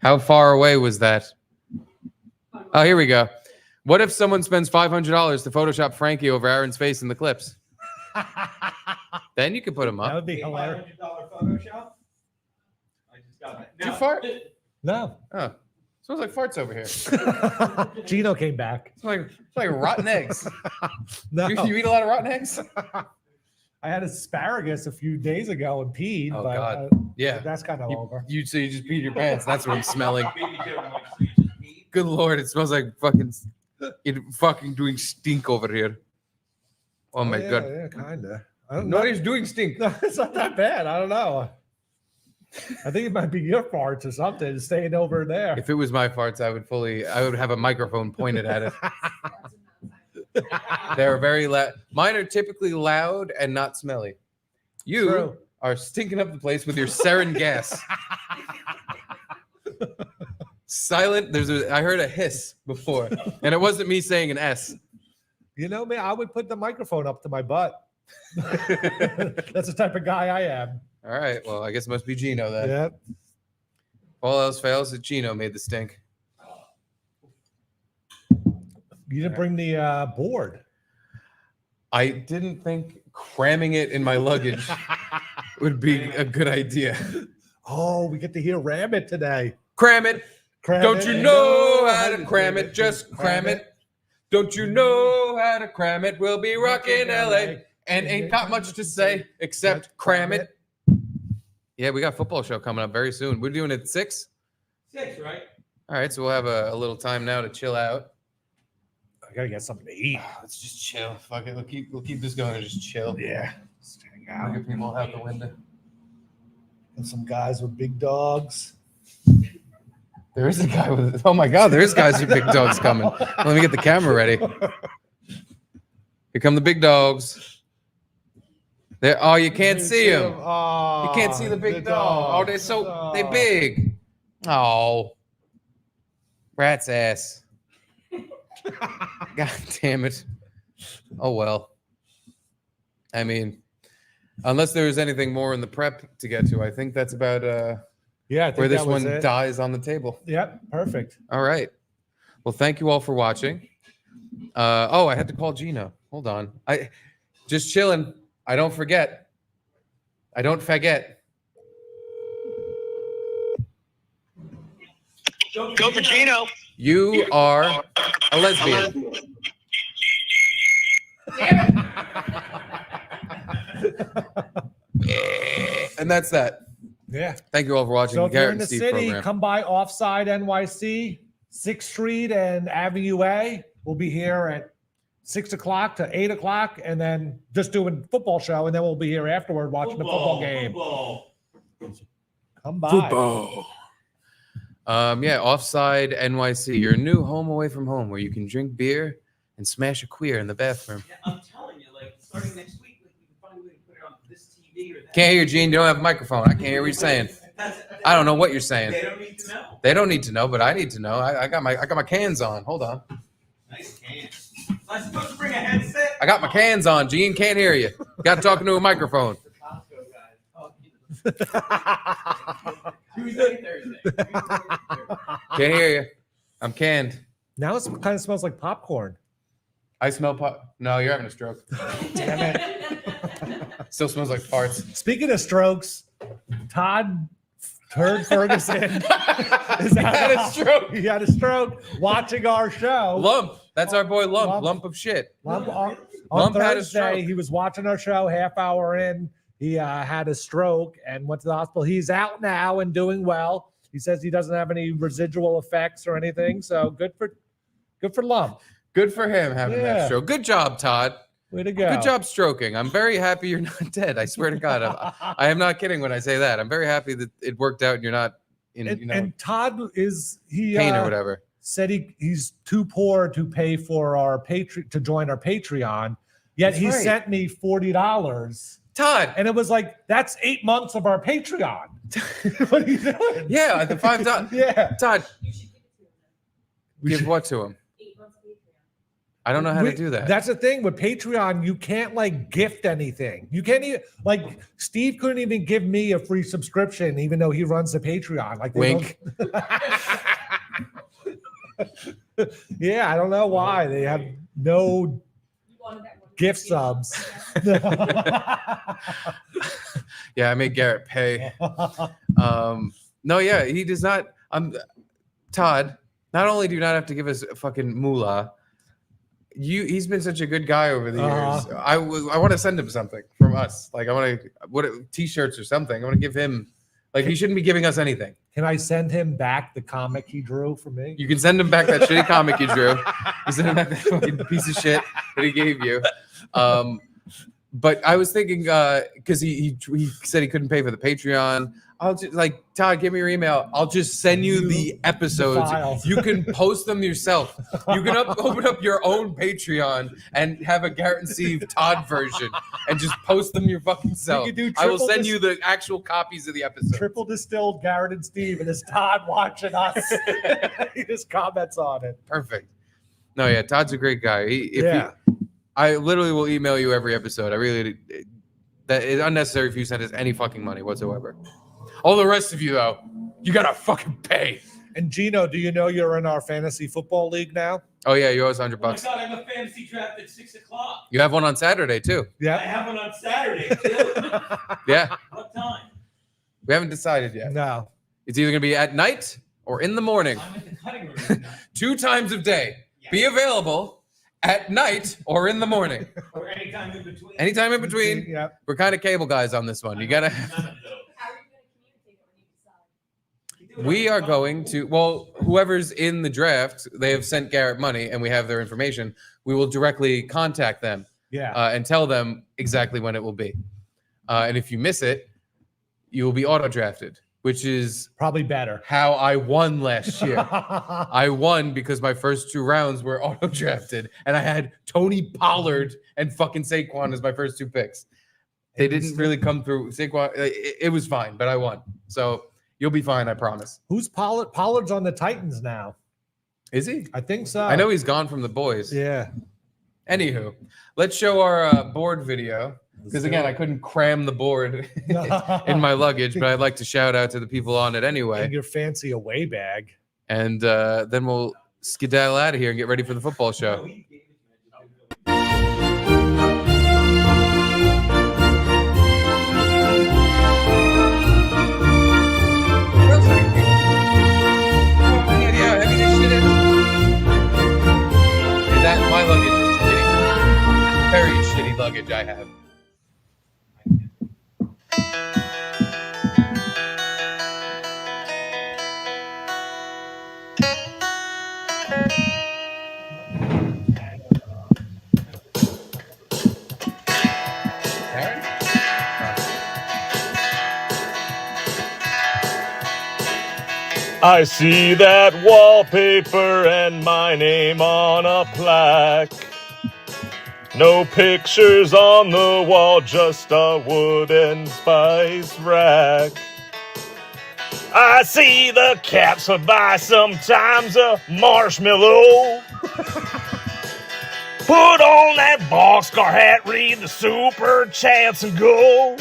How far away was that? Oh, here we go. What if someone spends $500 to Photoshop Frankie over Aaron's face in the clips? Then you can put them up. That would be hilarious. $500 Photoshop? I just got it. Did you fart? No. Oh. Smells like farts over here. Gino came back. It's like rotten eggs. No. You eat a lot of rotten eggs? I had asparagus a few days ago and peed. Oh, but, God. Yeah. That's kind of over. So you just peed your pants. That's what I'm smelling. Good Lord, it smells like fucking doing stink over here. Oh my God. Yeah, kind of. No, he's doing stink. No, it's not that bad. I don't know. I think it might be your farts or something staying over there. If it was my farts, I would have a microphone pointed at it. They're very loud. Mine are typically loud and not smelly. You True. are stinking up the place with your sarin gas. Silent. I heard a hiss before, and it wasn't me saying an S. You know me, I would put the microphone up to my butt. That's the type of guy I am. All right. Well, I guess it must be Gino then. Yep. All else fails, that Gino made the stink. You didn't bring the board. I didn't think cramming it in my luggage would be a good idea. Oh, we get to hear Rabbit today. Cram it. Cram Don't it. you know how to cram it? Just cram it. Don't you know how to cram it? We'll be rocking LA and ain't got much to say except cram it. Yeah, we got a football show coming up very soon. We're doing it at 6? 6, right? All right, so we'll have a little time now to chill out. I gotta get something to eat. Let's just chill. Fuck it. We'll keep this going and just chill. Yeah. Just hang Look out. at people out the window. And some guys with big dogs. There is a guy with. Oh my God, there is guys with big dogs coming. Let me get the camera ready. Here come the big dogs. There. Oh, you can't see them. Oh, You can't see the big dog. Oh, they big. Oh, rat's ass. God damn it. Oh well. I mean, unless there was anything more in the prep to get to, I think that's about Yeah, I think where this that was one it. dies on the table. Yep, perfect. All right. Well, thank you all for watching. I had to call Gino. Hold on. I just chilling. I don't forget. I don't forget. Go for Gino. You are a lesbian. And that's that. Yeah. Thank you all for watching So the if you're Garrett in the and Steve city, program. come by Offside NYC, 6th Street and Avenue A. We'll be here at 6 o'clock to 8 o'clock, and then just doing football show, and then we'll be here afterward watching the football game. Come by. Football. Offside NYC, your new home away from home where you can drink beer and smash a queer in the bathroom. Yeah, I'm telling you, like starting next week, like we can find a way to put it on this TV or that. Can't hear you, Gene. You don't have a microphone. I can't hear what you're saying. I don't know what you're saying. They don't need to know. They don't need to know, but I need to know. I got my cans on. Hold on. Nice can. I'm supposed to bring a headset. I got my cans on. Gene can't hear you. Got to talk into a microphone. Tuesday, Thursday. Can't hear you. I'm canned. Now it kind of smells like popcorn. I smell pop. No, you're having a stroke. Damn it. Still smells like farts. Speaking of strokes, Todd Turd Ferguson had a stroke. He had a stroke watching our show. Lump. That's our boy Lump. Lump of shit. Lump on Lump had a Thursday, stroke. he was watching our show, half hour in. He had a stroke and went to the hospital. He's out now and doing well. He says he doesn't have any residual effects or anything. So good for Lump. Good for him having Yeah. that stroke. Good job, Todd. Way to go. Good job stroking. I'm very happy you're not dead. I swear to God. I am not kidding when I say that. I'm very happy that it worked out and you're not in And Todd is pain or whatever. Said he's too poor to pay for our to join our Patreon. Yet That's he right. sent me $40. Todd. And it was like, that's 8 months of our Patreon. What are you doing? Yeah, the $5. Yeah. Todd. Give what to him? I don't know how to do that. That's the thing with Patreon. You can't like gift anything. You can't even like Steve couldn't even give me a free subscription, even though he runs the Patreon. Like they Wink. don't- Yeah, I don't know why they have no gift subs. Yeah, I made Garrett pay. No, yeah, he does not. Todd, not only do you not have to give us a fucking moolah, he's been such a good guy over the years. I want to send him something from us. Like I want to t-shirts or something. I want to give him he shouldn't be giving us anything. Can I send him back the comic he drew for me? You can send him back that shitty comic you drew. You send him back that fucking piece of shit that he gave you. But I was thinking because he said he couldn't pay for the Patreon. I'll just Todd, give me your email. I'll just send you the episodes. files. You can post them yourself. You can open up your own Patreon and have a Garrett and Steve Todd version and just post them your fucking self. could do I will triple send you the actual copies of the episode. Triple distilled Garrett and Steve, and it's Todd watching us. He just comments on it. Perfect. No, yeah, Todd's a great guy. I literally will email you every episode. That is unnecessary if you send us any fucking money whatsoever. All the rest of you, though, you gotta fucking pay. And Gino, do you know you're in our fantasy football league now? Oh yeah, you owe us $100. Oh my God, I have a fantasy draft at 6 o'clock. You have one on Saturday too. I have one on Saturday too. Yeah, What time? we haven't decided yet. No. It's either gonna be at night or in the morning. I'm at the cutting room right now. 2 times of day. Be available at night or in the morning. Or anytime in between. Anytime in between. Yeah. We're kind of cable guys on this one. You gotta. We are going to, whoever's in the draft, they have sent Garrett money and we have their information. We will directly contact them and tell them exactly when it will be. And if you miss it, you will be auto drafted, which is probably better. How I won last year. I won because my first 2 rounds were auto drafted and I had Tony Pollard and fucking Saquon as my first 2 picks. They didn't really come through. Saquon, it was fine, but I won. So you'll be fine, I promise. Who's Pollard? Pollard's on the Titans now. Is he? I think so. I know he's gone from the boys. Yeah. Anywho, let's show our board video. Because again, I couldn't cram the board in my luggage, but I'd like to shout out to the people on it anyway. And your fancy away bag. And then we'll skedaddle out of here and get ready for the football show. That my luggage is shitty. Very shitty luggage I have. I see that wallpaper and my name on a plaque. No pictures on the wall, just a wooden spice rack. I see the caps I buy, sometimes a marshmallow. Put on that boxcar hat, read the super chats and go.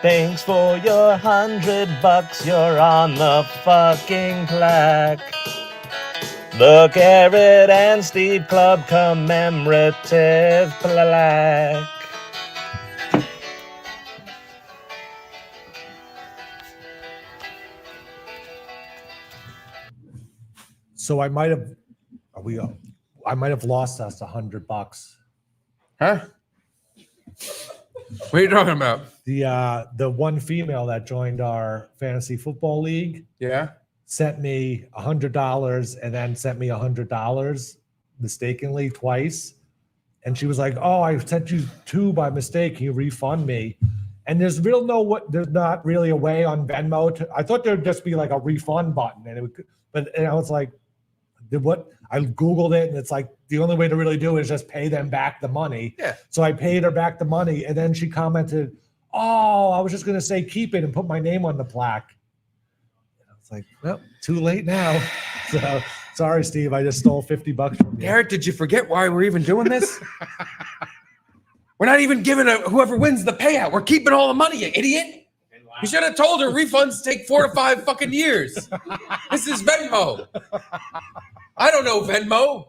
Thanks for your $100, you're on the fucking plaque. The Garrett and Steve Club commemorative plaque. So I might have, I might have lost us $100. Huh? What are you talking about? The one female that joined our fantasy football league, sent me $100 and then sent me $100 mistakenly twice, and she was like, "Oh, I sent you $2 by mistake. Can you refund me?" And there's not really a way on Venmo. I thought there'd just be like a refund button, and I was like, what? I Googled it, and it's like the only way to really do it is just pay them back the money. Yeah. So I paid her back the money, and then she commented, "Oh, I was just going to say keep it and put my name on the plaque." And I was like, well, too late now. So sorry, Steve. I just stole $50 from you. Garrett, did you forget why we're even doing this? We're not even giving whoever wins the payout. We're keeping all the money, you idiot. You should have told her refunds take 4 to 5 fucking years. This is Venmo. I don't know Venmo.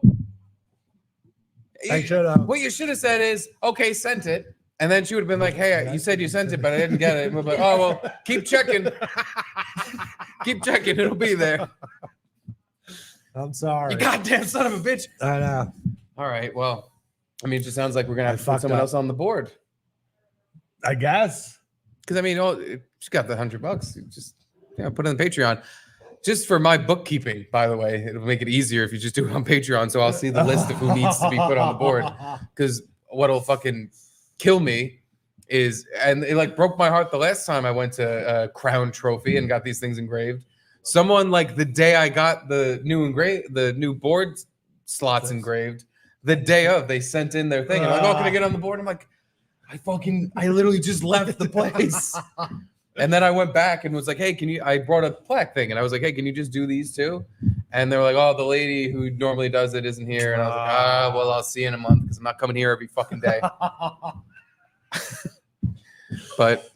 I should have. What you should have said is, okay, sent it. And then she would have been like, hey, you said you sent it, but I didn't get it. And we're like, oh, well, keep checking. Keep checking. It'll be there. I'm sorry. You goddamn son of a bitch. I know. All right. Well, I mean, it just sounds like we're going to have to put fucked someone up. else on the board. I guess. Because, I mean, she's got the $100. You just put it on Patreon. Just for my bookkeeping, by the way, it'll make it easier if you just do it on Patreon. So I'll see the list of who needs to be put on the board. Because what'll fucking kill me is, and it like broke my heart the last time I went to Crown Trophy and got these things engraved. Someone like the day I got the new board slots engraved, the day of, they sent in their thing. And I'm like, oh, can I get on the board? I'm like, I literally just left the place. And then I went back and was like, hey, I brought a plaque thing. And I was like, hey, can you just do these too? And they were like, oh, the lady who normally does it isn't here. And I was like, well, I'll see you in a month because I'm not coming here every fucking day. But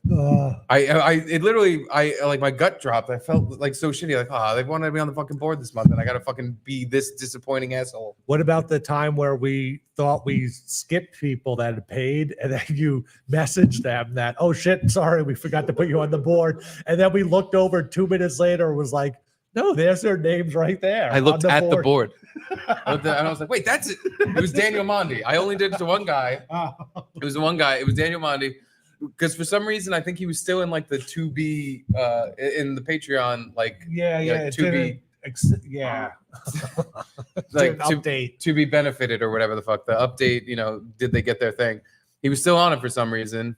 it literally, like my gut dropped. I felt like so shitty. Like, they wanted to be on the fucking board this month and I got to fucking be this disappointing asshole. What about the time where we thought we skipped people that had paid and then you messaged them that, oh shit, sorry, we forgot to put you on the board. And then we looked over 2 minutes later and was like, no, there's their names right there. I looked at the board. And I was like, wait, that's it. It was Daniel Mondi. I only did it to one guy. It was the one guy. It was Daniel Mondi. Because for some reason, I think he was still in like the 2B in the Patreon, like yeah, 2B, like update to be benefited or whatever the fuck the update. Did they get their thing? He was still on it for some reason,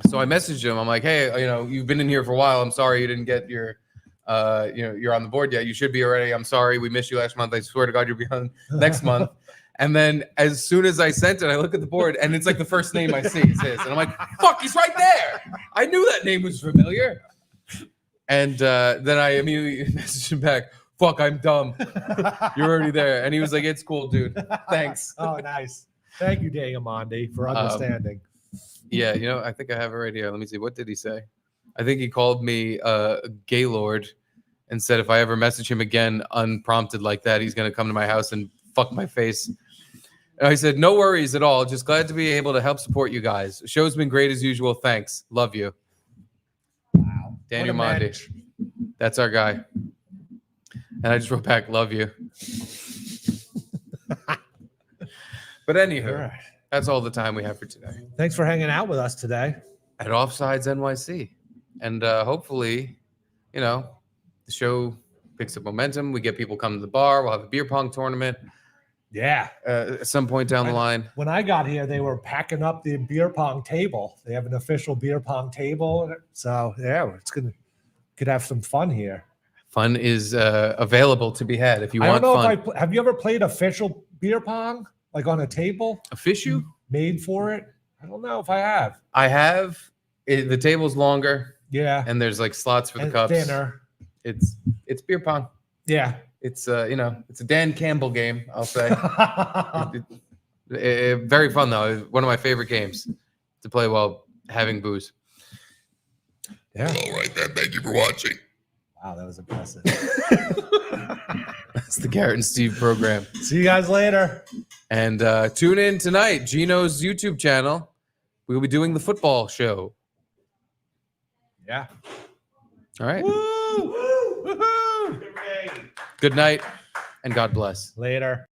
so I messaged him. I'm like, hey, you've been in here for a while. I'm sorry you didn't get your, you're on the board yet. You should be already. I'm sorry we missed you last month. I swear to God you'll be on next month. And then as soon as I sent it, I look at the board and it's like the first name I see is his. And I'm like, fuck, he's right there. I knew that name was familiar. And then I immediately messaged him back, fuck, I'm dumb. You're already there. And he was like, it's cool, dude. Thanks. Oh, nice. Thank you, Diamandi, for understanding. Yeah, you know, I think I have it right here. Let me see. What did he say? I think he called me Gaylord and said if I ever message him again unprompted like that, he's going to come to my house and fuck my face. And I said, no worries at all. Just glad to be able to help support you guys. The show's been great as usual. Thanks. Love you. Wow. Daniel What a Mondi. mensch. That's our guy. And I just wrote back, love you. But anywho, All right. that's all the time we have for today Thanks for hanging out with us today. at Offsides NYC. And hopefully, you know, the show picks up momentum. We get people coming to the bar. We'll have a beer pong tournament Yeah. at some point down the line. When I got here, they were packing up the beer pong table. They have an official beer pong table. So, yeah, it's going to could have some fun here. Fun is available to be had if you I want don't know fun. if have you ever played official beer pong, like on a table? Official? Made for it? I don't know if I have. I have. The table's longer. Yeah. And there's like slots for the And cups. thinner. It's beer pong. Yeah. It's you know, it's a Dan Campbell game, I'll say. Very fun though. One of my favorite games to play while having booze. Yeah. All right, then. Thank you for watching. Wow, that was impressive. That's the Garrett and Steve program. See you guys later. And tune in tonight, Gino's YouTube channel. We'll be doing the football show. Yeah. All right. Woo! Woo! Good night and God bless. Later.